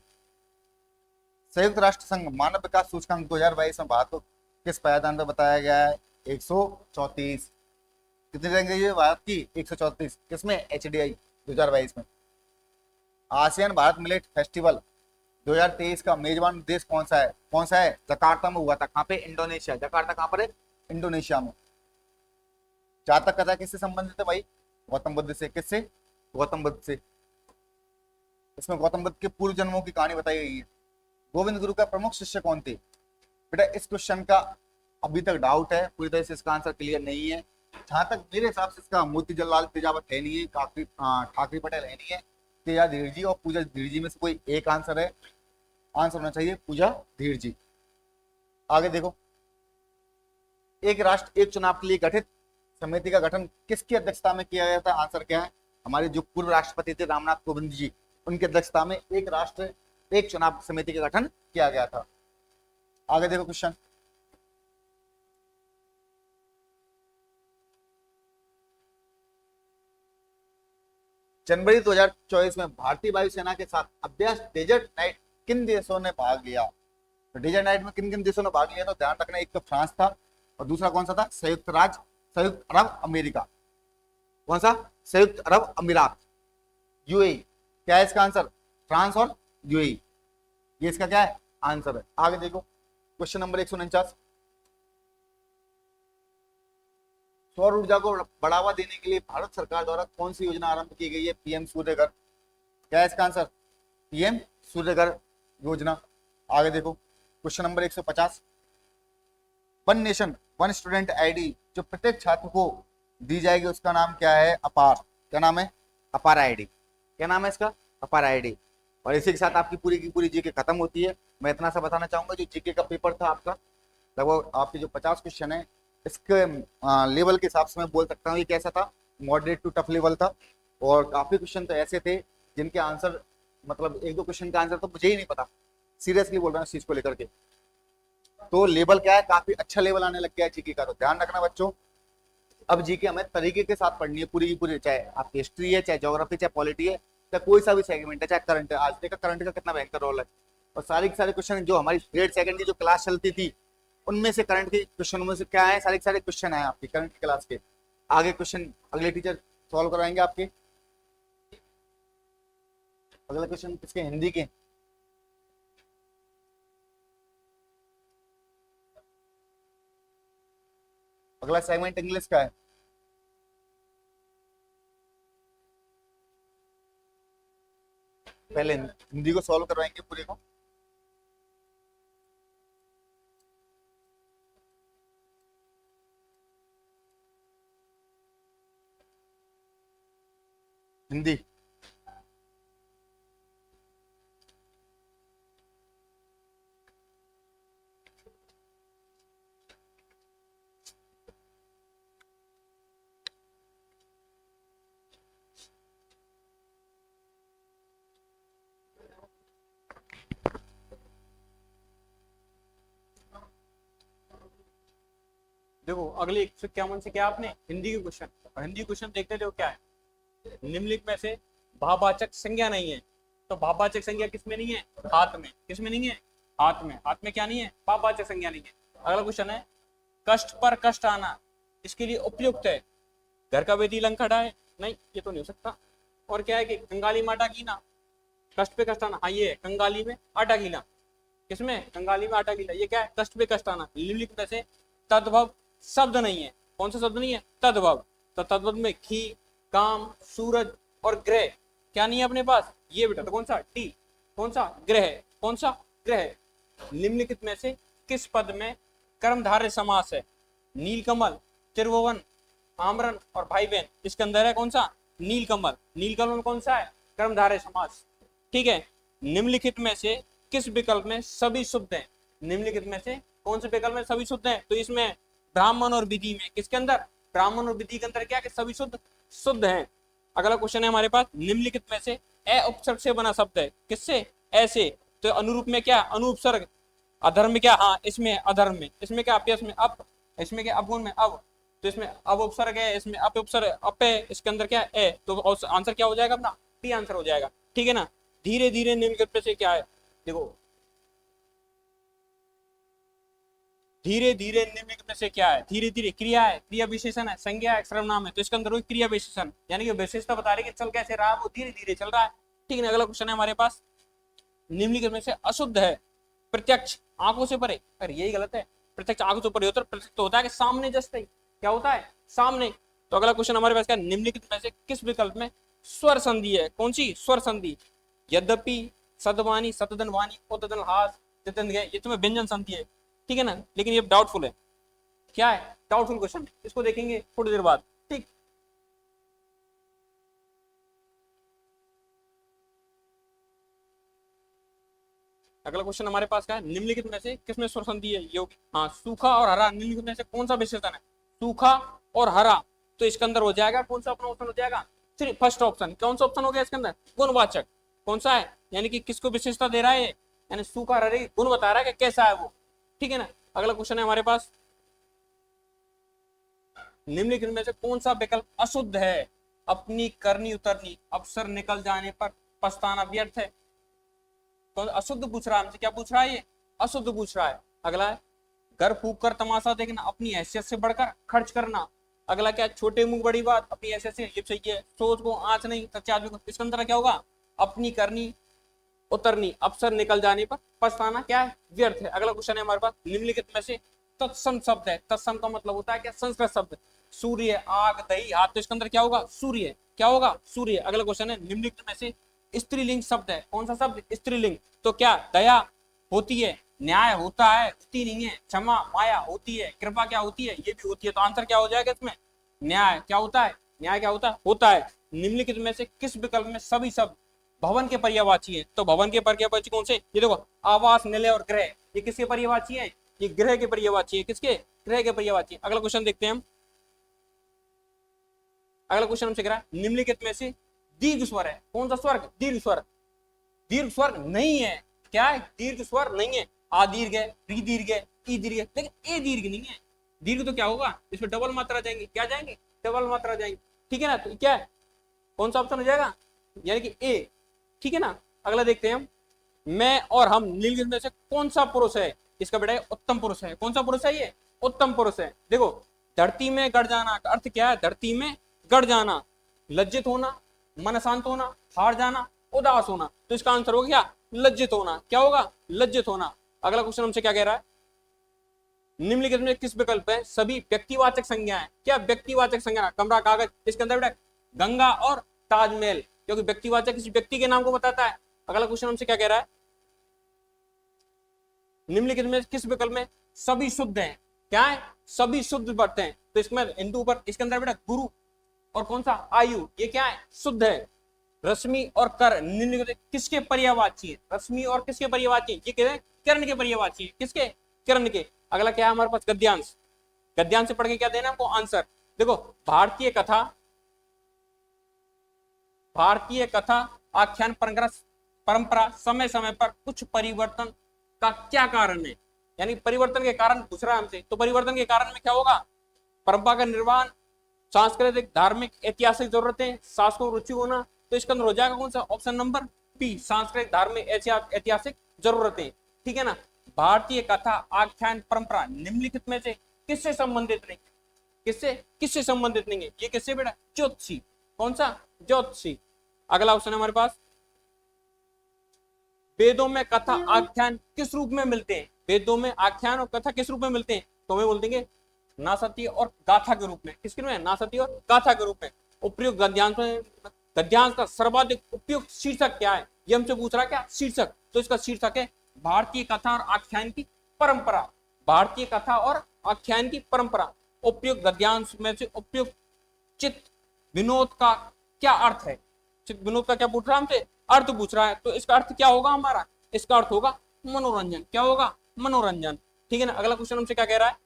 संयुक्त राष्ट्र संघ मानव विकास सूचकांक 2022 में भारत को किस पायदान पर बताया गया है? 134। कितनी रैंक गई है भारत की? 134। किसमें? HDI 2022 में। आसियान भारत मिलेट फेस्टिवल 2023 का मेजबान देश कौन सा है? कौन सा है? जकार्ता में हुआ था। कहाँ पे? इंडोनेशिया। जकार्ता कहाँ पर है? इंडोनेशिया में। जातक कथा किससे संबंधित है भाई? गौतम बुद्ध से। किससे? गौतम बुद्ध से। इसमें गौतम बुद्ध के पूर्व जन्मों की कहानी बताई गई है। गोविंद गुरु का प्रमुख शिष्य कौन थे? बेटा इस क्वेश्चन का अभी तक डाउट है, पूरी तरह से इसका आंसर क्लियर नहीं है। जहां तक मेरे हिसाब से इसका मोतीलाल लाल तेजावत है नहीं है, ठाकरे पटेल है नहीं है, तेजा धीर जी और पूजा धीर जी में से कोई एक आंसर है। आंसर होना चाहिए पूजा धीर जी। आगे देखो, एक राष्ट्र एक चुनाव के लिए गठित समिति का गठन किसकी अध्यक्षता में किया गया था? आंसर क्या है? हमारे जो पूर्व राष्ट्रपति थे रामनाथ कोविंद जी, उनकी अध्यक्षता में एक राष्ट्र एक चुनाव समिति का गठन किया गया था। आगे देखो क्वेश्चन, जनवरी 2024 में भारतीय वायुसेना के साथ अभ्यास डेजर्ट नाइट किन देशों ने भाग लिया? तो डेजर्ट नाइट में किन किन देशों ने भाग लिया? तो ध्यान रखना, एक तो फ्रांस था और दूसरा कौन सा था? संयुक्त अरब अमेरिका। कौन सा? संयुक्त अरब अमीरात, यूएई। क्या है इसका आंसर? फ्रांस और यूएई, ये इसका क्या है? आंसर है। आगे देखो क्वेश्चन नंबर 149, सौर ऊर्जा को बढ़ावा देने के लिए भारत सरकार द्वारा कौन सी योजना आरंभ की गई है? पीएम सूर्यघर। क्या है इसका आंसर? पीएम सूर्यघर योजना। आगे देखो question number 150, one nation one student ID जो प्रत्येक छात्र को दी जाएगी उसका नाम क्या है? अपार। क्या नाम है? अपार आईडी। क्या नाम है इसका? अपार आईडी। और इसी के साथ आपकी पूरी की पूरी जीके खत्म होती है। मैं इतना सा बताना चाहूंगा, जो जीके का पेपर था आपका, लगभग आपके जो 50 क्वेश्चन है, इसके लेवल के हिसाब से मैं बोल सकता हूँ ये कैसा था? मॉडरेट टू टफ लेवल था। और काफी क्वेश्चन तो ऐसे थे जिनके आंसर, मतलब एक दो क्वेश्चन का आंसर तो मुझे ही नहीं पता, सीरियसली बोल रहा हूँ इस चीज को लेकर के। तो लेवल क्या है? काफी अच्छा लेवल आने लग गया है जीके का। तो ध्यान रखना बच्चों, अब जीके हमें तरीके के साथ पढ़नी है पूरी की पूरी, चाहे आपकी हिस्ट्री है, चाहे ज्योग्राफी, चाहे पॉलिटी है, चाहे कोई सा भी सेगमेंट है, चाहे करंट है। आज देखा करंट का कितना भयंकर रोल है। और सारे के सारे क्वेश्चन जो हमारी ग्रेड सेकंड की जो क्लास चलती थी, उनमें से करंट के क्वेश्चन में से क्या है? सारे के सारे क्वेश्चन है आपकी करंट क्लास के। आगे क्वेश्चन अगले टीचर सॉल्व कराएंगे आपके। अगला क्वेश्चन किसके? हिंदी के। अगला सेगमेंट इंग्लिश का है। पहले हिंदी को सॉल्व करवाएंगे पूरे को। हिंदी देखो अगले 151 से क्या आपने हिंदी के क्वेश्चन, और हिंदी क्वेश्चन देखते थे वो क्या है? निम्नलिखित में से भाववाचक संज्ञा नहीं है। तो भाववाचक संज्ञा किसमें नहीं है? हाथ में। किसमें नहीं है? हाथ में। हाथ में क्या नहीं है? भाववाचक संज्ञा नहीं है। अगला क्वेश्चन है, कष्ट पर कष्ट आना इसके लिए उपयुक्त है घर का वेदी लंग खड़ा है? नहीं, ये तो नहीं हो सकता। और क्या है कि कंगाली में आटा गीला, कष्ट पे कष्ट आना, हाँ ये है कंगाली में आटा गीला। किसमें? कंगाली में आटा गीला। ये क्या है? कष्ट पे कष्ट आना। निम्नलिखित में से तद्भव शब्द नहीं है। कौन सा शब्द नहीं है? तद्भव। तो तद्भव में घी, काम, सूरज और ग्रह क्या नहीं है अपने पास? ये बेटा तो कौन सा? टी। कौन सा? ग्रह। कौन सा? ग्रह। निम्नलिखित में से किस पद में कर्मधारय समास है? नीलकमल, त्रिभुवन, आमरन और भाई बहन। इसके अंदर है कौन सा? नीलकमल। नीलकमल में कौन सा है? कर्मधारय समास। ठीक है। निम्नलिखित में से किस विकल्प में सभी शुद्ध हैं? निम्नलिखित में से कौन से विकल्प में सभी शुद्ध हैं? तो इसमें ब्राह्मण और विधि में, किसके अंदर? ब्राह्मण और विधि के अंदर क्या है? सभी शुद्ध शुद्ध हैं। अगला क्वेश्चन है हमारे पास, निम्नलिखित में से ए उपसर्ग से बना शब्द है? किससे? ऐसे। तो अनुरूप में क्या? अनुपसर्ग। अधर्म में क्या? हाँ इसमें अधर्म में। इसमें क्या? अप्यस में अप। इसमें क्या? अवगुण में अब। तो इसमें अब उपसर्ग है, इसमें अप उपसर्ग अप है, इसके अंदर क्या है? ए। तो आंसर क्या हो जाएगा अपना? टी आंसर हो जाएगा। ठीक है ना। धीरे धीरे निम्नलिखित में से क्या है? देखो धीरे धीरे निम्नलिखित में से क्या है? धीरे धीरे क्रिया है, क्रिया विशेषण है, संज्ञा है, सर्वनाम है। तो इसके अंदर वही क्रिया विशेषण, यानी कि विशेषता बता रही है कि चल कैसे रहा, वो धीरे धीरे चल रहा है। ठीक है। अगला क्वेश्चन है हमारे पास, निम्नलिखित में से अशुद्ध है प्रत्यक्ष आंखों से परे? अरे यही गलत है। प्रत्यक्ष आंखों से परे होता है, प्रत्यक्ष तो होता है कि सामने जस्ट क्या होता है? सामने। तो अगला क्वेश्चन हमारे पास क्या है? निम्नलिखित में से किस विकल्प में स्वर संधि है? कौन सी स्वर संधि? यद्यपि, सदवानी, सतदन वाणी, उतदन हास, तितन गए, ये तुम्हें व्यंजन संधि है, ठीक है ना, लेकिन ये डाउटफुल है। क्या है? डाउटफुल क्वेश्चन, इसको देखेंगे थोड़ी देर बाद, ठीक। अगला क्वेश्चन हमारे पास क्या है? निम्नलिखित में से किसमें स्वर संधि है? योग, हाँ, सूखा और हरा, निम्नलिखित में से कौन सा विशेषण है? सूखा और हरा, तो इसके अंदर हो जाएगा कौन सा अपना ऑप्शन हो जाएगा? सिर्फ फर्स्ट ऑप्शन। कौन सा ऑप्शन हो गया इसके अंदर? गुणवाचक। कौन सा है? यानी कि किसको विशेषता दे रहा है, यानी सूखा हरे गुण बता रहा है कि कैसा है वो, ठीक है ना। अगला क्वेश्चन है हमारे पास, निम्नलिखित में से कौन सा विकल्प अशुद्ध है? अपनी करनी उतरनी, अवसर निकल जाने पर पछताना व्यर्थ है। कौन अशुद्ध पूछ रहा है हमसे? क्या पूछ रहा है ये? अशुद्ध पूछ रहा है। अगला है, घर फूक कर तमाशा देखना, अपनी हैसियत से बढ़कर खर्च करना। अगला क्या है? छोटे मुंह बड़ी बात, अपनी हैसियत से, ये सही है। सोच को आंच नहीं, सच्चे आदमी को। इसके अंदर क्या होगा? अपनी करनी उतरनी, अवसर निकल जाने पर पछताना क्या है? व्यर्थ है। अगला क्वेश्चन है हमारे पास, निम्नलिखित में से तत्सम शब्द है। तत्सम का मतलब होता है क्या? संस्कृत शब्द। सूर्य, आग, दही, हाथ, तो इसके अंदर क्या होगा? सूर्य। क्या होगा? सूर्य। अगला क्वेश्चन है, निम्नलिखित में से स्त्रीलिंग शब्द है। कौन सा शब्द? स्त्रीलिंग। तो क्या? दया होती है, न्याय होता है, होती नहीं है, क्षमा, माया होती है, कृपा क्या होती है? ये भी होती है। तो आंसर क्या हो जाएगा इसमें? न्याय। क्या होता है? न्याय क्या होता है? होता है। निम्नलिखित में से किस विकल्प में सभी शब्द भवन के पर्यायवाची है? तो भवन के पर्यायवाची कौन से? ये देखो, आवास, निलय और ग्रह, ये किसके पर्यायवाची है? ये ग्रह के पर्यायवाची है। किसके? ग्रह के पर्यायवाची। अगला क्वेश्चन देखते हैं हम। अगला क्वेश्चन हमसे कह रहा है, निम्नलिखित में से दीर्घ स्वर है। कौन सा स्वर? दीर्घ स्वर। दीर्घ स्वर नहीं है। क्या है? दीर्घ स्वर नहीं है। आ दीर्घ है, री दीर्घ है, ई दीर्घ है, लेकिन ए दीर्घ नहीं है। दीर्घ तो क्या होगा? इसमें डबल मात्रा जाएंगे। क्या जाएंगे? डबल मात्रा जाएंगे, ठीक है ना। तो क्या है? कौन सा ऑप्शन हो जाएगा? यानी कि ए, ठीक है ना। अगला देखते हैं हम, मैं और हम निम्नलिखित में से कौन सा पुरुष है? इसका बेटा उत्तम पुरुष है। कौन सा पुरुष है ये? उत्तम पुरुष है। देखो, धरती में गड़ जाना का अर्थ क्या है? धरती में गड़ जाना, लज्जित होना, मन शांत होना, हार जाना, उदास होना। तो इसका आंसर होगा क्या? लज्जित होना। क्या होगा? लज्जित होना। अगला क्वेश्चन हमसे क्या कह रहा है? निम्नलिखित में किस विकल्प है सभी व्यक्तिवाचक संज्ञाएं? क्या व्यक्तिवाचक संज्ञा? कमरा, कागज, इसके अंदर बेटा गंगा और ताजमहल, क्योंकि व्यक्तिवाचक किसी व्यक्ति के नाम को बताता है। अगला क्वेश्चन हमसे क्या कह रहा है? निम्नलिखित में किस विकल्प में सभी शुद्ध हैं? क्या है? सभी शुद्ध बढ़ते हैं। तो इसमें हिंदू पर, इसके अंदर बेटा गुरु और कौन सा? आयु, ये क्या है? शुद्ध है। रश्मि और कर निम्नलिखित किसके पर्यायवाची है? रश्मि और किसके पर्यायवाची? ये कह रहे हैं किरण के पर्यायवाची है। किसके? किरण के। अगला क्या है हमारे पास? गद्यांश। गद्यांश से पढ़ के क्या देना हमको? आंसर। देखो, भारतीय कथा, भारतीय कथा आख्यान परंपरा समय समय पर कुछ परिवर्तन का क्या कारण है? यानी परिवर्तन के कारण पूछ रहा है हमसे। तो परिवर्तन के कारण में क्या होगा? परंपरा का निर्माण, सांस्कृतिक, धार्मिक, ऐतिहासिक जरूरतें, शासकों की रुचि होना। तो इसके अंदर हो जाएगा कौन सा? ऑप्शन नंबर बी, सांस्कृतिक, धार्मिक, ऐतिहासिक जरूरतें, ठीक है ना। भारतीय कथा आख्यान परंपरा निम्नलिखित में से किससे संबंधित नहीं? किससे? किससे संबंधित नहीं है? ये किससे बेटा? ज्योतिषी। कौन सा? ज्योतिषी। अगला ऑप्शन है हमारे पास, वेदों में कथा आख्यान किस रूप में मिलते हैं? वेदों में आख्यान और कथा किस रूप में मिलते हैं? तो हमें बोल देंगे नासत्य और गाथा के रूप में। किसके रूप में? नासत्य और गाथा के रूप में। उपयुक्त गद्यांश में, गद्यांश का सर्वाधिक उपयुक्त शीर्षक क्या है? ये हमसे पूछ रहा है। क्या शीर्षक? तो इसका शीर्षक है भारतीय कथा और आख्यान की परंपरा। भारतीय कथा और आख्यान की परंपरा। उपयुक्त गद्यांश में से उपयुक्त चित्त विनोद का क्या अर्थ है? चित्त विनोद का क्या पूछ रहा है हमसे? अर्थ पूछ रहा है। तो इसका अर्थ क्या होगा हमारा? इसका अर्थ होगा मनोरंजन। क्या होगा? मनोरंजन, ठीक है ना। अगला क्वेश्चन हमसे क्या कह रहा है?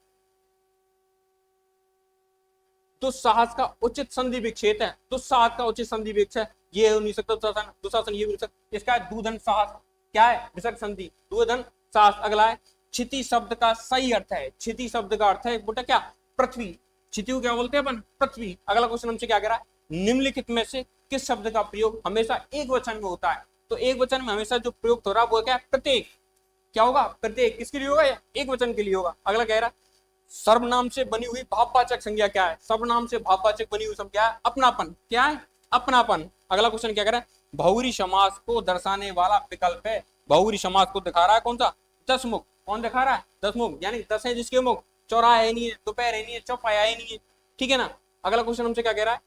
दुस्साहस का उचित संधि विच्छेद है। दुस्साहस का उचित संधि विच्छेद ये हो नहीं सकता। दुशासन ये भी नहीं सकता। इसका है दूधन साहस। क्या है? विसर्ग संधि, दूधन साहस। अगला है क्षिति शब्द का सही अर्थ है। क्षिति शब्द का अर्थ है बेटा क्या? पृथ्वी। क्षिति को क्या बोलते हैं अपन? पृथ्वी। अगला क्वेश्चन हमसे क्या कह रहा है? निम्नलिखित में से किस शब्द का प्रयोग हमेशा एक वचन में होता है? तो एक वचन में हमेशा जो प्रयोग हो रहा है वो क्या है? प्रत्येक। क्या होगा? प्रत्येक। किसके लिए होगा? एक वचन के लिए होगा। अगला कह रहा है सर्वनाम से बनी हुई भाववाचक संज्ञा क्या है? सर्वनाम से भाववाचक बनी हुई संज्ञा है अपनापन। क्या है? अपनापन। अगला क्वेश्चन क्या कह रहा है? बहुरी समास को दर्शाने वाला विकल्प है। बहुरी समास को दिखा रहा है कौन सा? दसमुख। कौन दिखा रहा है? दसमुख, यानी 10 है जिसके मुख, चौराहा है नहीं है, दोपहर है नहीं है, चौपाया है नहीं है, ठीक है ना। अगला क्वेश्चन हमसे क्या कह रहा है,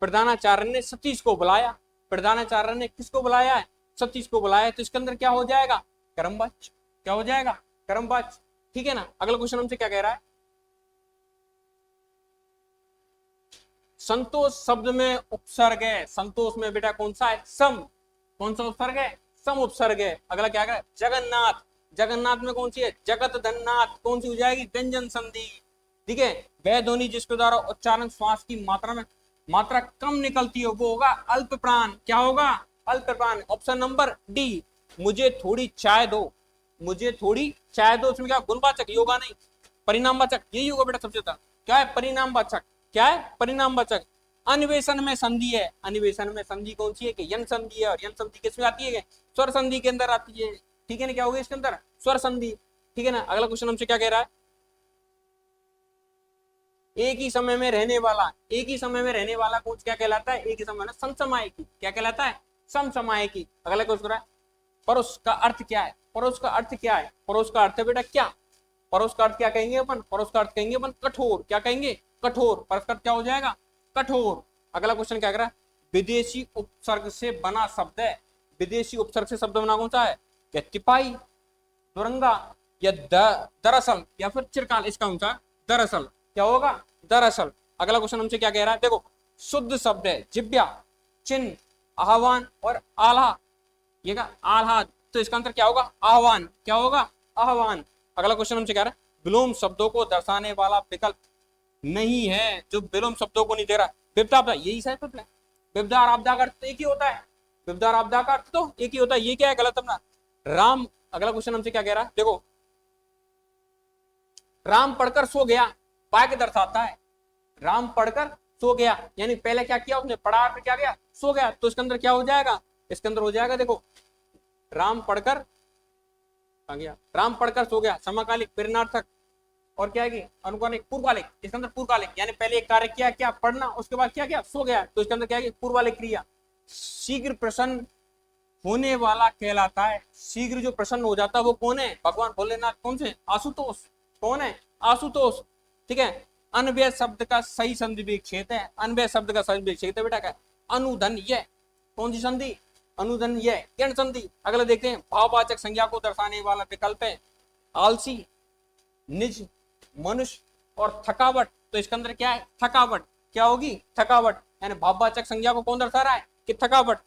प्रधानाचार्य ने सतीश को बुलाया, प्रधानाचार्य ने किसको बुलाया है, सतीश को बुलाया है, तो इसके अंदर क्या हो जाएगा, कर्मवाच्य, क्या हो जाएगा, कर्मवाच्य, ठीक है ना। अगला क्वेश्चन हमसे क्या कह रहा है, संतोष शब्द में उपसर्ग है, संतोष में बेटा कौन सा है, सम, कौन सा उपसर्ग है, सम उपसर्ग है। अगला क्या है, जगन्नाथ, जगन्नाथ में कौन सी है, जगत धन्नाथ, कौन सी हो जाएगी, व्यंजन संधि, ठीक है। वह ध्वनि जिसके द्वारा उच्चारण श्वास की मात्रा कम निकलती है वो होगा अल्प प्राण, क्या होगा, अल्प प्राण। ऑप्शन नंबर डी, मुझे थोड़ी चाय दो, मुझे थोड़ी चाय दो, उसमें क्या गुणवाचक, ये होगा नहीं, परिणामवाचक, यही होगा बेटा सबसे ज्यादा, क्या है, परिणामवाचक, क्या है, परिणामवाचक। अन्वेषण में संधि है, अन्वेषण में संधि कौन सी है, कि यन संधि है, और यन संधि किसमें आती है, स्वर संधि के अंदर आती है, ठीक है ना, क्या होगी इसके अंदर, स्वर संधि, ठीक है ना। अगला क्वेश्चन हमसे क्या कह रहा है, एक ही समय में रहने वाला, एक ही समय में रहने वाला कौन क्या कहलाता है, एक ही समय में समसमायिकी, क्या कहलाता है, समसमायिकी। अगला क्वेश्चन है, परोस का अर्थ क्या है, परोस का अर्थ क्या है, परोस का अर्थ है बेटा क्या, परोस का अर्थ क्या कहेंगे अपन, परोस का अर्थ कहेंगे अपन कठोर, क्या कहेंगे, कठोर, परोस का अर्थ क्या हो जाएगा, कठोर। अगला क्वेश्चन क्या कर रहा है, विदेशी उपसर्ग से बना शब्द है, विदेशी उपसर्ग से शब्द बना कौन सा है, क्या तिपाही, दुरंगा, या दरअसल, या फिर चिरकाल, इसका कौन सा, दरअसल, क्या होगा, दरअसल। अगला क्वेश्चन हमसे क्या कह रहा है, देखो शुद्ध शब्द है जिब्या, चिन्ह, आह्वान और आल्हा, ये का आह्लाद, तो इसका अंतर क्या होगा, आह्वान, क्या होगा, आह्वान। अगला क्वेश्चन हमसे कह रहा है, विलोम शब्दों को दर्शाने वाला विकल्प नहीं है, जो विलोम शब्दों को नहीं दे रहा, विपदा आपदा, यही है, विपदा और आपदा का अर्थ एक ही होता है, विपदा और आपदा का अर्थ तो एक ही होता है, ये क्या है, गलत अपना राम। अगला क्वेश्चन हमसे क्या कह रहा है, देखो राम पढ़कर सो गया, वाक्य दर्शाता है, राम पढ़कर सो गया, यानी पहले क्या किया उसने, पढ़ा, फिर क्या किया, सो गया, तो इसके अंदर क्या हो जाएगा, इसके अंदर हो जाएगा, देखो राम पढ़कर आ गया, राम पढ़कर सो गया, समकालिक, प्रेरणार्थक, और क्या है, अनुकालिक, पूर्वकालिक, इसके अंदर पूर्वकालिक, यानी पहले एक कार्य किया, क्या पढ़ना, उसके बाद क्या किया, सो गया, तो इसके अंदर क्या है, पूर्वकालिक क्रिया। शीघ्र प्रसन्न होने वाला कहलाता है, शीघ्र जो प्रसन्न हो जाता है वो कौन है, भगवान भोलेनाथ, कौन से, आशुतोष, कौन है, आशुतोष, ठीक है। अन्वय शब्द का सही संधि विच्छेद है, अन्वय शब्द का सही विच्छेद है बेटा क्या, अनुधन्य, कौन सी संधि, अनुधन्य, गण संधि। अगला देखते हैं, भाववाचक संज्ञा को दर्शाने वाला विकल्प है आलसी, निज, मनुष्य और थकावट, तो इसके अंदर क्या है, थकावट, क्या होगी, थकावट, यानी भाववाचक संज्ञा को कौन दर्शा रहा है, कि थकावट।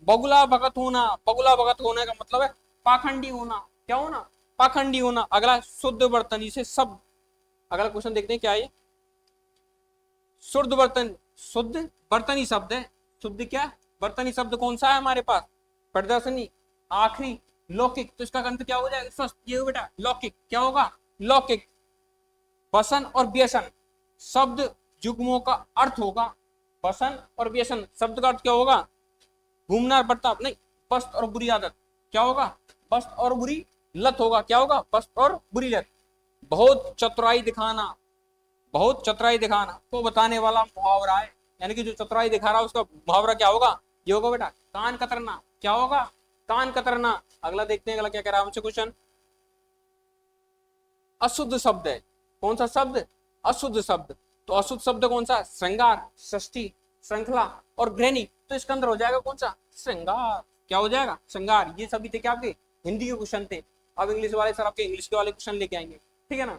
बगुला भगत होना, बगुला भगत होने का मतलब है पाखंडी होना, क्या होना, पाखंडी होना। अगला शुद्ध वर्तनी से शब्द, अगला क्वेश्चन देखते हैं क्या है, शुद्ध वर्तन, शुद्ध वर्तनी शब्द है, शुद्ध क्या, वर्तनी शब्द कौन सा है हमारे पास, प्रदर्शनी, आखिरी, लौकिक, तो इसका अर्थ क्या हो जाएगा, स्वस्थ, ये हो बेटा लौकिक, क्या होगा, लौकिक। वसन और व्यसन शब्द युग्मों का अर्थ होगा, वसन और व्यसन शब्द का अर्थ क्या होगा, घूमना बर्ताव नहीं, पस्त और बुरी आदत, क्या होगा, पस्त और बुरी लत होगा, क्या होगा, पस्त और बुरी लत। बहुत चतुराई दिखाना, बहुत चतुराई दिखाना को बताने वाला मुहावरा है, यानी कि जो चतुराई दिखा रहा है उसका मुहावरा क्या होगा, ये होगा बेटा कान कतरना, क्या होगा, कान कतरना। अगला देखते हैं, अगला क्या कह रहा है हमसे क्वेश्चन, अशुद्ध शब्द है, कौन सा शब्द, अशुद्ध शब्द, तो अशुद्ध शब्द कौन सा, श्रृंगार, षष्ठी, श्रृंखला और ग्रहणी, तो इसके अंदर हो जाएगा कौन सा, श्रृंगार, क्या हो जाएगा, श्रृंगार। ये सभी थे क्या आपके हिंदी के क्वेश्चन थे, अब इंग्लिश वाले सर आपके इंग्लिश के वाले क्वेश्चन लेके आएंगे, ठीक है ना।